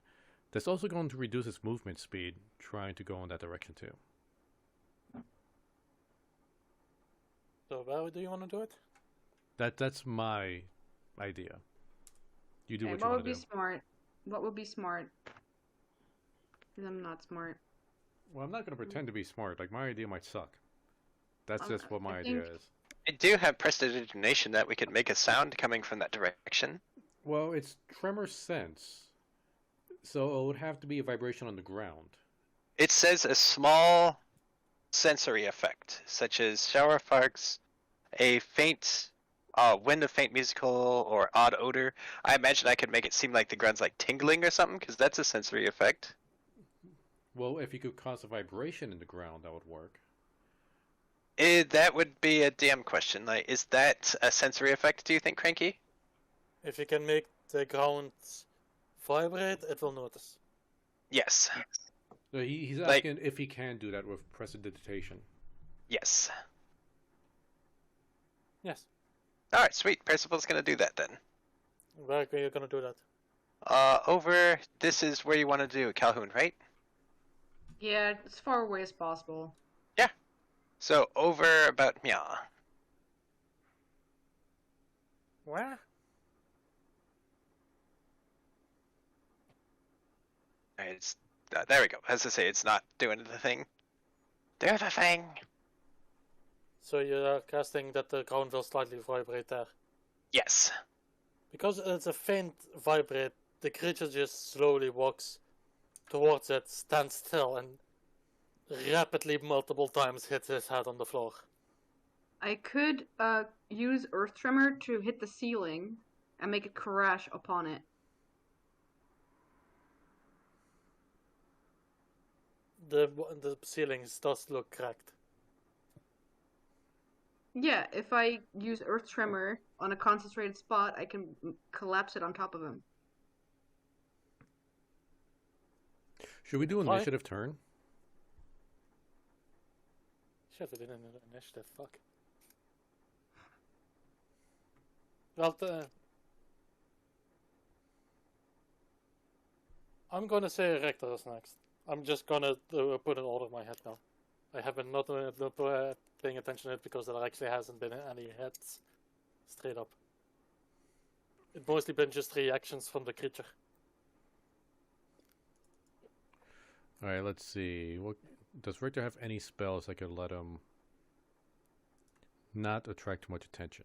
Speaker 1: that's also going to reduce its movement speed, trying to go in that direction too.
Speaker 2: So where do you want to do it?
Speaker 1: That's my idea. You do
Speaker 4: Okay,
Speaker 1: what you want to do.
Speaker 4: Smart? What would be smart? Because I'm not smart.
Speaker 1: Well, I'm not going to pretend to be smart. My idea might suck. That's just what my idea is.
Speaker 3: I do have prestidigitation that we could make a sound coming from that direction.
Speaker 1: Well, it's tremor sense, so it would have to be a vibration on the ground.
Speaker 3: It says a small sensory effect, such as shower sparks, a faint wind of faint musical or odd odor. I imagine I could make it seem like the ground's tingling or something, because that's a sensory effect.
Speaker 1: Well, if you could cause a vibration in the ground, that would work.
Speaker 3: That would be a DM question. Is that a sensory effect, do you think, Cranky?
Speaker 2: If you can make the ground vibrate, it will notice.
Speaker 3: Yes.
Speaker 1: So he's asking if he can do that with prestidigitation.
Speaker 3: Yes.
Speaker 2: Yes.
Speaker 3: Alright, sweet. Percival's gonna do that then.
Speaker 2: Where are you gonna do that?
Speaker 3: This is where you want to do it, Calhoun, right?
Speaker 4: Yeah, as far away as possible.
Speaker 3: Yeah. So, over about Mia.
Speaker 2: Where?
Speaker 3: Alright, there we go. As I say, it's not doing the thing. Do the thing!
Speaker 2: So you're casting that the ground will slightly vibrate there.
Speaker 3: Yes.
Speaker 2: Because it's a faint vibrate, the creature just slowly walks towards it, stands still, and rapidly multiple times hits his head on the floor.
Speaker 4: I could use Earth Tremor to hit the ceiling and make it crash upon it.
Speaker 2: The ceiling does look cracked.
Speaker 4: Yeah, if I use Earth Tremor on a concentrated spot, I can collapse it on top of him.
Speaker 1: Should we do an initiative turn?
Speaker 2: Shit, we did an initiative, fuck. Well, I'm gonna say Rector is next. I'm just gonna put it all in my head now. I haven't not paying attention to it because there actually hasn't been any hits straight up. It's mostly been just reactions from the creature.
Speaker 1: All right, let's see. What does Richter have any spells that could let him not attract too much attention?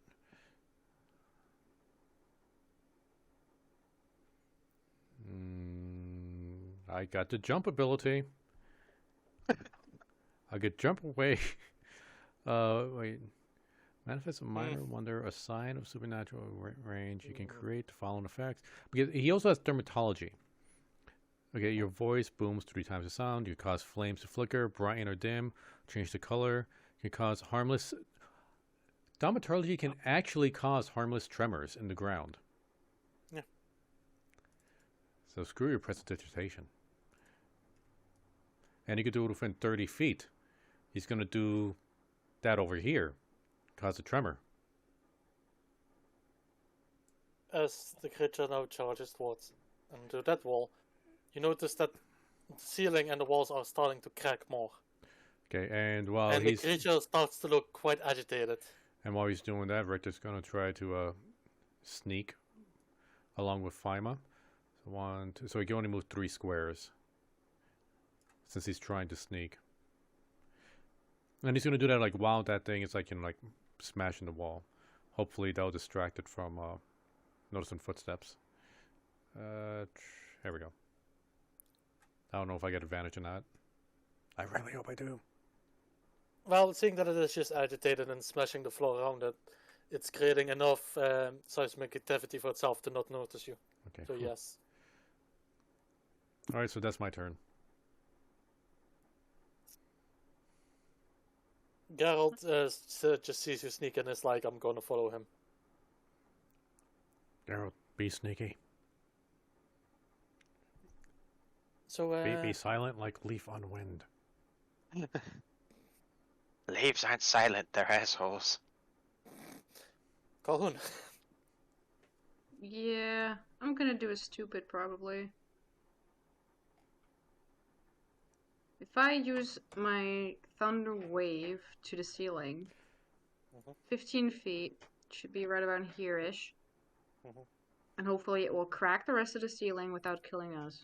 Speaker 1: I got the jump ability. I could jump away. Wait. Manifest a minor wonder, a sign of supernatural range. You can create the following effects. Because he also has dermatology. Okay, your voice booms 3 times the sound. You cause flames to flicker, brighten or dim, change the color. You can cause harmless. Dermatology can actually cause harmless tremors in the ground.
Speaker 2: Yeah.
Speaker 1: So screw your prestidigitation. And he could do it within 30 feet. He's going to do that over here. Cause a tremor.
Speaker 2: As the creature now charges towards and to that wall, you notice that the ceiling and the walls are starting to crack more.
Speaker 1: Okay, and while
Speaker 2: and
Speaker 1: he's
Speaker 2: the creature starts to look quite agitated.
Speaker 1: and while he's doing that, Richter's going to try to sneak along with Fima. So 1, 2. So he can only move 3 squares since he's trying to sneak. And he's going to do that like while that thing is like smashing the wall. Hopefully that'll distract it from noticing footsteps. Here we go. I don't know if I get advantage or not. I really hope I do.
Speaker 2: Well, seeing that it is just agitated and smashing the floor around it, it's creating enough seismic activity for itself to not notice you.
Speaker 1: Okay.
Speaker 2: So yes.
Speaker 1: All right, so that's my turn.
Speaker 2: Geralt just sees you sneak and is like, I'm going to follow him.
Speaker 1: Geralt, be sneaky.
Speaker 2: So,
Speaker 1: Be silent like leaf on wind.
Speaker 3: Leaves aren't silent, they're assholes.
Speaker 2: Calhoun.
Speaker 4: Yeah, I'm gonna do a stupid probably. If I use my Thunder Wave to the ceiling, 15 feet, should be right around here-ish. And hopefully it will crack the rest of the ceiling without killing us.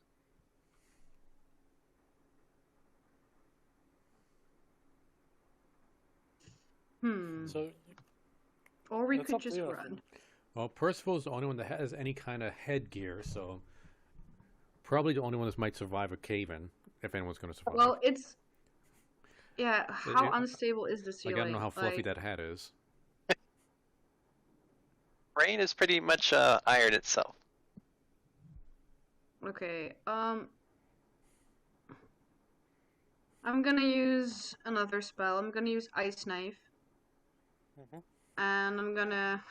Speaker 2: So,
Speaker 4: Or we
Speaker 2: That's
Speaker 4: could
Speaker 2: up to
Speaker 4: just
Speaker 2: you.
Speaker 4: run.
Speaker 1: Well, Percival's the only one that has any kind of headgear, so probably the only one that might survive a cave-in, if anyone's going to survive.
Speaker 4: Well, it's... Yeah, how
Speaker 1: it-
Speaker 4: unstable is the ceiling?
Speaker 1: Like, I don't know how fluffy
Speaker 4: Like,
Speaker 1: that hat is.
Speaker 3: Rain is pretty much iron itself.
Speaker 4: Okay, I'm gonna use another spell. I'm gonna use Ice Knife. And I'm gonna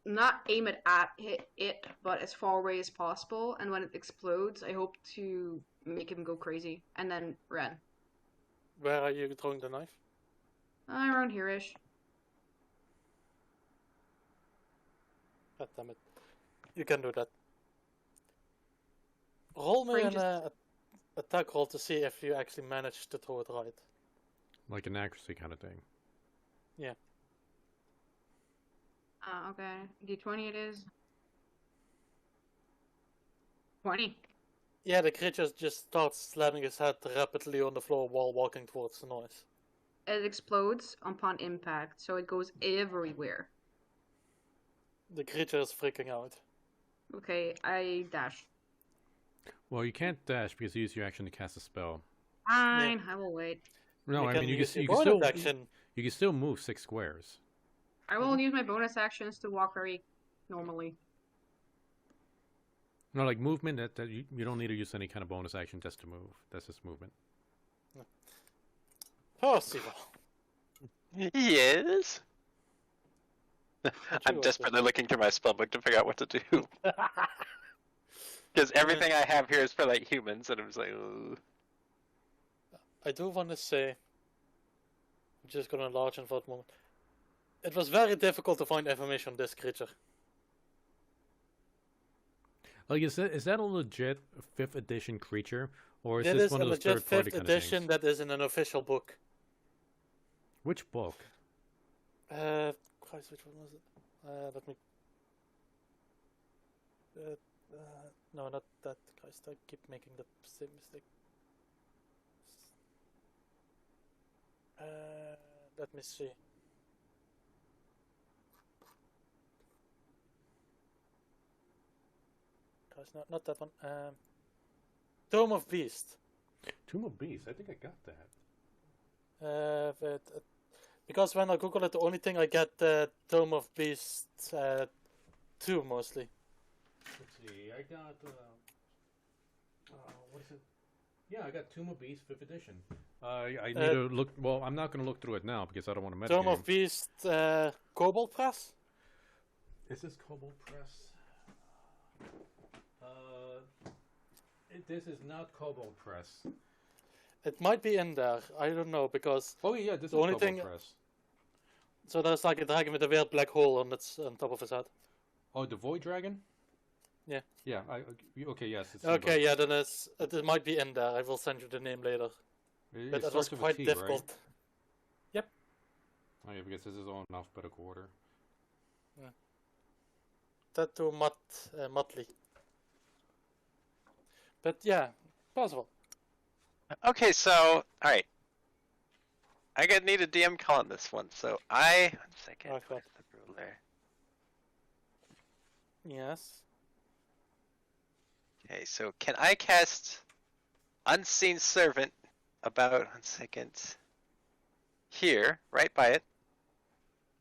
Speaker 4: not aim it at it, but as far away as possible. And when it explodes, I hope to make him go crazy. And then run.
Speaker 2: where are you throwing the knife?
Speaker 4: Around here-ish.
Speaker 2: God damn it. You can do that. Roll me
Speaker 4: Range
Speaker 2: an attack roll to see if you actually manage to throw it right.
Speaker 1: Like an accuracy kind of thing.
Speaker 2: Yeah.
Speaker 4: Okay. D20 it is. 20.
Speaker 2: Yeah, the creature just starts slamming his head rapidly on the floor while walking towards the noise.
Speaker 4: It explodes upon impact, so it goes everywhere.
Speaker 2: The creature is freaking out.
Speaker 4: Okay, I dash.
Speaker 1: Well, you can't dash because you use your action to cast a spell.
Speaker 4: Fine, I will wait.
Speaker 1: No, I mean you
Speaker 2: use
Speaker 1: can,
Speaker 2: your
Speaker 1: you can
Speaker 2: bonus
Speaker 1: still
Speaker 2: action.
Speaker 1: you can still move 6 squares.
Speaker 4: I will use my bonus actions to walk very normally.
Speaker 1: No, like movement that you don't need to use any kind of bonus action just to move. That's just movement.
Speaker 2: Percival.
Speaker 3: Yes. I'm
Speaker 2: you
Speaker 3: desperately looking through my spellbook to figure out what to do. Because everything I have here is for like humans, and I'm just like, ooh.
Speaker 2: I do want to say, I'm just going to enlarge in for a moment. It was very difficult to find information on this creature.
Speaker 1: Like, is that a legit 5th edition creature, or is
Speaker 2: That
Speaker 1: this
Speaker 2: is
Speaker 1: one
Speaker 2: a
Speaker 1: of those
Speaker 2: legit
Speaker 1: third-party
Speaker 2: 5th
Speaker 1: kind of
Speaker 2: edition
Speaker 1: things?
Speaker 2: that is in an official book.
Speaker 1: Which book?
Speaker 2: Christ, which one was it? Let me... no, not that. Christ, I keep making the same mistake. Let me see. Guys, not that one. Dome of Beast.
Speaker 1: Tomb of Beasts. I think I got that.
Speaker 2: Because when I Google it, the only thing I get Dome of Beast 2 mostly.
Speaker 1: Let's see. I got. What is it? Yeah, I got Tomb of Beasts 5th edition. I need to look. Well, I'm not going to look through it now because I don't want to
Speaker 2: Dome
Speaker 1: metagame.
Speaker 2: of Beast Cobalt Press.
Speaker 1: Is this Cobalt Press? This is not Cobalt Press.
Speaker 2: It might be in there. I don't know because
Speaker 1: Oh yeah, this
Speaker 2: The
Speaker 1: is
Speaker 2: only
Speaker 1: Cobalt
Speaker 2: thing-
Speaker 1: Press.
Speaker 2: so there's like a dragon with a weird black hole on top of his head.
Speaker 1: Oh, the Void Dragon.
Speaker 2: Yeah.
Speaker 1: Yeah. Okay. Yes. It's
Speaker 2: Okay, yeah, then it might be in there. I will send you the name later.
Speaker 1: It
Speaker 2: But that was
Speaker 1: starts with a
Speaker 2: quite
Speaker 1: T,
Speaker 2: difficult.
Speaker 1: Right? Oh yeah, because this is all in alphabetical order.
Speaker 2: Tattoo Motley. But yeah, possible.
Speaker 3: Okay, so alright. I gonna need a DM call on this one, so one second,
Speaker 2: Okay.
Speaker 3: where's the ruler?
Speaker 2: Yes.
Speaker 3: Okay, so can I cast Unseen Servant about 1 second here, right by it,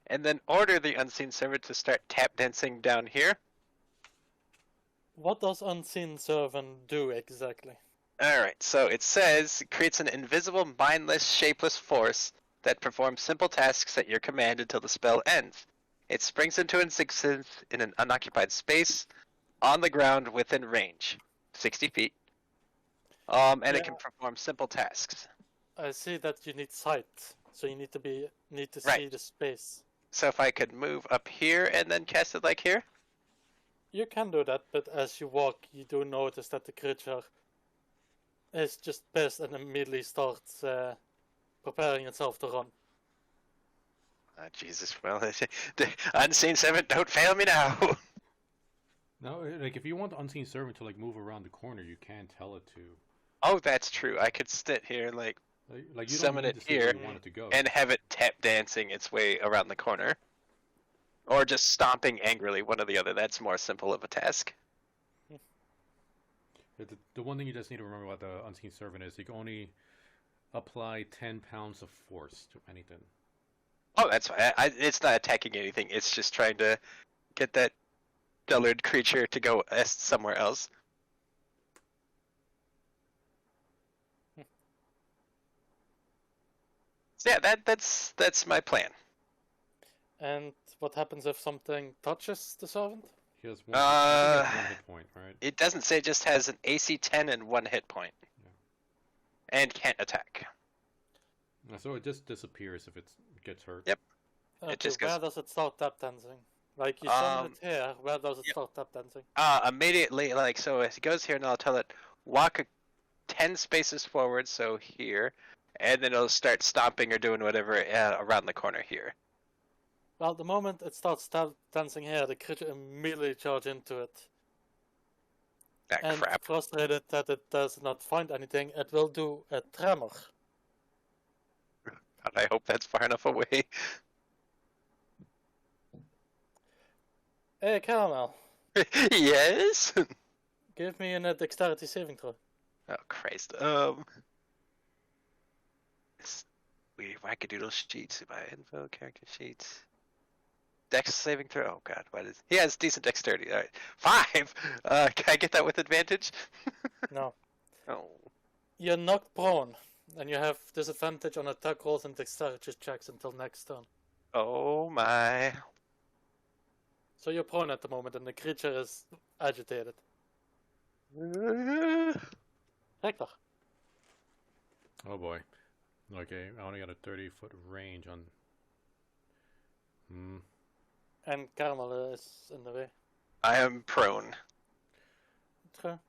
Speaker 3: and then order the Unseen Servant to start tap dancing down here?
Speaker 2: What does Unseen Servant do exactly?
Speaker 3: Alright, so it says it creates an invisible, mindless, shapeless force that performs simple tasks at your command until the spell ends. It springs into existence in an unoccupied space, on the ground within range, 60 feet. And it can
Speaker 2: Yeah.
Speaker 3: perform simple tasks.
Speaker 2: I see that you need sight, so you need to see
Speaker 3: Right.
Speaker 2: the space.
Speaker 3: So if I could move up here and then cast it like here?
Speaker 2: You can do that, but as you walk, you do notice that the creature is just pissed and immediately starts preparing itself to run.
Speaker 3: Oh, Jesus, well, the Unseen Servant, don't fail me now!
Speaker 1: No, like if you want the Unseen Servant to like move around the corner, you can tell it to.
Speaker 3: Oh, that's true. I could sit here and
Speaker 1: Like you
Speaker 3: Summon
Speaker 1: don't need
Speaker 3: it
Speaker 1: to see where
Speaker 3: here
Speaker 1: you want it to go.
Speaker 3: and have it tap dancing its way around the corner. Or just stomping angrily, one or the other. That's more simple of a task.
Speaker 1: The one thing you just need to remember about the Unseen Servant is you can only apply 10 pounds of force to anything.
Speaker 3: Oh, that's fine. It's not attacking anything. It's just trying to get that dullard creature to go somewhere else. So yeah, that's my plan.
Speaker 2: And what happens if something touches the servant?
Speaker 1: He has one, I think he has 1 hit point, right?
Speaker 3: It doesn't say, it just has an AC 10 and 1 hit point. And can't attack.
Speaker 1: So it just disappears if it gets hurt.
Speaker 3: Yep.
Speaker 2: Okay,
Speaker 3: just
Speaker 2: where
Speaker 3: goes-
Speaker 2: does it start tap dancing? Like you summon it here, where does it
Speaker 3: yep.
Speaker 2: start tap dancing?
Speaker 3: Immediately, like, so it goes here and I'll tell it, walk 10 spaces forward, so here, and then it'll start stomping or doing whatever around the corner here.
Speaker 2: Well, the moment it starts dancing here, the creature immediately charge into it.
Speaker 3: That
Speaker 2: And
Speaker 3: crap.
Speaker 2: frustrated that it does not find anything, it will do a tremor.
Speaker 3: God, I hope that's far enough away.
Speaker 2: Hey, Caramel,
Speaker 3: Yes?
Speaker 2: give me a dexterity saving throw.
Speaker 3: Oh, Christ. We wackadoodle sheets. My info, character sheets. Dex saving throw. Oh, God. What is. He has decent dexterity. All right. 5! Can I get that with advantage?
Speaker 2: No.
Speaker 3: Oh.
Speaker 2: You're knocked prone, and you have disadvantage on attack rolls and dexterity checks until next turn.
Speaker 3: Oh, my.
Speaker 2: So you're prone at the moment, and the creature is agitated. Hector.
Speaker 1: Oh boy. Okay, I only got a 30-foot range on.
Speaker 2: And Caramel is in the way.
Speaker 3: I am prone.
Speaker 2: True.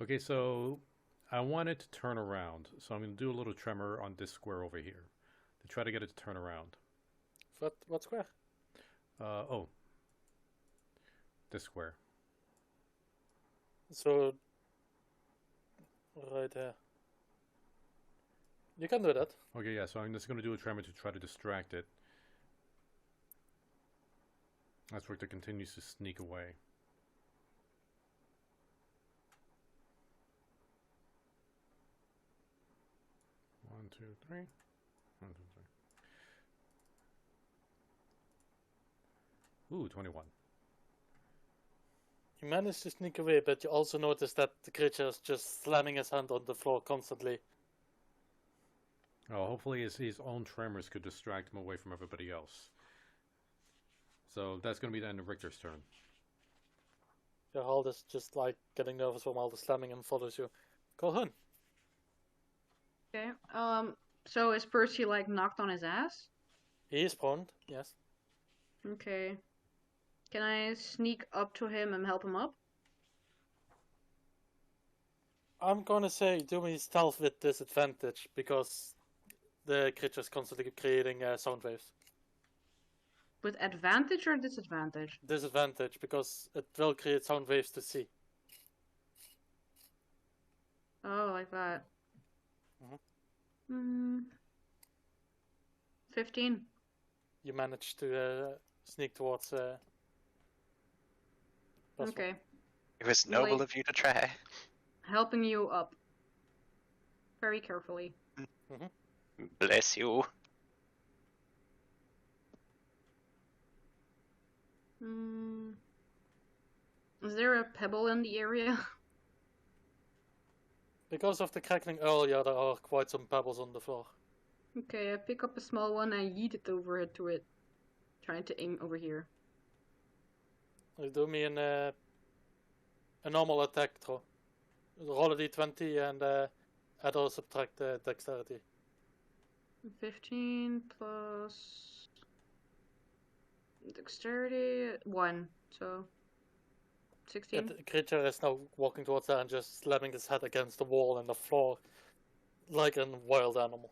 Speaker 1: Okay, so I want it to turn around. So I'm going to do a little tremor on this square over here to try to get it to turn around.
Speaker 2: What square?
Speaker 1: Oh. This square.
Speaker 2: So, right there. You can do that.
Speaker 1: Okay, yeah, so I'm just going to do a tremor to try to distract it. As Richter continues to sneak away. One, two, three. 1, 2, 3. Ooh, 21.
Speaker 2: You manage to sneak away, but you also notice that the creature is just slamming his hand on the floor constantly.
Speaker 1: Oh, hopefully his own tremors could distract him away from everybody else. So that's going to be the end of Richter's turn.
Speaker 2: Your Hald is just like getting nervous from all the slamming and follows you. Calhoun.
Speaker 4: Okay. So is Percy like knocked on his ass?
Speaker 2: He is prone, yes.
Speaker 4: Okay. Can I sneak up to him and help him up?
Speaker 2: I'm gonna say do me stealth with disadvantage because the creature is constantly creating sound waves.
Speaker 4: With advantage or disadvantage?
Speaker 2: Disadvantage because it will create sound waves to see.
Speaker 4: Oh, like that.
Speaker 2: Mhm.
Speaker 4: 15.
Speaker 2: You manage to sneak towards.
Speaker 4: Okay.
Speaker 3: It was noble
Speaker 4: Really?
Speaker 3: of you to try.
Speaker 4: Helping you up. Very carefully.
Speaker 3: Bless you.
Speaker 4: Is there a pebble in the area?
Speaker 2: Because of the crackling earlier, there are quite some pebbles on the floor.
Speaker 4: Okay, I pick up a small one and yeet it over it to it. Trying to aim over here.
Speaker 2: Do me a normal attack throw. Roll a d20 and add or subtract dexterity.
Speaker 4: 15 plus dexterity 1, so 16.
Speaker 2: The creature is now walking towards that and just slamming his head against the wall and the floor like a wild animal.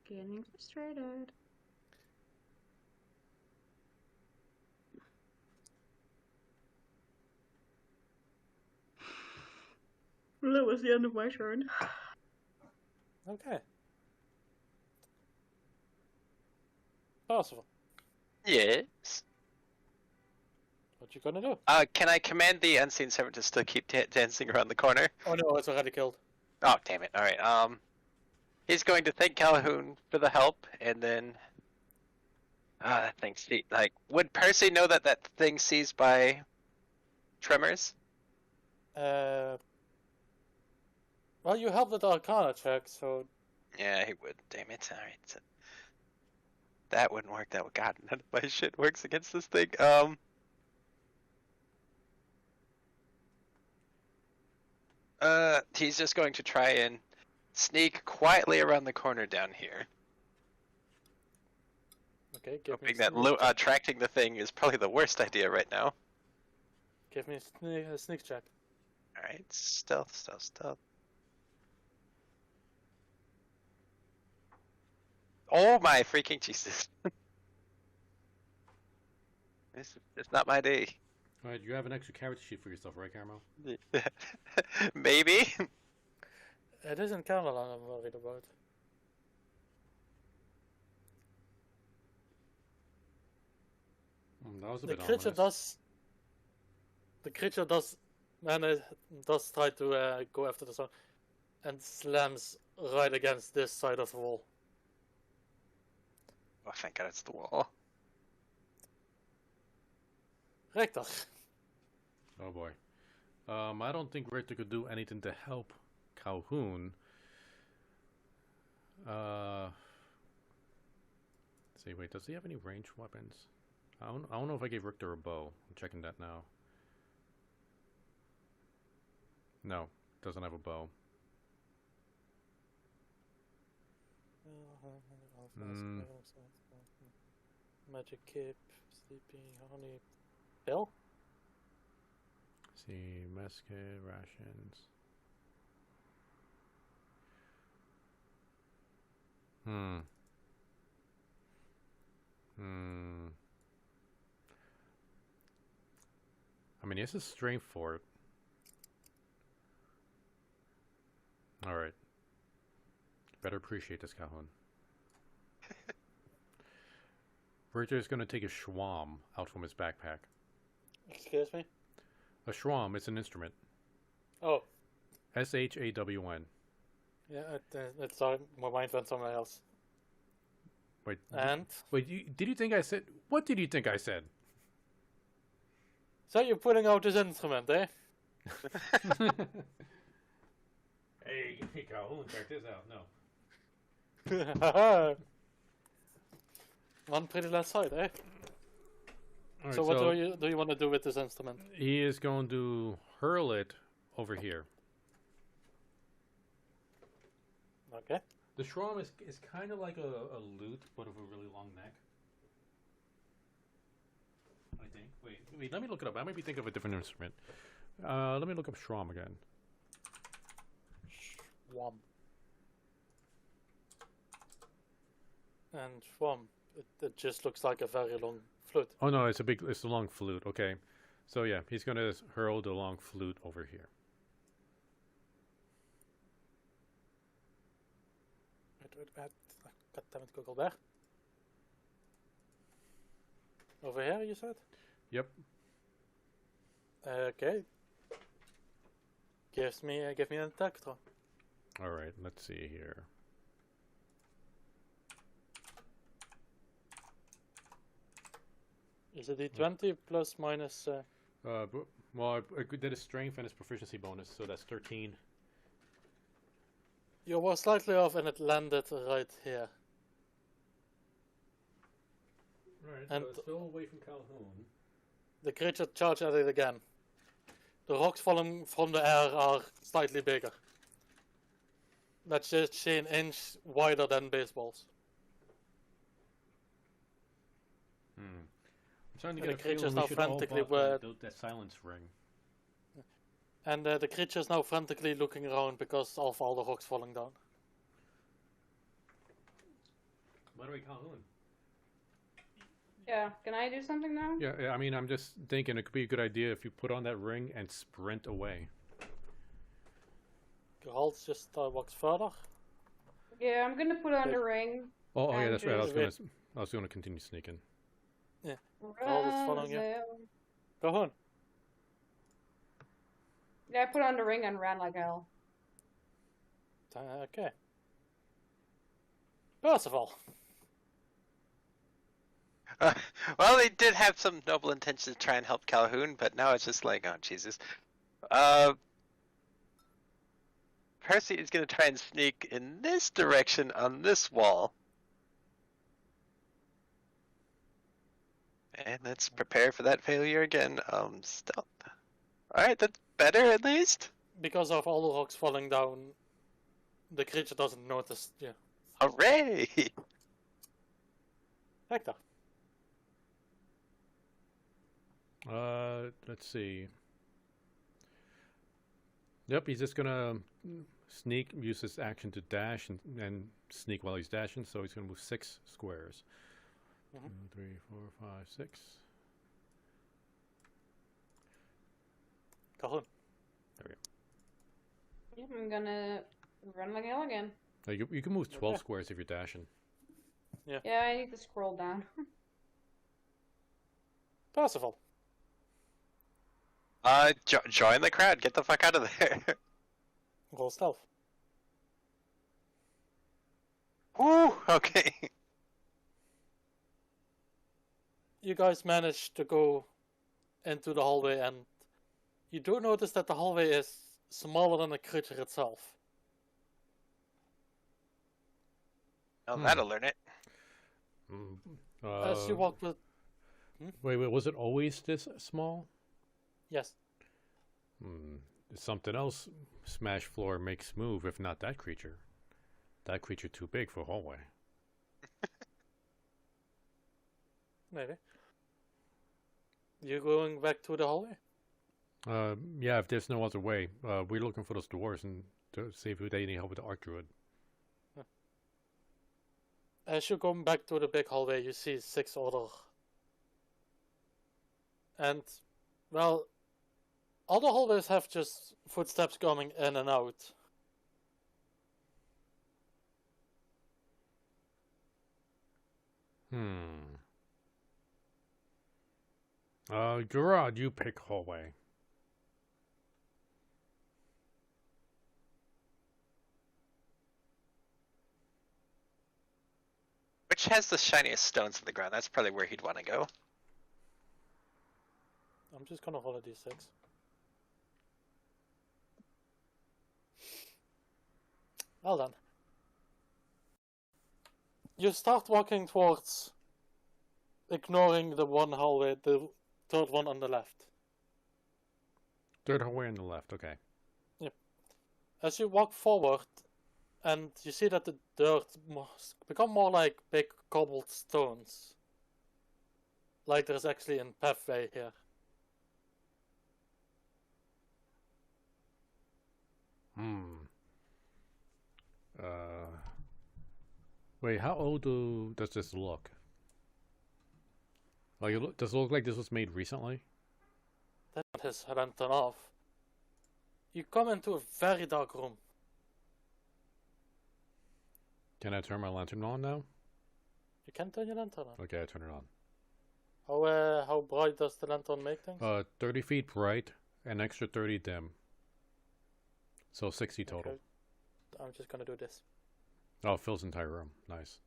Speaker 4: Getting frustrated. Well, that was the end of my turn.
Speaker 2: Okay. Possible.
Speaker 3: Yes.
Speaker 2: What you gonna do?
Speaker 3: Can I command the unseen servant to still keep dancing around the corner?
Speaker 2: Oh no, it's already killed.
Speaker 3: Oh, damn it. Alright, he's going to thank Calhoun for the help, and then... that thing like, would Percy know that that thing sees by tremors?
Speaker 2: Well, you helped with the Arcana check, so...
Speaker 3: Yeah, he would. Damn it. Alright. So that wouldn't work. That would... God, none of my shit works against this thing. He's just going to try and sneak quietly around the corner down here.
Speaker 2: Okay, give
Speaker 3: Hoping
Speaker 2: me
Speaker 3: that attracting the thing is probably the worst idea right now.
Speaker 2: Give me a sneak check.
Speaker 3: Alright, stealth. Oh my freaking Jesus. It's not my day.
Speaker 1: Alright, you have an extra character sheet for yourself, right, Carmel?
Speaker 3: Maybe?
Speaker 2: It isn't Camelot I'm worried about.
Speaker 1: That was a
Speaker 2: The
Speaker 1: bit
Speaker 2: creature
Speaker 1: ominous.
Speaker 2: does try to go after the sun and slams right against this side of the wall.
Speaker 3: Oh, thank God it's the wall.
Speaker 2: Richter.
Speaker 1: Oh boy. I don't think Richter could do anything to help Calhoun. Let's see, wait, does he have any ranged weapons? I don't know if I gave Richter a bow. I'm checking that now. No, doesn't have a bow.
Speaker 2: Magic cape, sleeping, honey, pill?
Speaker 1: See, mesket, rations. I mean, he has a strength for it. All right. Better appreciate this, Calhoun. Richard's going to take a schwam out from his backpack.
Speaker 2: Excuse me?
Speaker 1: A schwam is an instrument.
Speaker 2: Oh,
Speaker 1: SHAWN.
Speaker 2: yeah, it's sorry, my mind went somewhere else.
Speaker 1: Wait,
Speaker 2: And?
Speaker 1: did you think I said... What did you think I said?
Speaker 2: So you're putting out this instrument, eh?
Speaker 1: Hey, Calhoun, check this out. No.
Speaker 2: One pretty less side, eh?
Speaker 1: All right,
Speaker 2: So what do you want to do with this instrument?
Speaker 1: He is going to hurl it over here.
Speaker 2: Okay.
Speaker 1: The schwam is kind of like a lute, but with a really long neck. I think. Wait, let me look it up. I might be thinking of a different instrument. Let me look up schwam again.
Speaker 2: Schwam. And schwam. It just looks like a very long flute.
Speaker 1: Oh no, it's a long flute. Okay, so yeah, he's gonna hurl the long flute over here.
Speaker 2: Wait. God damn it, Google there. Over here, you said?
Speaker 1: Yep.
Speaker 2: Okay. Give me an detector.
Speaker 1: All right. Let's see here.
Speaker 2: Is it D20 plus minus?
Speaker 1: Well, I did a strength and his proficiency bonus, so that's 13.
Speaker 2: You were slightly off, and it landed right here.
Speaker 1: Right.
Speaker 2: And
Speaker 1: so it's still away from Calhoun.
Speaker 2: the creature charged at it again. The rocks falling from the air are slightly bigger. Let's just say an inch wider than baseballs.
Speaker 1: I'm trying to
Speaker 2: And
Speaker 1: get
Speaker 2: the
Speaker 1: a feeling
Speaker 2: creature's
Speaker 1: we
Speaker 2: now
Speaker 1: should all
Speaker 2: frantically
Speaker 1: buff that silence ring.
Speaker 2: And the creature is now frantically looking around because of all the rocks falling down.
Speaker 1: By the way, Calhoun.
Speaker 4: Yeah, can I do something now?
Speaker 1: Yeah, I mean, I'm just thinking it could be a good idea if you put on that ring and sprint away.
Speaker 2: Geralt just walks further.
Speaker 4: Yeah, I'm gonna put on the ring.
Speaker 1: Oh yeah, that's right.
Speaker 4: And
Speaker 1: I was gonna continue sneaking.
Speaker 2: Geralt is following you.
Speaker 4: Razel.
Speaker 2: Go on.
Speaker 4: Yeah, I put on the ring and ran like hell.
Speaker 2: Okay. First of all,
Speaker 3: Well, they did have some noble intentions to try and help Calhoun, but now it's just like, oh Jesus. Percy is going to try and sneak in this direction on this wall. And let's prepare for that failure again. Stealth. Alright, that's better at least.
Speaker 2: because of all the rocks falling down, the creature doesn't notice you.
Speaker 3: Hooray!
Speaker 2: Hector.
Speaker 1: Let's see. Yep, he's just gonna sneak, use his action to dash and sneak while he's dashing, so he's gonna move 6 squares.
Speaker 2: Mhm.
Speaker 1: 2, 3, 4, 5, 6.
Speaker 2: Calhoun.
Speaker 4: Yep, I'm gonna run like hell again.
Speaker 1: You can move 12
Speaker 2: Okay.
Speaker 1: squares if you're dashing.
Speaker 4: Yeah, I need to scroll down.
Speaker 2: Percival.
Speaker 3: Join the crowd. Get the fuck out of there.
Speaker 2: Roll stealth.
Speaker 3: Woo! Okay.
Speaker 2: You guys managed to go into the hallway, and you do notice that the hallway is smaller than the creature itself.
Speaker 3: Oh, that'll learn it.
Speaker 2: As you walk with...
Speaker 1: Wait, was it always this small?
Speaker 2: Yes.
Speaker 1: Something else Smash Floor makes move, if not that creature. That creature too big for hallway.
Speaker 2: Maybe. You going back to the hallway?
Speaker 1: Yeah, if there's no other way. We're looking for those doors and to see if they need help with the Archdruid.
Speaker 2: As you go back to the big hallway, you see 6 other. And, well, other hallways have just footsteps coming in and out.
Speaker 1: Gerard, you pick hallway.
Speaker 3: Which has the shiniest stones on the ground? That's probably where he'd want to go.
Speaker 2: I'm just gonna roll a d6. Well done. You start walking towards, ignoring the one hallway, the third one on the left.
Speaker 1: Third hallway on the left, okay.
Speaker 2: Yep. As you walk forward, and you see that the dirt must become more like big cobbled stones. Like there's actually a pathway here.
Speaker 1: Wait, how old does this look? Like, does it look like this was made recently?
Speaker 2: That his lantern off. You come into a very dark room.
Speaker 1: Can I turn my lantern on now?
Speaker 2: You can turn your lantern on.
Speaker 1: Okay, I turn it on.
Speaker 2: How bright does the lantern make things?
Speaker 1: 30 feet bright, an extra 30 dim. So 60 total.
Speaker 2: Okay. I'm just gonna do this.
Speaker 1: Oh, it fills the entire room. Nice.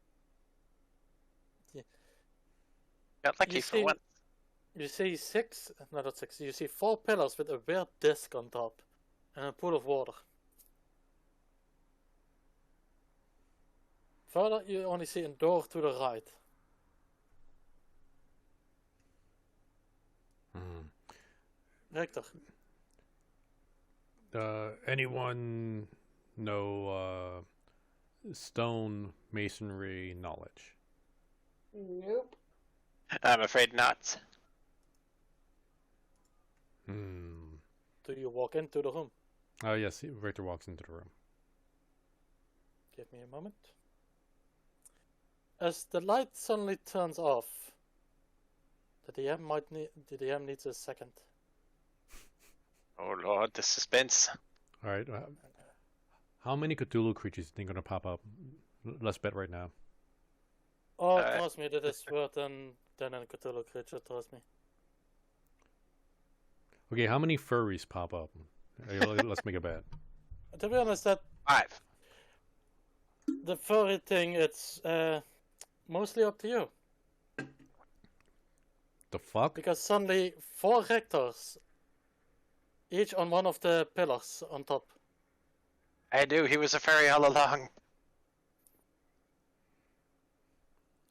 Speaker 3: Got lucky for once.
Speaker 2: You see not six. You see 4 pillars with a weird disc on top, and a pool of water. Further, you only see a door to the right. Richter.
Speaker 1: Anyone know stone masonry knowledge?
Speaker 4: Nope.
Speaker 3: I'm afraid not.
Speaker 2: Do you walk into the room?
Speaker 1: Oh, yes, Richter walks into the room.
Speaker 2: Give me a moment. As the light suddenly turns off, the DM needs a second.
Speaker 3: Oh lord, the suspense.
Speaker 1: Alright, how many Cthulhu creatures do you think are going to pop up? Let's bet right now.
Speaker 2: Oh, trust me, that is worse than a Cthulhu creature, trust me.
Speaker 1: Okay, how many furries pop up? Let's make a bet.
Speaker 2: To be honest, that
Speaker 3: 5.
Speaker 2: the furry thing, it's mostly up to you.
Speaker 1: The fuck?
Speaker 2: Because suddenly 4 Richters, each on one of the pillars on top.
Speaker 3: I knew he was a fairy all along.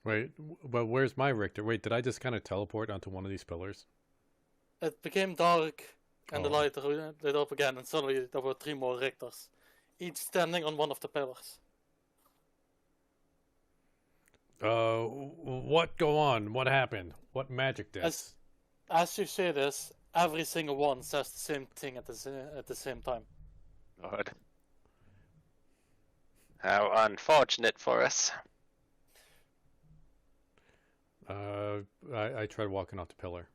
Speaker 1: Wait, but where's my Richter? Wait, did I just kind of teleport onto one of these pillars?
Speaker 2: It became dark, and the
Speaker 1: Oh.
Speaker 2: light lit up again, and suddenly there were 3 more Richters, each standing on one of the pillars.
Speaker 1: What go on? What happened? What magic did?
Speaker 2: As you say this, every single one says the same thing at the same time.
Speaker 3: Lord. How unfortunate for us.
Speaker 1: I tried walking off the pillar.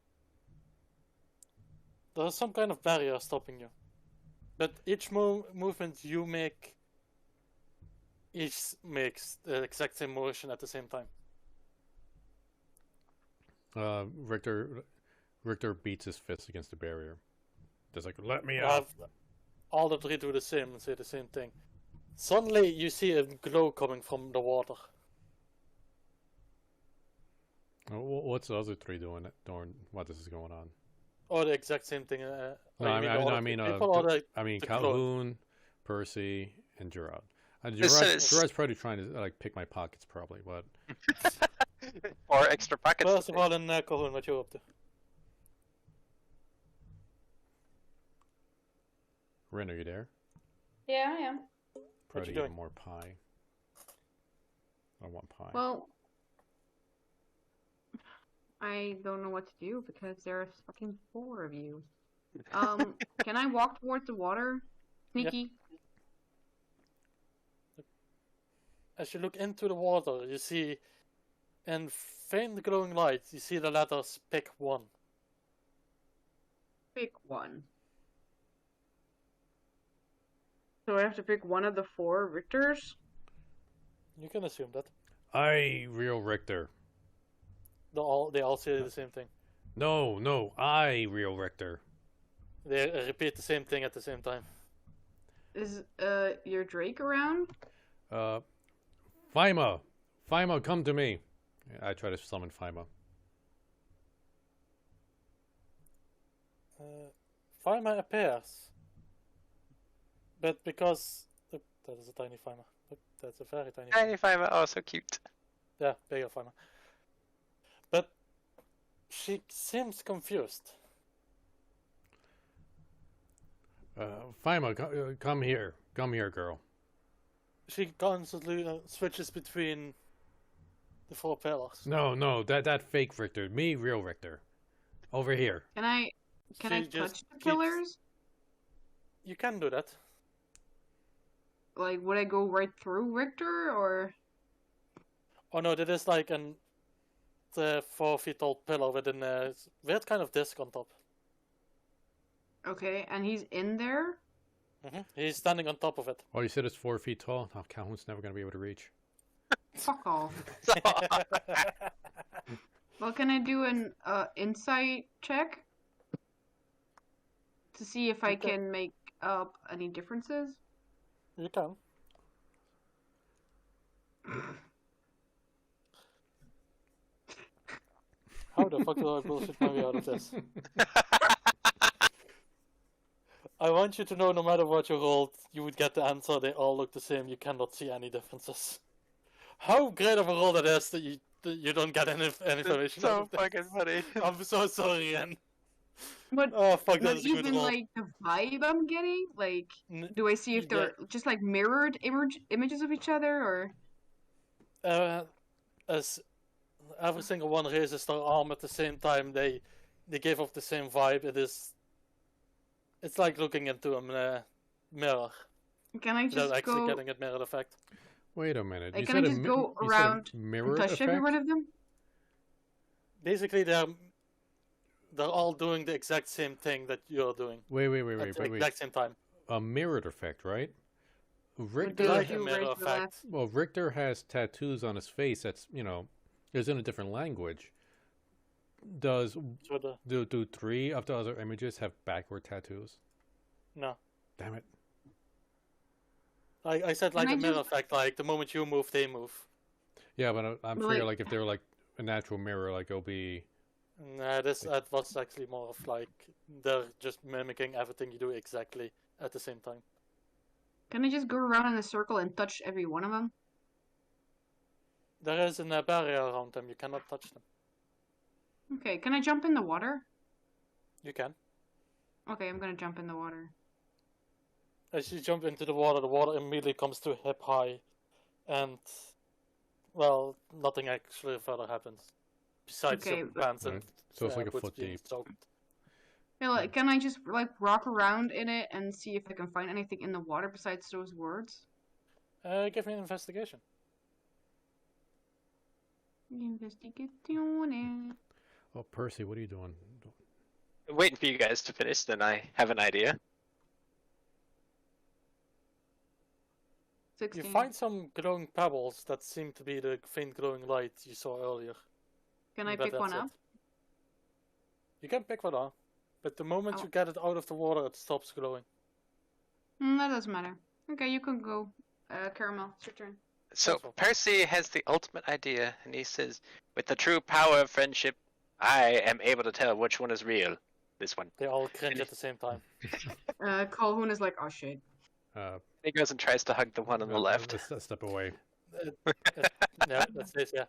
Speaker 2: There's some kind of barrier stopping you. But each movement you make, each makes the exact same motion at the same time.
Speaker 1: Richter beats his fist against the barrier. Just like, let me out.
Speaker 2: All the 3 do the same and say the same thing. Suddenly you see a glow coming from the water.
Speaker 1: What's the other 3 doing while this is going on?
Speaker 2: Or the exact same thing.
Speaker 1: I mean,
Speaker 2: the
Speaker 1: Calhoun, Percy, and Gerard. Gerard's probably trying to pick my pockets, probably, but.
Speaker 3: Or extra pockets.
Speaker 2: First of all, in Calhoun, what you up to?
Speaker 1: Ren, are you there?
Speaker 4: Yeah, I am.
Speaker 1: Probably
Speaker 2: you doing?
Speaker 1: more pie. I want pie.
Speaker 4: Well, I don't know what to do because there's fucking 4 of you. Can I walk towards the water? Sneaky?
Speaker 2: As you look into the water, you see, in faint glowing light, you see the letters pick 1.
Speaker 4: Pick 1. So I have to pick one of the 4 Richters?
Speaker 2: You can assume that.
Speaker 1: I, real Richter,
Speaker 2: They all say the same thing.
Speaker 1: No, I, real Richter.
Speaker 2: They repeat the same thing at the same time.
Speaker 4: Is your Drake around?
Speaker 1: Fima, come to me. I try to summon Fima.
Speaker 2: Fima appears, but because that is a tiny Fima. Look, that's a very tiny.
Speaker 3: Tiny Fiver, oh, so cute.
Speaker 2: Yeah, bigger Fima. But she seems confused.
Speaker 1: Fima, come here. Come here, girl.
Speaker 2: She constantly switches between the 4 pillars.
Speaker 1: No, that fake Richter. Me, real Richter. Over here.
Speaker 4: Can I
Speaker 2: She
Speaker 4: touch
Speaker 2: just
Speaker 4: the
Speaker 2: keeps-
Speaker 4: pillars?
Speaker 2: You can do that.
Speaker 4: Like, would I go right through Richter, or?
Speaker 2: Oh no, that is like the 4 feet tall pillar with a weird kind of disc on top.
Speaker 4: Okay, and he's in there?
Speaker 2: He's standing on top of it.
Speaker 1: Oh, you said it's 4 feet tall? Oh, Calhoun's never going to be able to reach.
Speaker 4: Fuck off. Well, can I do an insight check? To see if I
Speaker 2: Okay.
Speaker 4: can make up any differences?
Speaker 2: You can. How the fuck do I bullshit my way out of this? I want you to know, no matter what you rolled, you would get the answer. They all look the same. You cannot see any differences. How great of a roll that is that you don't get any information out
Speaker 3: So
Speaker 2: of this.
Speaker 3: fucking funny.
Speaker 2: I'm so sorry, Ian.
Speaker 4: But
Speaker 2: Oh fuck, that
Speaker 4: not
Speaker 2: is a good
Speaker 4: even
Speaker 2: roll.
Speaker 4: like the vibe I'm getting? Like,
Speaker 2: N-
Speaker 4: do I see if
Speaker 2: yeah.
Speaker 4: they're just like mirrored images of each other, or?
Speaker 2: As every single one raises their arm at the same time, they give off the same vibe. It's like looking into a mirror
Speaker 4: Can I
Speaker 2: without
Speaker 4: just
Speaker 2: actually
Speaker 4: go
Speaker 2: getting a mirror effect.
Speaker 1: Wait a minute.
Speaker 4: Like,
Speaker 1: You
Speaker 4: can I
Speaker 1: said
Speaker 4: just go
Speaker 1: you said a
Speaker 4: around
Speaker 1: mirrored
Speaker 4: touch
Speaker 1: effect?
Speaker 4: every one of them?
Speaker 2: Basically, they're all doing the exact same thing that you're doing
Speaker 1: Wait,
Speaker 2: at the exact same time.
Speaker 1: A mirrored effect, right?
Speaker 4: Or
Speaker 1: Richter,
Speaker 4: do
Speaker 2: Like a
Speaker 4: you
Speaker 2: mirror
Speaker 4: raise the
Speaker 2: effect.
Speaker 4: left?
Speaker 1: well, Richter has tattoos on his face that's, is in a different language. Does
Speaker 2: So
Speaker 1: do 3 of the other images have backward tattoos?
Speaker 2: no,
Speaker 1: Damn it.
Speaker 2: I said like
Speaker 4: Can
Speaker 2: a
Speaker 4: I
Speaker 2: mirror
Speaker 4: just-
Speaker 2: effect. Like the moment you move, they move.
Speaker 1: Yeah, but I'm
Speaker 4: But,
Speaker 1: sure
Speaker 4: like-
Speaker 1: like if they're like a natural mirror, like it'll be
Speaker 2: Nah, that was actually more of like they're just mimicking everything you do exactly at the same time.
Speaker 4: Can I just go around in a circle and touch every one of them?
Speaker 2: There is a barrier around them. You cannot touch them.
Speaker 4: Okay, can I jump in the water?
Speaker 2: You can.
Speaker 4: Okay, I'm gonna jump in the water.
Speaker 2: As you jump into the water immediately comes to hip high, and well, nothing actually further happens besides
Speaker 4: Okay,
Speaker 2: your
Speaker 4: but-
Speaker 2: pants and
Speaker 1: Right. So it's like a
Speaker 2: boots
Speaker 1: foot
Speaker 2: being
Speaker 1: deep.
Speaker 2: soaked.
Speaker 4: Yeah, like, can I just like rock around in it and see if I can find anything in the water besides those words?
Speaker 2: Give me an investigation.
Speaker 4: Investigazione.
Speaker 1: Oh, Percy, what are you doing?
Speaker 3: I'm waiting for you guys to finish, then I have an idea.
Speaker 4: 16.
Speaker 2: You find some glowing pebbles that seem to be the faint glowing light you saw earlier.
Speaker 4: Can I
Speaker 2: but
Speaker 4: pick one
Speaker 2: that's
Speaker 4: up?
Speaker 2: it. You can pick one up, but the moment
Speaker 4: Oh.
Speaker 2: you get it out of the water, it stops glowing.
Speaker 4: That doesn't matter. Okay, you can go. Caramel, it's your turn.
Speaker 3: So
Speaker 2: That's all.
Speaker 3: Percy has the ultimate idea, and he says, "With the true power of friendship, I am able to tell which one is real. This one."
Speaker 2: They all cringe at the same time.
Speaker 4: Calhoun is like, oh shit.
Speaker 3: He goes and tries to hug the one on the left.
Speaker 1: Let's step away.
Speaker 2: Yeah, that's it, yeah.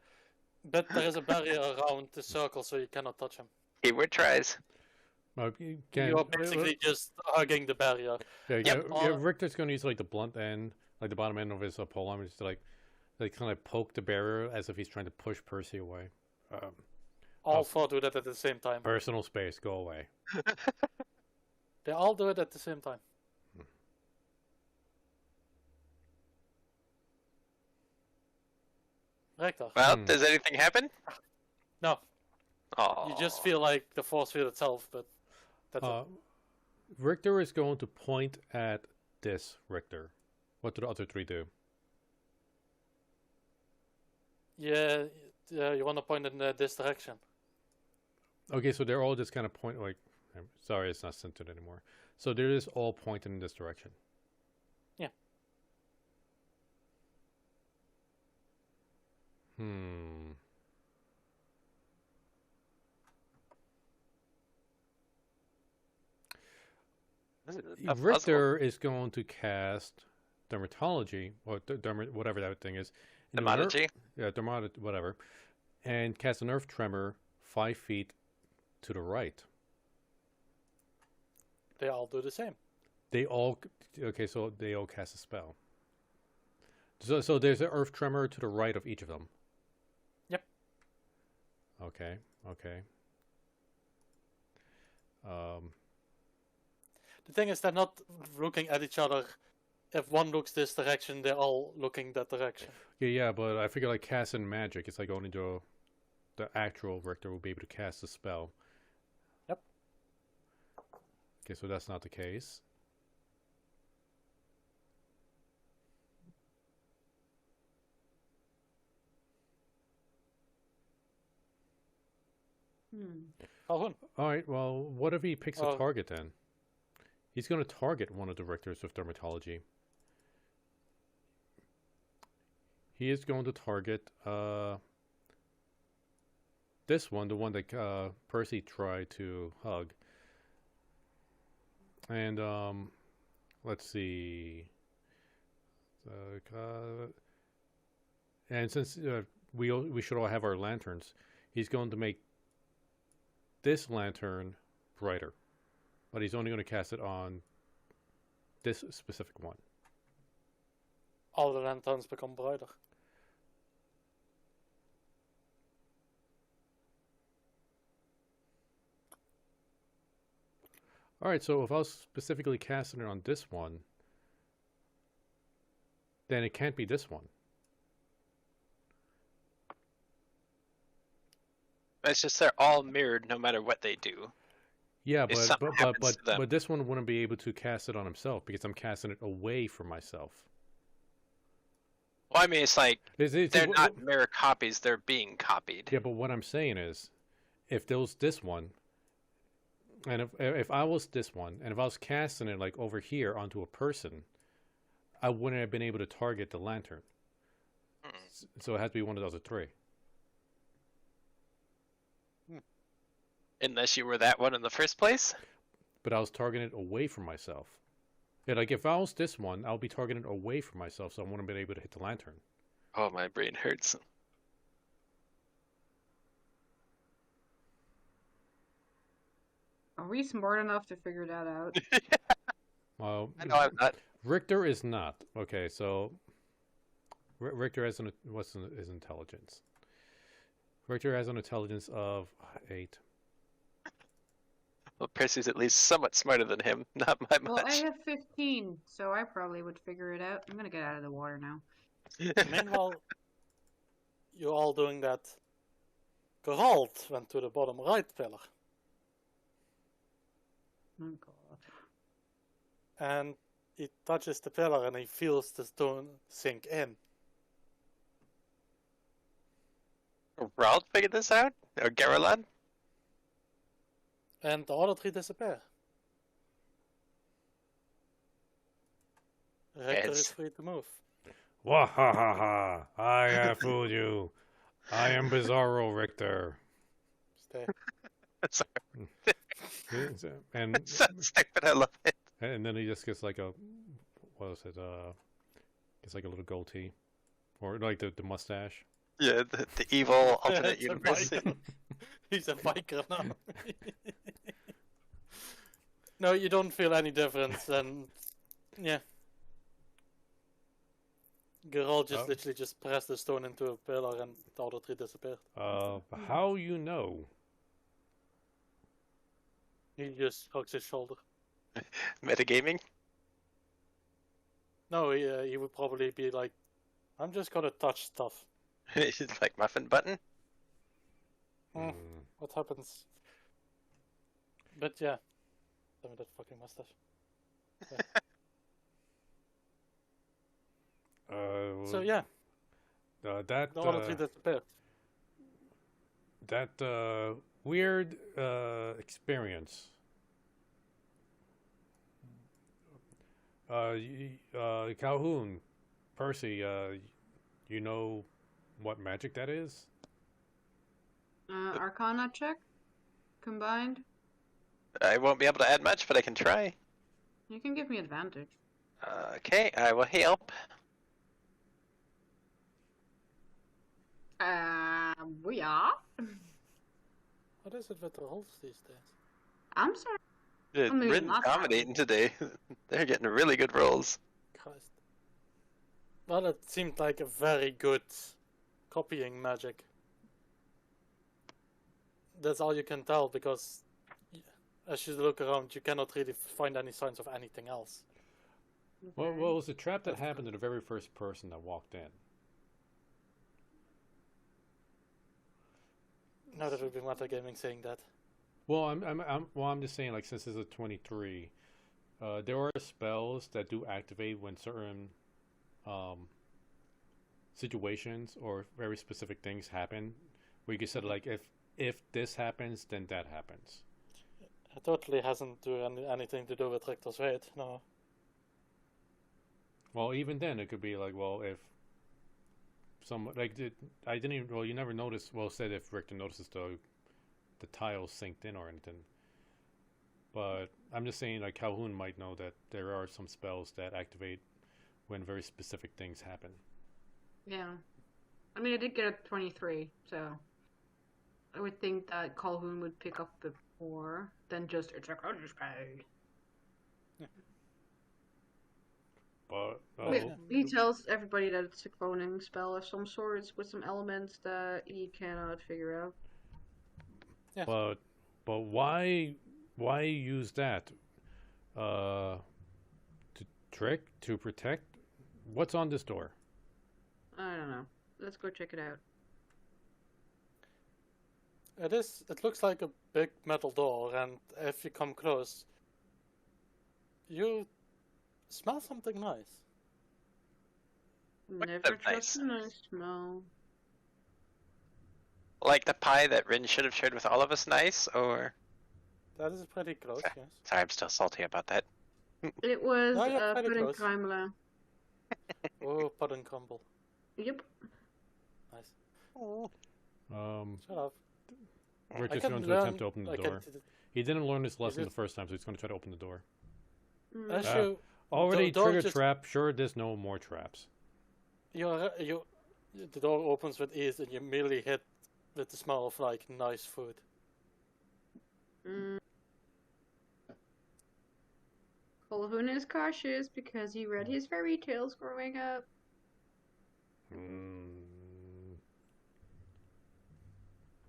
Speaker 2: But there is a barrier around the circle, so you cannot touch him.
Speaker 3: Keyword tries.
Speaker 1: You can,
Speaker 2: You're basically just hugging the barrier.
Speaker 3: Yep.
Speaker 1: Richter's going to use like the blunt end, like the bottom end of his pole arm, just to like kind of poke the barrier as if he's trying to push Percy away.
Speaker 2: All four do that at the same time.
Speaker 1: Personal space, go away.
Speaker 2: They all do it at the same time. Rector.
Speaker 3: Well, does anything happen?
Speaker 2: No,
Speaker 3: Oh,
Speaker 2: you just feel like the force field itself, but that's it.
Speaker 1: Richter is going to point at this Richter. What do the other 3 do?
Speaker 2: Yeah, you want to point in this direction.
Speaker 1: Okay, so they're all just kind of point like. Sorry, it's not centered anymore. So they're just all pointing in this direction.
Speaker 2: Yeah.
Speaker 3: This is a tough puzzle.
Speaker 1: Richter is going to cast dermatology, or whatever that thing is.
Speaker 3: Dermatology?
Speaker 1: Yeah, whatever. And cast an earth tremor 5 feet to the right.
Speaker 2: They all do the same.
Speaker 1: They all, okay, so they all cast a spell. So there's an earth tremor to the right of each of them.
Speaker 2: Yep.
Speaker 1: Okay.
Speaker 2: The thing is, they're not looking at each other. If one looks this direction, they're all looking that direction.
Speaker 1: Yeah, but I figure like casting magic, it's like only the actual Richter will be able to cast a spell.
Speaker 2: Yep.
Speaker 1: Okay, so that's not the case.
Speaker 2: Calhoun.
Speaker 1: All right, well, what if he picks a
Speaker 2: Oh.
Speaker 1: target then? He's going to target one of the Richters with dermatology. He is going to target this one, the one that Percy tried to hug. And let's see. And since we should all have our lanterns, he's going to make this lantern brighter, but he's only going to cast it on this specific one.
Speaker 2: All the lanterns become brighter.
Speaker 1: All right, so if I was specifically casting it on this one, then it can't be this one.
Speaker 3: It's just they're all mirrored no matter what they do.
Speaker 1: Yeah,
Speaker 3: If something happens to them.
Speaker 1: but this one wouldn't be able to cast it on himself because I'm casting it away from myself.
Speaker 3: Well, I mean, it's like
Speaker 1: It's-
Speaker 3: they're not mirror copies; they're being copied.
Speaker 1: Yeah, but what I'm saying is, if there was this one, and if I was this one, and if I was casting it like over here onto a person, I wouldn't have been able to target the lantern. So it has to be one of those three.
Speaker 3: Unless you were that one in the first place.
Speaker 1: But I was targeting it away from myself. Yeah, like if I was this one, I'll be targeting it away from myself, so I wouldn't have been able to hit the lantern.
Speaker 3: Oh, my brain hurts.
Speaker 4: Are we smart enough to figure that out?
Speaker 1: Well,
Speaker 3: I know I'm not.
Speaker 1: Richter is not. Okay, so Richter has what's his intelligence? Richter has an intelligence of 8.
Speaker 3: Well, Percy's at least somewhat smarter than him. Not by
Speaker 4: Well, I
Speaker 3: much.
Speaker 4: have 15, so I probably would figure it out. I'm gonna get out of the water now.
Speaker 2: Meanwhile, you're all doing that. Geralt went to the bottom right pillar,
Speaker 4: Oh god.
Speaker 2: and he touches the pillar and he feels the stone sink in.
Speaker 3: Rald figured this out? Or Geralad?
Speaker 2: And the other 3 disappear. Richter is
Speaker 3: Yes.
Speaker 2: free to move.
Speaker 1: Wahahaha! I have fooled you. I am Bizarro Richter.
Speaker 2: Stay.
Speaker 3: Sorry.
Speaker 1: And
Speaker 3: It sounds stupid. I love it.
Speaker 1: and then he just gets like a what is it? Gets like a little goatee, or like the mustache.
Speaker 3: Yeah, the evil alternate
Speaker 2: It's a
Speaker 3: universe.
Speaker 2: biker. He's a biker now. No, you don't feel any difference, and yeah. Geralt just literally just pressed the stone into a pillar and the other 3 disappeared.
Speaker 1: How you know?
Speaker 2: He just hugs his shoulder.
Speaker 3: Metagaming?
Speaker 2: No, he would probably be like, I'm just gonna touch stuff.
Speaker 3: Like muffin button?
Speaker 2: Hmm, what happens? But yeah. Damn that fucking mustache. So yeah,
Speaker 1: that
Speaker 2: the other 3 disappeared.
Speaker 1: that weird experience. Calhoun, Percy, you know what magic that is?
Speaker 4: Arcana check combined.
Speaker 3: I won't be able to add much, but I can try.
Speaker 4: You can give me advantage.
Speaker 3: Okay, I will help.
Speaker 4: Yeah.
Speaker 2: What is it with the rolls these days?
Speaker 4: I'm sorry.
Speaker 3: The
Speaker 4: mean,
Speaker 3: Ritten's
Speaker 4: not
Speaker 3: dominating today. They're getting really good rolls.
Speaker 2: Christ. Well, it seemed like a very good copying magic. That's all you can tell, because as you look around, you cannot really find any signs of anything else.
Speaker 1: What was the trap that happened to the very first person that walked in?
Speaker 2: Now that would be metagaming saying that.
Speaker 1: Well, I'm just saying, like, since it's a 23, there are spells that do activate when certain situations or very specific things happen, where you can say, like, if this happens, then that happens.
Speaker 2: It totally hasn't anything to do with Richter's fate, no.
Speaker 1: Well, even then, it could be like, well, if some I didn't even, well, you never noticed. Well, said if Richter notices the tiles synced in or anything. But I'm just saying, like, Calhoun might know that there are some spells that activate when very specific things happen.
Speaker 4: Yeah. I mean, I did get a 23, so I would think that Calhoun would pick up the 4, then just it's a code spade.
Speaker 1: But
Speaker 4: He tells everybody that it's a cloning spell of some sort with some elements that he cannot figure out.
Speaker 2: Yeah.
Speaker 1: But why use that? To trick, to protect? What's on this door?
Speaker 4: I don't know. Let's go check it out.
Speaker 2: It looks like a big metal door, and if you come close, you smell something nice.
Speaker 3: What's
Speaker 4: Never
Speaker 3: that
Speaker 4: trust
Speaker 3: nice?
Speaker 4: a nice smell.
Speaker 3: Like the pie that Rin should have shared with all of us, nice, or...
Speaker 2: That is pretty close, yes.
Speaker 3: Sorry, I'm still salty about that.
Speaker 4: It was
Speaker 2: No, you're pretty
Speaker 4: pudding
Speaker 2: close.
Speaker 4: crumble.
Speaker 2: Oh, pudding crumble.
Speaker 4: Yep.
Speaker 2: Nice. Shut up.
Speaker 1: Richard's
Speaker 2: can
Speaker 1: going to
Speaker 2: learn-
Speaker 1: attempt to open the
Speaker 2: I
Speaker 1: door.
Speaker 2: can-
Speaker 1: He didn't learn this lesson
Speaker 2: it-
Speaker 1: the first time, so he's going to try to open the door.
Speaker 4: Mm.
Speaker 2: As you,
Speaker 1: Already
Speaker 2: Don't
Speaker 1: trigger
Speaker 2: just-
Speaker 1: trap. Sure, there's no more traps.
Speaker 2: the door opens with ease, and you immediately hit with the smell of like nice food.
Speaker 4: Mm. Calhoun is cautious because he read his fairy tales growing up.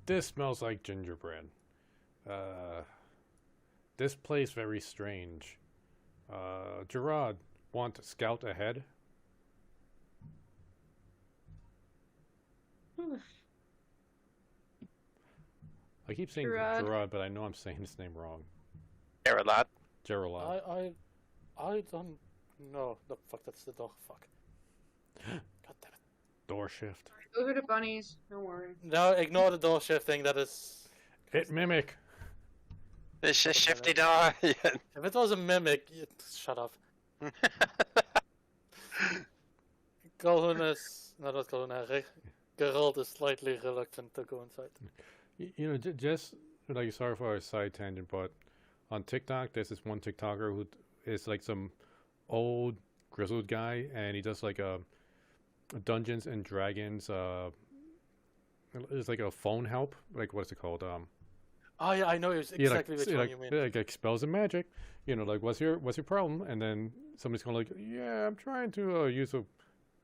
Speaker 1: This smells like gingerbread. This place very strange. Gerard, want to scout ahead? I keep saying
Speaker 4: Gerard.
Speaker 1: Gerard, but I know I'm saying his name wrong.
Speaker 3: Geralot.
Speaker 1: Gerald.
Speaker 2: I don't know. No, fuck, that's the door. Fuck. God damn it.
Speaker 1: Door shift.
Speaker 4: Those are the bunnies. Don't worry.
Speaker 2: No, ignore the door shifting. That is.
Speaker 1: Hit mimic.
Speaker 3: It's a shifty door.
Speaker 2: If it was a mimic, shut up. Calhoun is. No, not Calhoun. Geralt is slightly reluctant to go inside.
Speaker 1: You know, just like, sorry for a side tangent, but on TikTok, there's this one TikToker who is like some old grizzled guy, and he does like a Dungeons and Dragons. It's like a phone help. Like, what's it called?
Speaker 2: Oh yeah, I know exactly which one you mean.
Speaker 1: Like spells and magic. You know, like what's your problem? And then somebody's going like, yeah, I'm trying to use a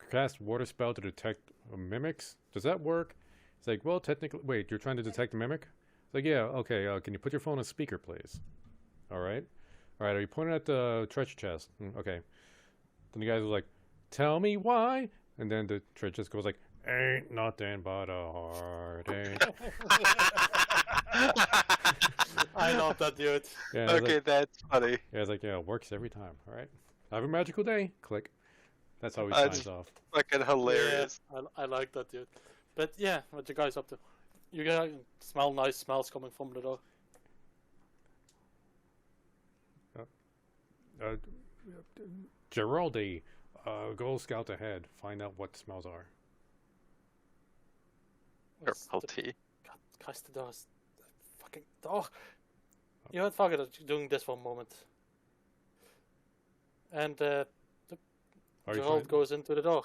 Speaker 1: cast water spell to detect mimics. Does that work? It's like, well, technically, wait, you're trying to detect a mimic? It's like, yeah, okay. Can you put your phone on speaker, please? All right. Are you pointing at the treasure chest? Okay. Then the guys was like, tell me why. And then the treasure chest goes like, ain't nothing but a heartache.
Speaker 2: I love that dude.
Speaker 1: Yeah,
Speaker 3: Okay,
Speaker 1: like,
Speaker 3: that's funny.
Speaker 1: yeah, it's like, yeah, it works every time. All right. Have a magical day. Click. That's how he
Speaker 3: That's-
Speaker 1: signs off.
Speaker 3: Fucking hilarious.
Speaker 2: Yeah, I like that dude. But yeah, what you guys up to? You can smell nice smells coming from the door.
Speaker 1: Geraldi, go scout ahead. Find out what smells are.
Speaker 2: What's the-
Speaker 3: Purple.
Speaker 2: God, Christ, the door is... Fucking door! You know what, fuck it, I'm doing this for a moment. And,
Speaker 1: Are you
Speaker 2: Gerald
Speaker 1: fine?
Speaker 2: goes into the door.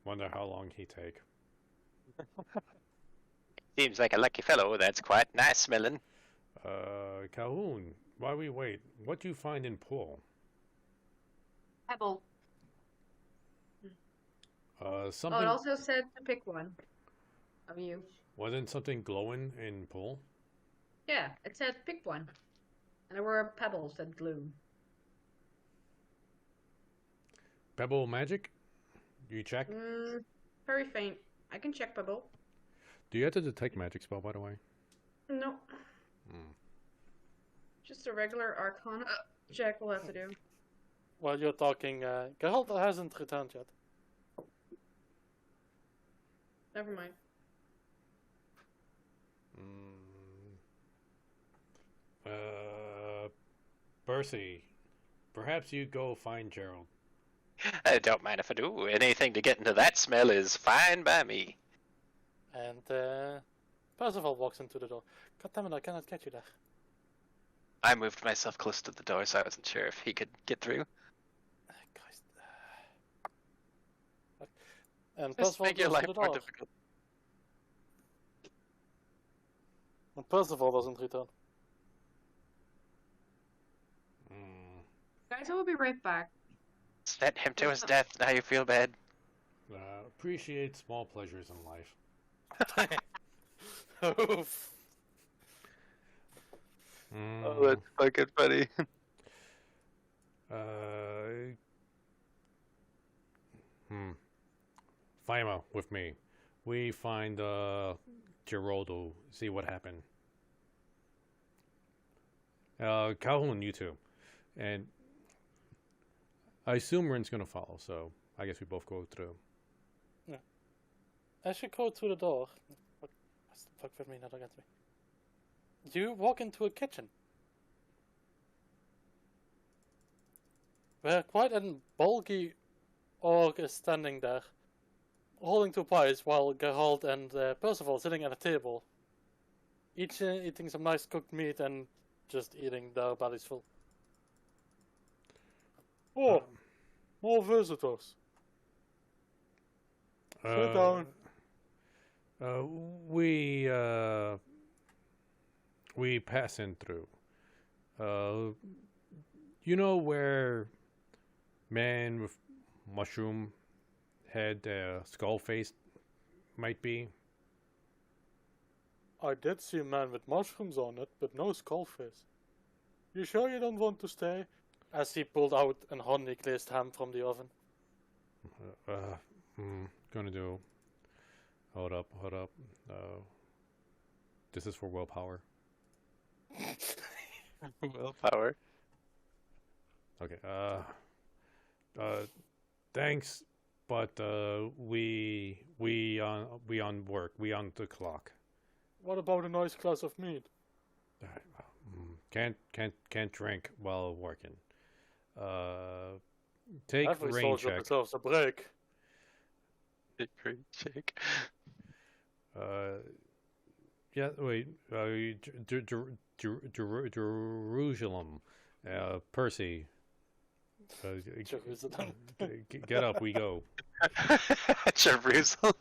Speaker 1: Wonder how long he take.
Speaker 3: Seems like a lucky fellow. That's quite nice smelling.
Speaker 1: Calhoun, while we wait, what do you find in pool?
Speaker 4: Pebble. Oh,
Speaker 1: Something.
Speaker 4: it also said to pick one of you.
Speaker 1: Wasn't something glowing in pool?
Speaker 4: Yeah, it said pick one. And there were pebbles that glue.
Speaker 1: Pebble magic? You check?
Speaker 4: Very faint. I can check pebble.
Speaker 1: Do you have to detect magic spell, by the way?
Speaker 4: No. Just a regular Arcana check we'll have to do.
Speaker 2: While you're talking, Geralt hasn't returned yet.
Speaker 4: Never mind.
Speaker 1: Percy, perhaps you go find Gerald.
Speaker 3: I don't mind if I do. Anything to get into that smell is fine by me.
Speaker 2: And, Percival walks into the door. God damn it, I cannot get you there.
Speaker 3: I moved myself close to the door, so I wasn't sure if he could get through.
Speaker 2: Christ. And
Speaker 3: Just
Speaker 2: Percival
Speaker 3: make your
Speaker 2: goes
Speaker 3: life
Speaker 2: to the
Speaker 3: more
Speaker 2: door.
Speaker 3: difficult.
Speaker 2: And Percival doesn't return.
Speaker 4: Guys, I will be right back.
Speaker 3: Sent him to his death. Now you feel bad.
Speaker 1: Appreciate small pleasures in life.
Speaker 2: Oof.
Speaker 3: Oh, that's fucking funny.
Speaker 1: Faima with me. We find Geraldo. See what happened. Calhoun, you too, and I assume Rin's gonna follow. So I guess we both go through.
Speaker 2: Yeah. As you go through the door, fuck with me, not against me. You walk into a kitchen. Where quite a bulky orc is standing there, holding two pies, while Geralt and Percival sitting at a table, each eating some nice cooked meat and just eating their bellies full. Oh, more visitors. Sit down.
Speaker 1: We passing through. You know where man with mushroom head, skull face might be?
Speaker 2: I did see a man with mushrooms on it, but no skull face. You sure you don't want to stay? As he pulled out an honey glazed ham from the oven.
Speaker 1: Gonna do. Hold up. This is for willpower.
Speaker 3: Willpower.
Speaker 1: Okay. Thanks, but we on work. We on the clock.
Speaker 2: What about a nice glass of meat?
Speaker 1: Can't drink while working. Take
Speaker 2: Every
Speaker 1: rain
Speaker 2: soldier
Speaker 1: check.
Speaker 2: deserves a break.
Speaker 3: Great shake.
Speaker 1: Yeah. Wait. Jerusalem. Percy.
Speaker 2: Jerusalem.
Speaker 1: Get up. We go.
Speaker 3: Jerusalem.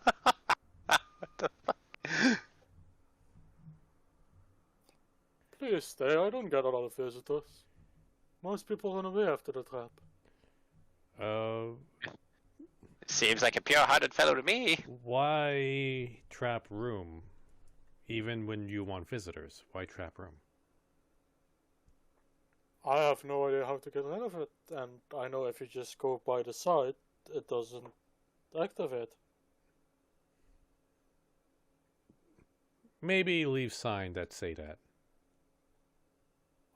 Speaker 3: What the fuck?
Speaker 2: Please stay, I don't get a lot of visitors. Most people run away after the trap.
Speaker 3: Seems like a pure-hearted fellow to me.
Speaker 1: Why trap room? Even when you want visitors, why trap room?
Speaker 2: I have no idea how to get rid of it, and I know if you just go by the side, it doesn't activate.
Speaker 1: Maybe leave sign that say that.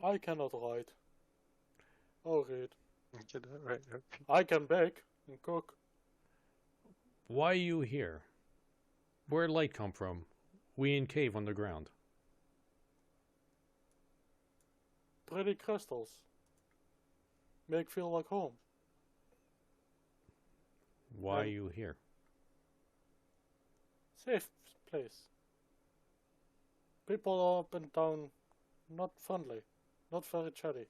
Speaker 2: I cannot write. I'll read.
Speaker 3: Right.
Speaker 2: I can bake. and cook.
Speaker 1: Why are you here? Where'd light come from? We in cave underground.
Speaker 2: Pretty crystals. Make feel like home.
Speaker 1: Why are
Speaker 2: Um,
Speaker 1: you here?
Speaker 2: Safe place. People up and down, not friendly, not very chatty.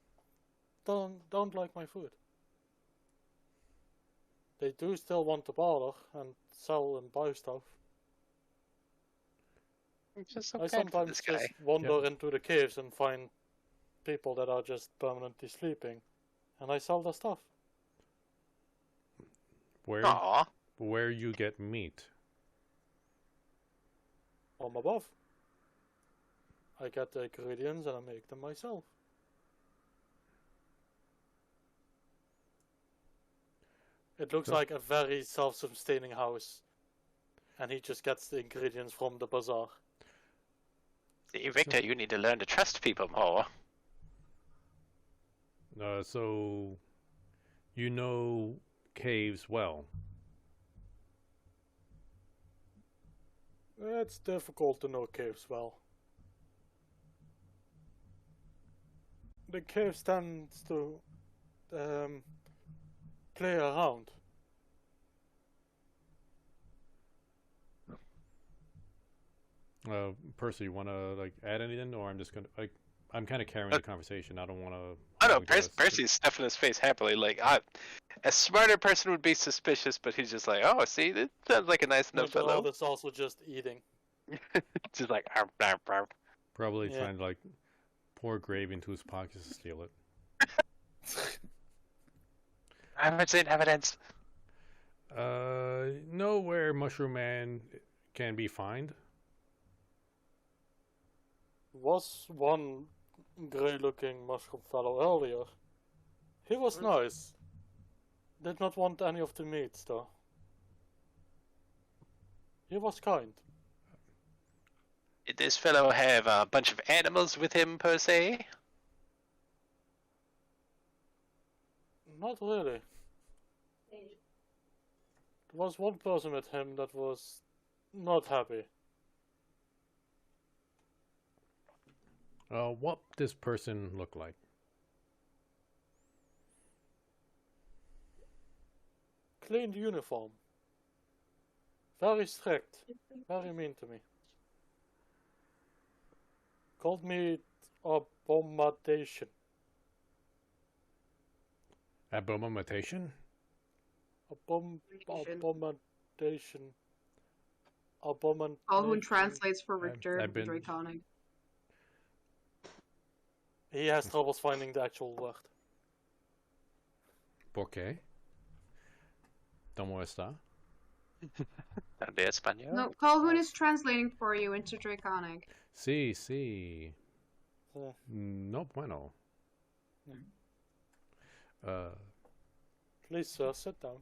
Speaker 2: Don't like my food. They do still want to bother and sell and buy stuff.
Speaker 3: I'm just so
Speaker 2: I
Speaker 3: bad for
Speaker 2: sometimes
Speaker 3: this guy.
Speaker 2: just wander into the caves and find people that are just permanently sleeping, and I sell their stuff.
Speaker 3: Aw.
Speaker 1: Where you get meat?
Speaker 2: From above. I get the ingredients and I make them myself. It looks
Speaker 1: So-
Speaker 2: like a very self-sustaining house, and he just gets the ingredients from the bazaar.
Speaker 3: See, Victor, you need to learn to trust people more.
Speaker 1: So you know caves well.
Speaker 2: It's difficult to know caves well. The cave tends to play around.
Speaker 1: Percy, you want to like add anything, or I'm just gonna like I'm kind of carrying the conversation. I don't want to.
Speaker 3: I know, Percy's stuffing his face happily. Like, a smarter person would be suspicious, but he's just like, oh, see, that sounds like a nice enough fellow.
Speaker 2: That's also just eating.
Speaker 3: Just like, arf, arf, arf.
Speaker 1: Probably
Speaker 2: Yeah.
Speaker 1: trying to like pour gravy into his pockets to steal it.
Speaker 3: I haven't seen evidence.
Speaker 1: Know where Mushroom Man can be found?
Speaker 2: Was one grey-looking mushroom fellow earlier. He was nice. Did not want any of the meat, though. He was kind.
Speaker 3: Did this fellow have a bunch of animals with him, per se?
Speaker 2: Not really. There was one person with him that was not happy.
Speaker 1: What this person look like?
Speaker 2: Cleaned uniform. Very strict. Very mean to me. Called me abomination.
Speaker 1: Abomination?
Speaker 2: Abomination. Abomination.
Speaker 4: Calhoun translates for Richter
Speaker 1: I've been-
Speaker 4: Draconic.
Speaker 2: He has troubles finding the actual word.
Speaker 1: ¿Por qué? ¿Cómo está?
Speaker 3: De español?
Speaker 4: No, Calhoun is translating for you into Draconic.
Speaker 1: Sí.
Speaker 2: Yeah.
Speaker 1: No bueno.
Speaker 2: Please, sir, sit down.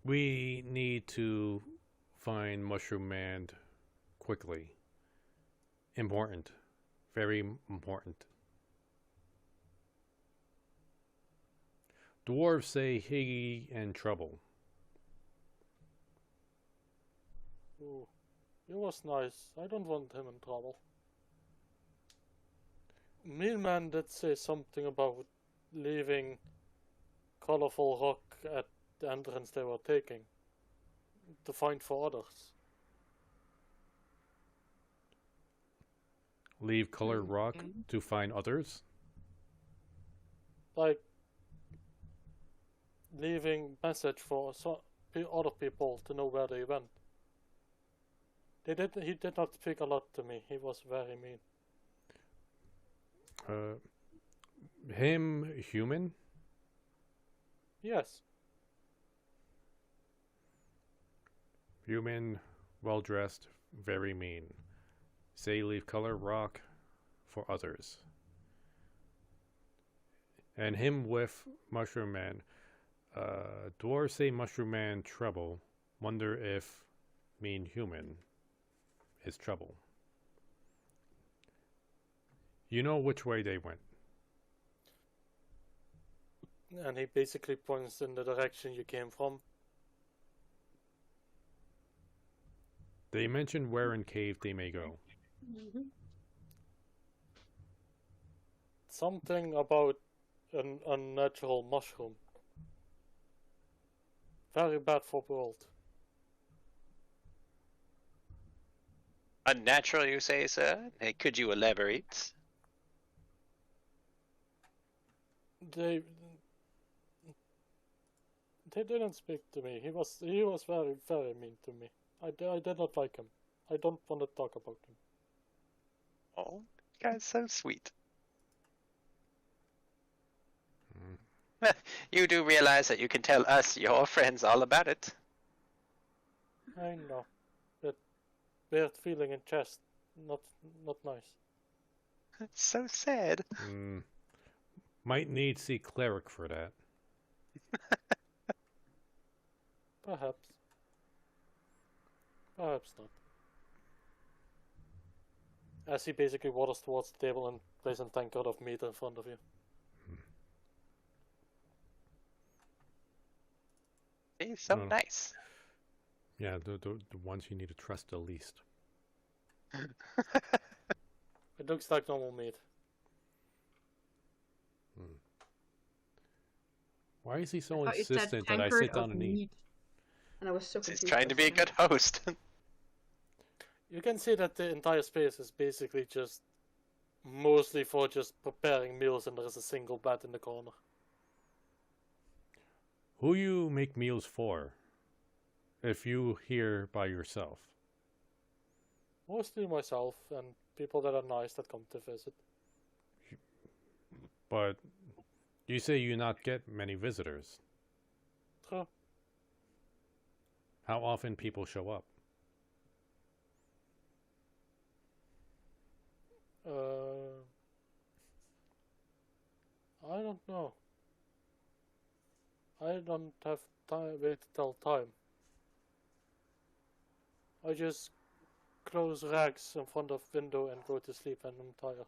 Speaker 1: We need to find Mushroom Man quickly. Important. Very important. Dwarves say he in trouble.
Speaker 2: Ooh, he was nice. I don't want him in trouble. Mealman did say something about leaving colorful rock at the entrance they were taking to find for others.
Speaker 1: Leave Color Rock
Speaker 4: Okay.
Speaker 1: to find others.
Speaker 2: Like leaving message for other people to know where they went. He did not speak a lot to me. He was very mean.
Speaker 1: Him human?
Speaker 2: Yes.
Speaker 1: Human, well dressed, very mean. Say leave Color Rock for others. And him with Mushroom Man. Dwarves say Mushroom Man trouble. Wonder if mean human is trouble. You know which way they went.
Speaker 2: And he basically points in the direction you came from.
Speaker 1: They mentioned where in cave they may go.
Speaker 2: Something about an unnatural mushroom. Very bad for the world.
Speaker 3: Unnatural, you say, sir? Hey, could you elaborate?
Speaker 2: They didn't speak to me. He was very, very mean to me. I did not like him. I don't want to talk about him.
Speaker 3: Oh, you guys so sweet. You do realize that you can tell us, your friends, all about it.
Speaker 2: I know. That weird feeling in chest. Not nice.
Speaker 3: It's so sad.
Speaker 1: Might need see cleric for that.
Speaker 2: Perhaps. Perhaps not. As he basically wanders towards the table and places a tankard of meat in front of you.
Speaker 3: He's so
Speaker 1: Oh.
Speaker 3: nice.
Speaker 1: Yeah, the ones you need to trust the least.
Speaker 2: It looks like normal meat.
Speaker 1: Why is he so
Speaker 4: Oh, it's that
Speaker 1: insistent that I
Speaker 4: tankard
Speaker 1: sit down
Speaker 4: of
Speaker 1: and eat?
Speaker 4: meat. And I was so
Speaker 3: He's
Speaker 4: confused.
Speaker 3: trying to be a good host.
Speaker 2: You can see that the entire space is basically just mostly for just preparing meals, and there is a single bed in the corner.
Speaker 1: Who you make meals for? If you here by yourself?
Speaker 2: Mostly myself and people that are nice that come to visit.
Speaker 1: But you say you not get many visitors.
Speaker 2: True.
Speaker 1: How often people show up?
Speaker 2: I don't know. I don't have time way to tell time. I just close rags in front of window and go to sleep and I'm tired.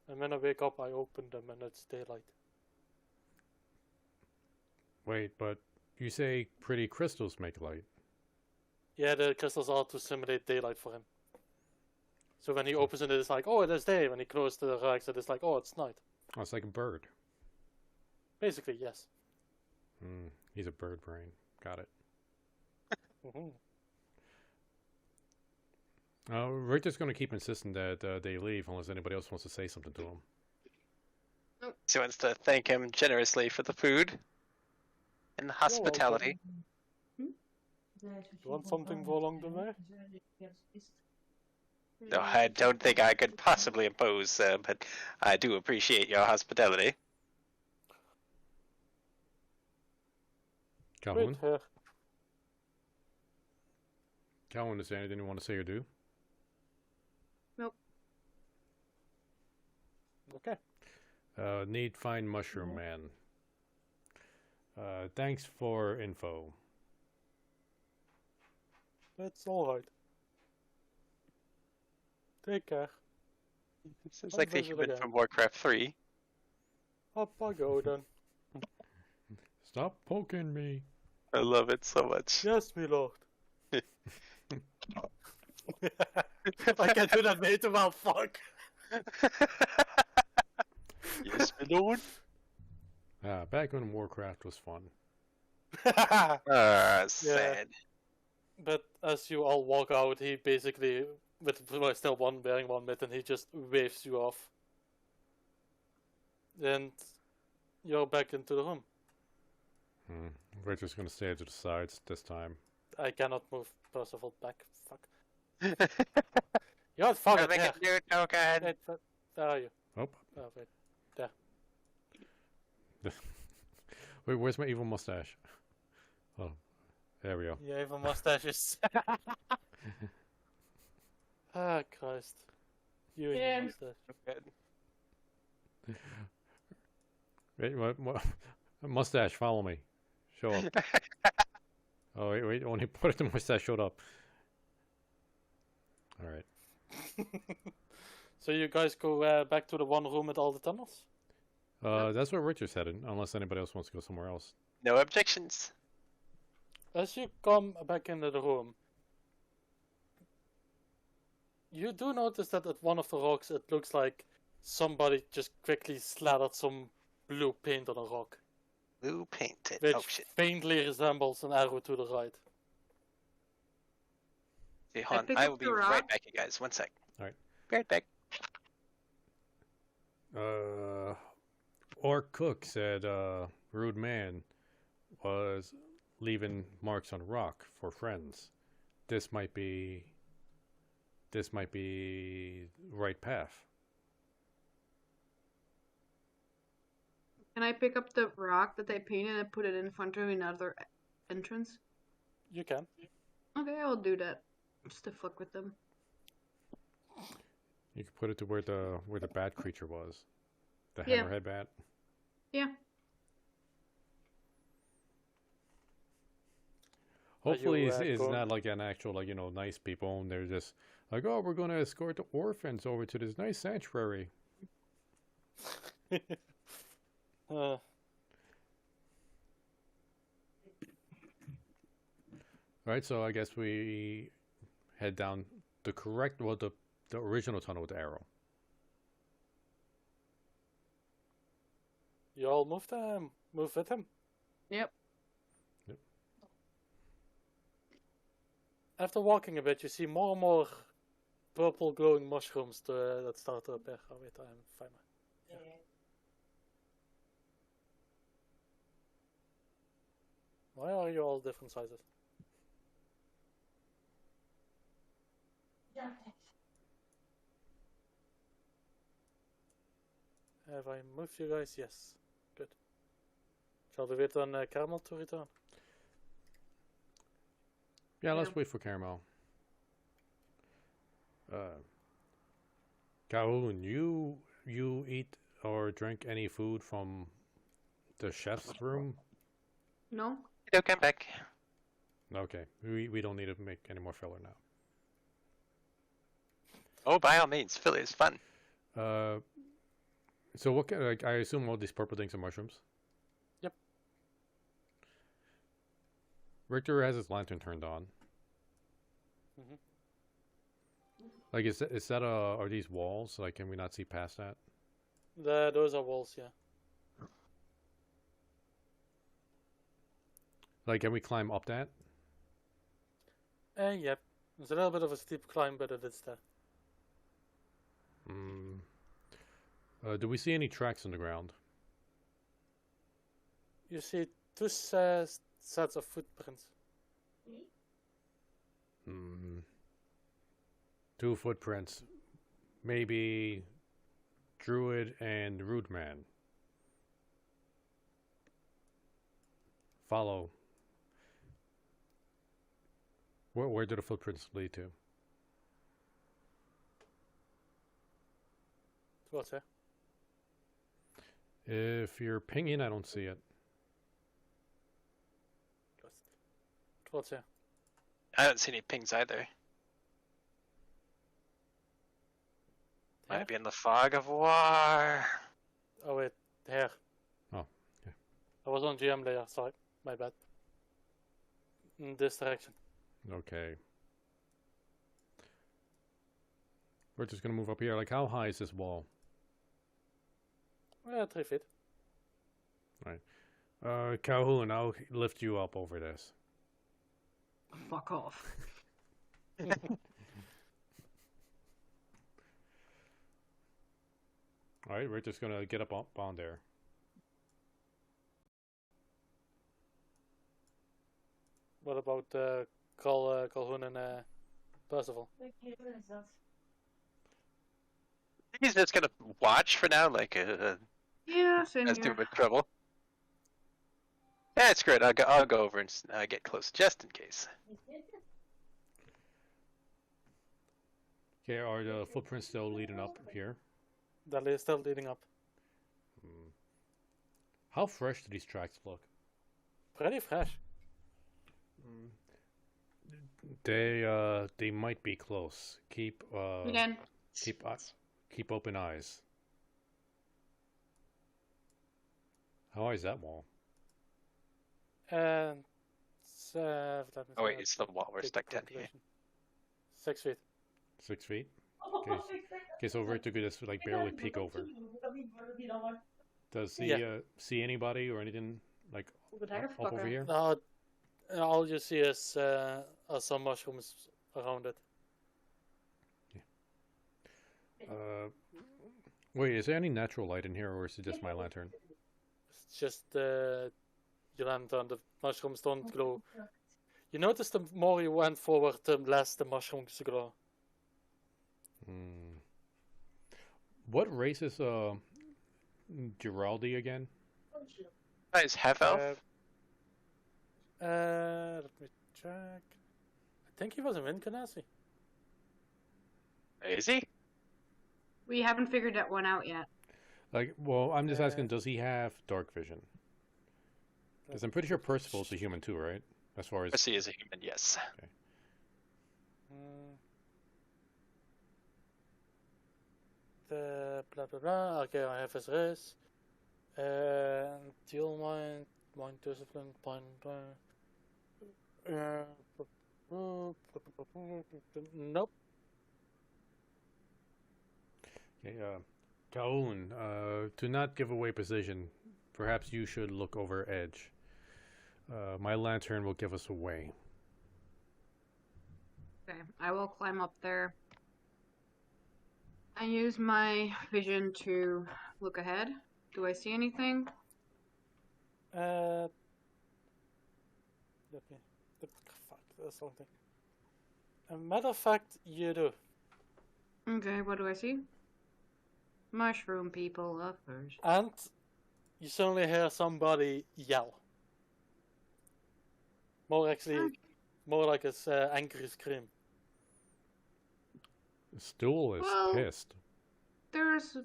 Speaker 2: And when I wake up I open them and it's daylight.
Speaker 1: Wait, but you say pretty crystals make light.
Speaker 2: Yeah, the crystals are to simulate daylight for him. So when he opens it, it's like, oh, it is day. When he closes the rags, it is like, oh, it's night.
Speaker 1: Oh, it's like a bird.
Speaker 2: Basically, yes.
Speaker 1: He's a bird brain. Got it. Richard's going to keep insisting that they leave unless anybody else wants to say something to him.
Speaker 3: She wants to thank him generously for the food and the hospitality.
Speaker 2: You want something for along the way?
Speaker 3: No, I don't think I could possibly impose, but I do appreciate your hospitality.
Speaker 1: Calhoun?
Speaker 2: Wait here.
Speaker 1: Calhoun, is there anything you want to say or do?
Speaker 4: Nope.
Speaker 2: Okay.
Speaker 1: Need find mushroom man. Thanks for info.
Speaker 2: That's alright. Take care.
Speaker 3: This is
Speaker 2: I'll
Speaker 3: like the
Speaker 2: visit
Speaker 3: human
Speaker 2: again.
Speaker 3: from Warcraft 3.
Speaker 2: Up I go then.
Speaker 1: Stop poking me.
Speaker 3: I love it so much.
Speaker 2: Yes, my lord. I can do that way too well, fuck.
Speaker 3: Yes, my lord.
Speaker 1: Back when Warcraft was fun.
Speaker 3: Sad.
Speaker 2: But as you all walk out, he basically, with still wearing one mitt, and he just waves you off. And you're back into the room.
Speaker 1: Richard's going to stay to the sides this time.
Speaker 2: I cannot move Percival back. Fuck. You're fucking
Speaker 3: Make
Speaker 2: here.
Speaker 3: a new token.
Speaker 2: Wait, where are you?
Speaker 1: Oh.
Speaker 2: Oh, wait. There.
Speaker 1: Wait, where's my evil mustache? Oh, there we go.
Speaker 2: You have a mustaches. Ah, Christ. You and your mustache.
Speaker 3: Good.
Speaker 1: Wait, what? Mustache, follow me. Show up. Oh, wait, when he put it, the mustache showed up. Alright.
Speaker 2: So you guys go back to the one room with all the tunnels?
Speaker 1: That's where Richard's headed, unless anybody else wants to go somewhere else.
Speaker 3: No objections.
Speaker 2: As you come back into the room, you do notice that at one of the rocks it looks like somebody just quickly slathered some blue paint on a rock,
Speaker 3: Blue painted.
Speaker 2: which
Speaker 3: Oh shit.
Speaker 2: faintly resembles an arrow to the right.
Speaker 3: See, hold on.
Speaker 4: pick
Speaker 3: I
Speaker 4: up
Speaker 3: will be
Speaker 4: the
Speaker 3: right
Speaker 4: rock.
Speaker 3: back, you guys. One sec.
Speaker 1: All right.
Speaker 3: Be right back.
Speaker 1: Or Cook said Rude Man was leaving marks on rock for friends. This might be right path.
Speaker 4: Can I pick up the rock that they painted and put it in front of another entrance?
Speaker 2: You can.
Speaker 4: Okay, I'll do that. Just to fuck with them.
Speaker 1: You could put it to where the bat creature was, the
Speaker 4: Yeah.
Speaker 1: hammerhead bat.
Speaker 4: Yeah.
Speaker 1: Hopefully,
Speaker 2: Are you,
Speaker 1: it's
Speaker 2: going-
Speaker 1: not like an actual, like, nice people, and they're just like, oh, we're going to escort the orphans over to this nice sanctuary.
Speaker 2: uh,
Speaker 1: Right, so I guess we head down the original tunnel with the arrow.
Speaker 2: you all move with him.
Speaker 4: Yep.
Speaker 2: After walking a bit, you see more and more purple glowing mushrooms that start to appear. Oh wait, I'm fine. Why are you all different sizes? Have I moved you guys? Yes. Good. Shall we wait on Caramel to return?
Speaker 1: Yeah, let's
Speaker 4: Yeah.
Speaker 1: wait for Caramel. Calhoun, you eat or drink any food from the chef's room?
Speaker 4: No?
Speaker 3: Don't come back.
Speaker 1: Okay, we don't need to make any more filler now.
Speaker 3: Oh, by all means, filler is fun.
Speaker 1: So what? Like, I assume all these purple things are mushrooms.
Speaker 2: Yep.
Speaker 1: Richter has his lantern turned on.
Speaker 2: Mhm.
Speaker 1: Like, is that are these walls? Like, can we not see past that?
Speaker 2: Those are walls, yeah.
Speaker 1: Like, can we climb up that?
Speaker 2: Yep. It's a little bit of a steep climb, but it is there.
Speaker 1: Hmm. Do we see any tracks on the ground?
Speaker 2: You see two sets of footprints.
Speaker 1: Hmm. Two footprints. Maybe Druid and Rude Man. Follow. Where do the footprints lead to?
Speaker 2: Towards here.
Speaker 1: If you're pinging, I don't see it.
Speaker 2: Towards here.
Speaker 3: I don't see any pings either.
Speaker 2: Yeah.
Speaker 3: Might be in the fog of war.
Speaker 2: Oh wait, here.
Speaker 1: Oh, yeah.
Speaker 2: I was on GM layer, sorry. My bad. In this direction.
Speaker 1: Okay. We're just gonna move up here. Like, how high is this wall?
Speaker 2: 3 feet.
Speaker 1: Calhoun, I'll lift you up over this.
Speaker 4: Fuck off.
Speaker 1: All right, we're just gonna get up on there.
Speaker 2: What about Calhoun and Percival?
Speaker 3: He's just gonna watch for now, like
Speaker 4: Yeah, same
Speaker 3: as too
Speaker 4: here.
Speaker 3: much trouble. That's great. I'll go over and get close just in case.
Speaker 1: Okay, are the footprints still leading up here?
Speaker 2: That is still leading up.
Speaker 1: Hmm. How fresh do these tracks look?
Speaker 2: Pretty fresh.
Speaker 1: They might be close. Keep
Speaker 4: Again.
Speaker 1: keep keep open eyes. How high is that wall?
Speaker 2: And
Speaker 3: Oh wait, it's the wall we're stuck down here.
Speaker 2: 6 feet.
Speaker 1: 6 feet? Okay, so Richter could just like barely peek over. Does he see anybody or anything like up over here?
Speaker 2: No, all you see is are some mushrooms around it.
Speaker 1: Wait, is there any natural light in here, or is it just my lantern?
Speaker 2: It's just your lantern. The mushrooms don't glow. You notice the more you went forward, the less the mushrooms glow.
Speaker 1: What race is Giraldi again?
Speaker 3: Is half elf?
Speaker 2: Let me check. I think he was a Wincanasi.
Speaker 3: Is he?
Speaker 4: We haven't figured that one out yet.
Speaker 1: Like, well, I'm just asking, does he have dark vision? Because I'm pretty sure Percival's a human too, right? As far as
Speaker 3: Percy is a human, yes.
Speaker 1: Okay.
Speaker 2: The blah blah blah. Okay, I have his race. Deal mind discipline, point. Nope.
Speaker 1: Okay, Kaun, to not give away position, perhaps you should look over edge. My lantern will give us away.
Speaker 4: Okay, I will climb up there. I use my vision to look ahead. Do I see anything?
Speaker 2: Let me. Fuck, there's something. A matter of fact, you do.
Speaker 4: Okay, what do I see? Mushroom people, of course.
Speaker 2: And you suddenly hear somebody yell. More like it's angry scream.
Speaker 1: Stool is pissed.
Speaker 4: There's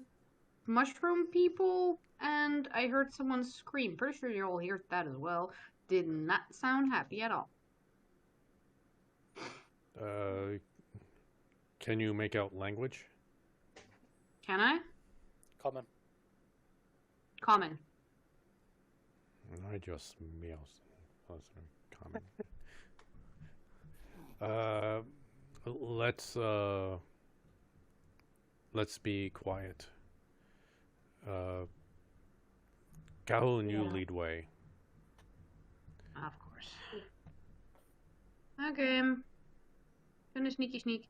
Speaker 4: mushroom people, and I heard someone scream. Pretty sure you all heard that as well. Did not sound happy at all.
Speaker 1: Can you make out language?
Speaker 4: Can I?
Speaker 2: Common.
Speaker 4: Common.
Speaker 1: I just meows. Common. Let's be quiet. Calhoun, you lead way.
Speaker 4: Of course. Okay. Gonna sneak.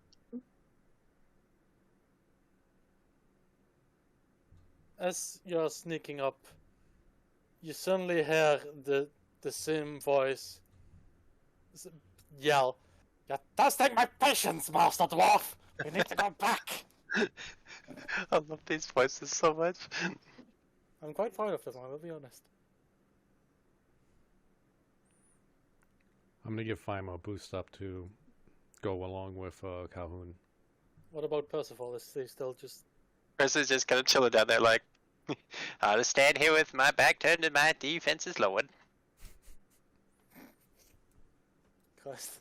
Speaker 2: As you're sneaking up, you suddenly hear the same voice yell, "You're testing my patience, Master Dwarf! We need to go back!"
Speaker 3: I love these voices so much.
Speaker 2: I'm quite fond of this one, I'll be honest.
Speaker 1: I'm gonna give Fima a boost up to go along with Calhoun.
Speaker 2: What about Percival? Is he still just...
Speaker 3: Percy's just kind of chilling down there like, I'll just stand here with my back turned and my defenses lowered.
Speaker 2: Christ.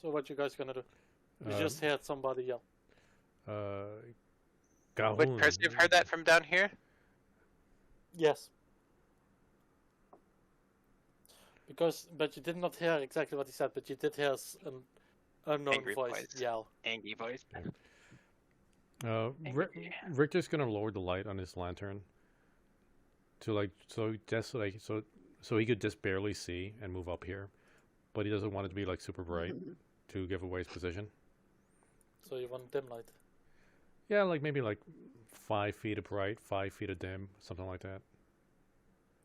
Speaker 2: So what you guys gonna do? You just heard somebody yell.
Speaker 1: Calhoun.
Speaker 3: Would Percy have heard that from down here?
Speaker 2: Yes. But you did not hear exactly what he said, but you did hear an unknown
Speaker 3: Angry
Speaker 2: voice yell.
Speaker 3: Angry voice.
Speaker 1: Richter's gonna lower the light on his lantern to so he could just barely see and move up here, but he doesn't want it to be like super bright to give away his position.
Speaker 2: So you want dim light?
Speaker 1: Yeah, like maybe like 5 feet of bright, 5 feet of dim, something like that.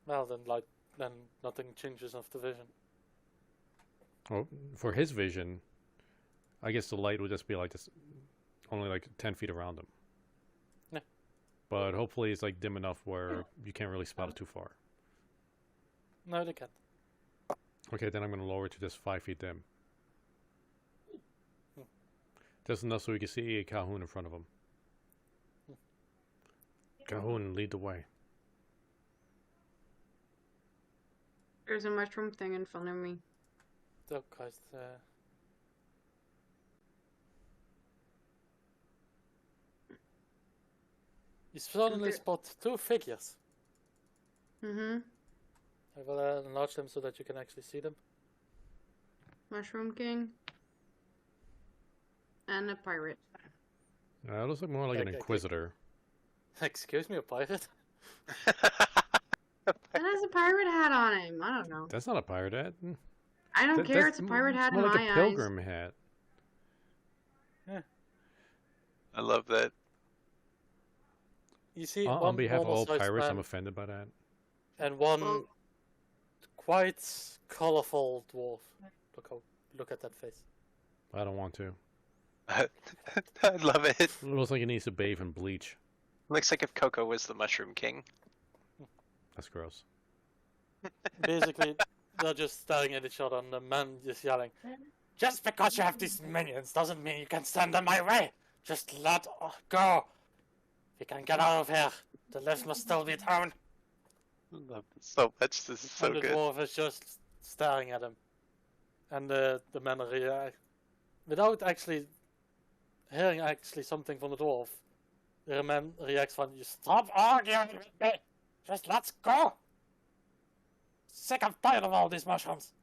Speaker 2: Well, then nothing changes of the vision.
Speaker 1: Well, for his vision, I guess the light would just be like this, only like 10 feet around him.
Speaker 2: Yeah.
Speaker 1: But hopefully it's like dim enough where you can't really spot it too far.
Speaker 2: No, they can't.
Speaker 1: Okay, then I'm going to lower it to just 5 feet dim. Just enough so we can see Calhoun in front of him. Calhoun, lead the way.
Speaker 4: There's a mushroom thing in front of me.
Speaker 2: Oh Christ. You suddenly
Speaker 4: Okay.
Speaker 2: spot two figures.
Speaker 4: Mm-hmm.
Speaker 2: I will enlarge them so that you can actually see them.
Speaker 4: Mushroom King. And a pirate.
Speaker 1: It looks like more like an
Speaker 2: Okay.
Speaker 1: inquisitor.
Speaker 2: Excuse me, a pirate?
Speaker 4: That has a pirate hat on him. I don't know.
Speaker 1: That's not a pirate hat.
Speaker 4: I don't care.
Speaker 1: That's
Speaker 4: It's a pirate hat
Speaker 1: more
Speaker 4: in
Speaker 1: like
Speaker 4: my
Speaker 1: a
Speaker 4: eyes.
Speaker 1: pilgrim hat.
Speaker 3: I love that.
Speaker 2: You see
Speaker 1: On
Speaker 2: one
Speaker 1: behalf of all
Speaker 2: normal-sized
Speaker 1: pirates, I'm
Speaker 2: man
Speaker 1: offended by that.
Speaker 2: and one
Speaker 4: Well,
Speaker 2: quite colorful dwarf. Look at that face.
Speaker 1: I don't want to.
Speaker 3: I love it.
Speaker 1: It looks like he needs to bathe in bleach.
Speaker 3: Looks like if Coco was the Mushroom King.
Speaker 1: That's gross.
Speaker 2: Basically, they're just staring at each other, and the man is yelling, "Just because you have these minions doesn't mean you can stand in my way. Just let go. We can get out of here. The lift must still be down."
Speaker 3: I love this so much. This is so
Speaker 2: And the
Speaker 3: good.
Speaker 2: dwarf is just staring at him. And the man reacts without actually hearing something from the dwarf. The man reacts from, "You stop arguing with me. Just let's go. Sick and tired of all these mushrooms.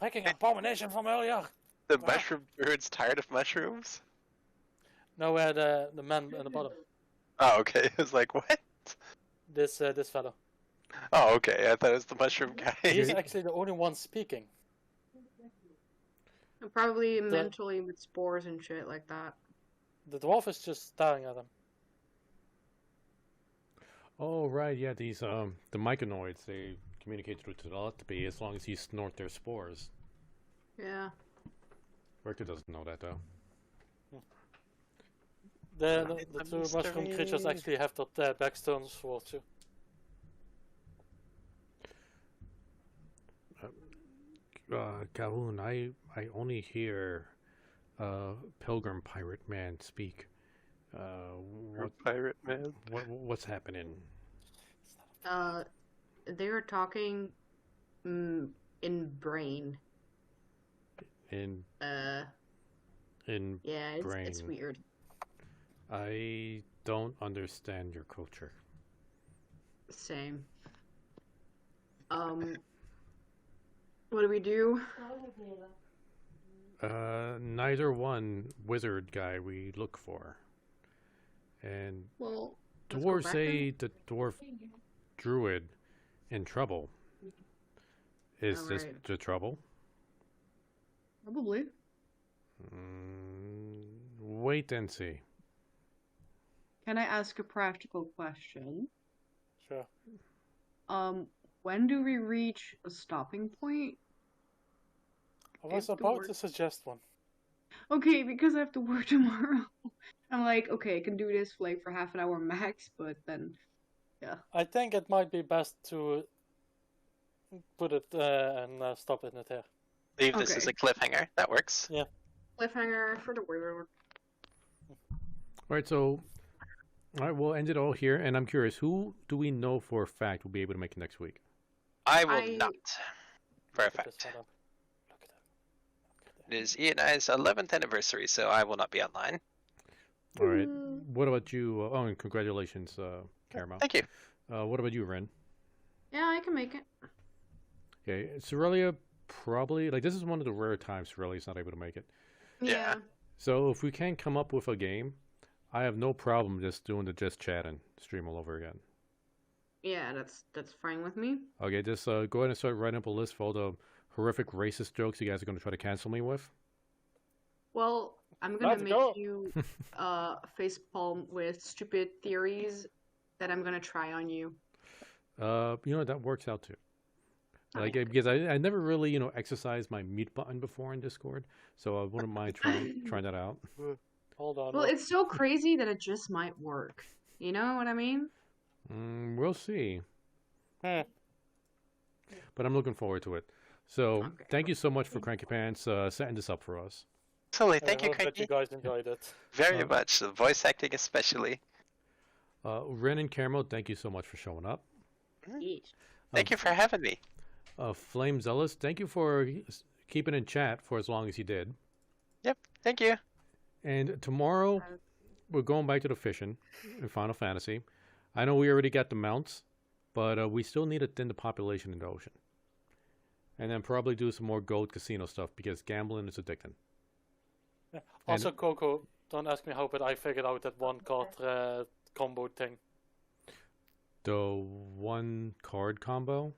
Speaker 2: Freaking abomination from earlier."
Speaker 3: The mushroom druid's tired of mushrooms?
Speaker 2: Nowhere the man in the bottom.
Speaker 3: Oh, okay. I was like, what?
Speaker 2: This fellow.
Speaker 3: Oh, okay. I thought it was the mushroom
Speaker 2: He's
Speaker 3: guy.
Speaker 2: actually the only one speaking.
Speaker 4: probably mentally with spores and shit like that.
Speaker 2: The dwarf is just staring at him.
Speaker 1: Oh right, yeah. These the myconoids, they communicate through telepathy as long as you snort their spores.
Speaker 4: Yeah.
Speaker 1: Richter doesn't know that though.
Speaker 2: The two mushroom creatures actually have their backstones towards you.
Speaker 1: Calhoun, I only hear pilgrim pirate man speak.
Speaker 3: Pirate man.
Speaker 1: What's happening?
Speaker 4: They were talking in brain.
Speaker 1: In
Speaker 4: Yeah, it's
Speaker 1: brain.
Speaker 4: weird.
Speaker 1: I don't understand your culture.
Speaker 4: Same. What do we do?
Speaker 1: Neither one wizard guy we look for. And
Speaker 4: Well, let's go
Speaker 1: dwarves
Speaker 4: back
Speaker 1: say the dwarf druid in trouble. Is this
Speaker 4: Alright.
Speaker 1: the trouble?
Speaker 4: Probably.
Speaker 1: Wait and see.
Speaker 5: Can I ask a practical question?
Speaker 2: Sure.
Speaker 5: When do we reach a stopping point?
Speaker 2: I was
Speaker 4: It's the
Speaker 2: about
Speaker 4: word.
Speaker 2: to suggest one.
Speaker 5: Okay, because I have to work tomorrow. I'm like, okay, I can do this for half an hour max, but then,
Speaker 2: I think it might be best to put it and stop it here.
Speaker 3: Leave this as a cliffhanger. That works.
Speaker 4: Cliffhanger for the wizard.
Speaker 1: Alright, so we'll end it all here, and I'm curious, who do we know for a fact will be able to make it next week?
Speaker 3: I will
Speaker 4: I-
Speaker 3: not. For a
Speaker 2: Look at this
Speaker 3: fact.
Speaker 2: setup. Look at that.
Speaker 3: It is Ian and I's 11th anniversary, so I will not be online.
Speaker 1: Alright, what about you? Oh, and congratulations, Caramel.
Speaker 3: Thank you.
Speaker 1: What about you, Ren?
Speaker 4: Yeah, I can make it.
Speaker 1: Okay, Cerelia probably, like, this is one of the rare times Cerelia's not able to make it.
Speaker 3: Yeah.
Speaker 1: So if we can come up with a game, I have no problem just doing the just chatting stream all over again.
Speaker 4: Yeah, that's fine with me.
Speaker 1: Okay, just go ahead and start writing up a list for all the horrific racist jokes you guys are going to try to cancel me with.
Speaker 4: Well, I'm gonna
Speaker 2: Let's
Speaker 4: make
Speaker 2: go.
Speaker 4: you facepalm with stupid theories that I'm gonna try on you.
Speaker 1: You know, that works out too. Like,
Speaker 4: Okay.
Speaker 1: because I never really, exercised my mute button before in Discord, so I wouldn't mind trying that out.
Speaker 2: Hold on.
Speaker 4: Well, it's so crazy that it just might work. You know what I mean?
Speaker 1: We'll see.
Speaker 2: Hmm.
Speaker 1: But I'm looking forward to it. So,
Speaker 4: Okay.
Speaker 1: thank you so much for Cranky Pants setting this up for us.
Speaker 3: Totally.
Speaker 2: I
Speaker 3: Thank you,
Speaker 2: hope that you
Speaker 3: Cranky.
Speaker 2: guys enjoyed it.
Speaker 3: Very much. The voice acting especially.
Speaker 1: Ren and Caramel, thank you so much for showing up.
Speaker 4: Yes.
Speaker 3: Thank you for having me.
Speaker 1: Flame Zealous, thank you for keeping in chat for as long as you did.
Speaker 3: Yep, thank you.
Speaker 1: And tomorrow, we're going back to the fishing in Final Fantasy. I know we already got the mounts, but we still need to thin the population in the ocean. And then probably do some more gold casino stuff because gambling is addicting.
Speaker 2: Yeah. Also, Coco, don't ask me how, but I figured out that one card combo thing.
Speaker 1: The one card combo?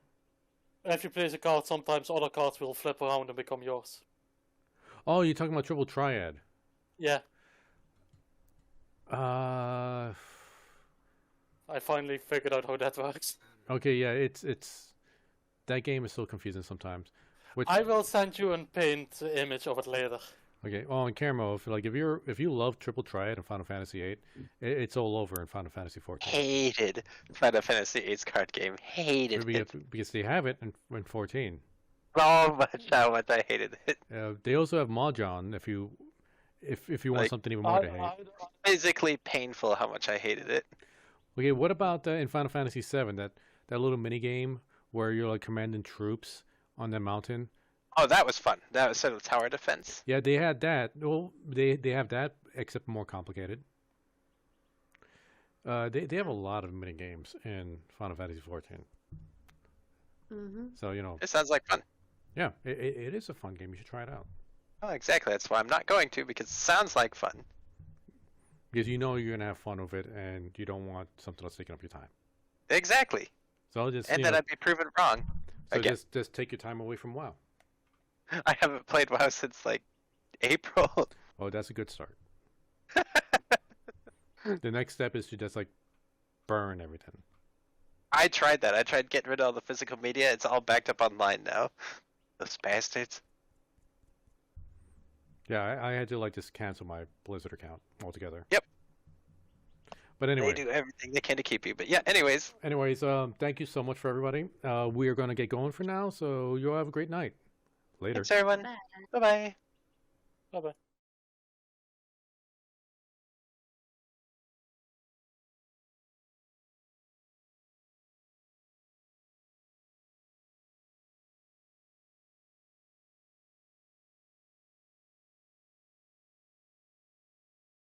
Speaker 2: If you place a card, sometimes other cards will flip around and become yours.
Speaker 1: Oh, you're talking about triple triad.
Speaker 2: Yeah,
Speaker 1: Uh,
Speaker 2: I finally figured out how that works.
Speaker 1: okay, yeah, it's that game is so confusing sometimes. Which,
Speaker 2: I will send you a paint image of it later.
Speaker 1: okay, oh, and Carmo, if you love triple triad in Final Fantasy VIII, it's all over in Final Fantasy XIV.
Speaker 3: Hated Final Fantasy VIII's card game. Hated it.
Speaker 1: Because they have it in 14.
Speaker 3: So much how much I hated it.
Speaker 1: They also have Mahjong if you want
Speaker 3: Like,
Speaker 1: something even more to hate.
Speaker 3: Physically painful how much I hated it.
Speaker 1: Okay, what about in Final Fantasy VII that little mini game where you're like commanding troops on the mountain?
Speaker 3: Oh, that was fun. That was sort of tower defense.
Speaker 1: Yeah, they had that. Well, they have that except more complicated. They have a lot of mini games in Final Fantasy XIV.
Speaker 5: Mm-hmm.
Speaker 1: So
Speaker 3: It sounds like fun.
Speaker 1: yeah, it is a fun game. You should try it out
Speaker 3: Oh, exactly. That's why I'm not going to, because it sounds like fun.
Speaker 1: because you know you're gonna have fun with it, and you don't want something that's taking up your time.
Speaker 3: Exactly.
Speaker 1: So just
Speaker 3: And then I'd be proven wrong.
Speaker 1: so
Speaker 3: again.
Speaker 1: just take your time away from WoW.
Speaker 3: I haven't played WoW since like April.
Speaker 1: Oh, that's a good start. The next step is to just like burn everything.
Speaker 3: I tried that. I tried getting rid of all the physical media. It's all backed up online now. Those bastards.
Speaker 1: Yeah, I had to like just cancel my Blizzard account altogether.
Speaker 3: Yep.
Speaker 1: But anyway,
Speaker 3: They do everything they can to keep you. But yeah, anyways.
Speaker 1: thank you so much for everybody. We are going to get going for now, so you all have a great night. Later.
Speaker 3: Thanks, everyone. Bye-bye.
Speaker 2: Bye bye.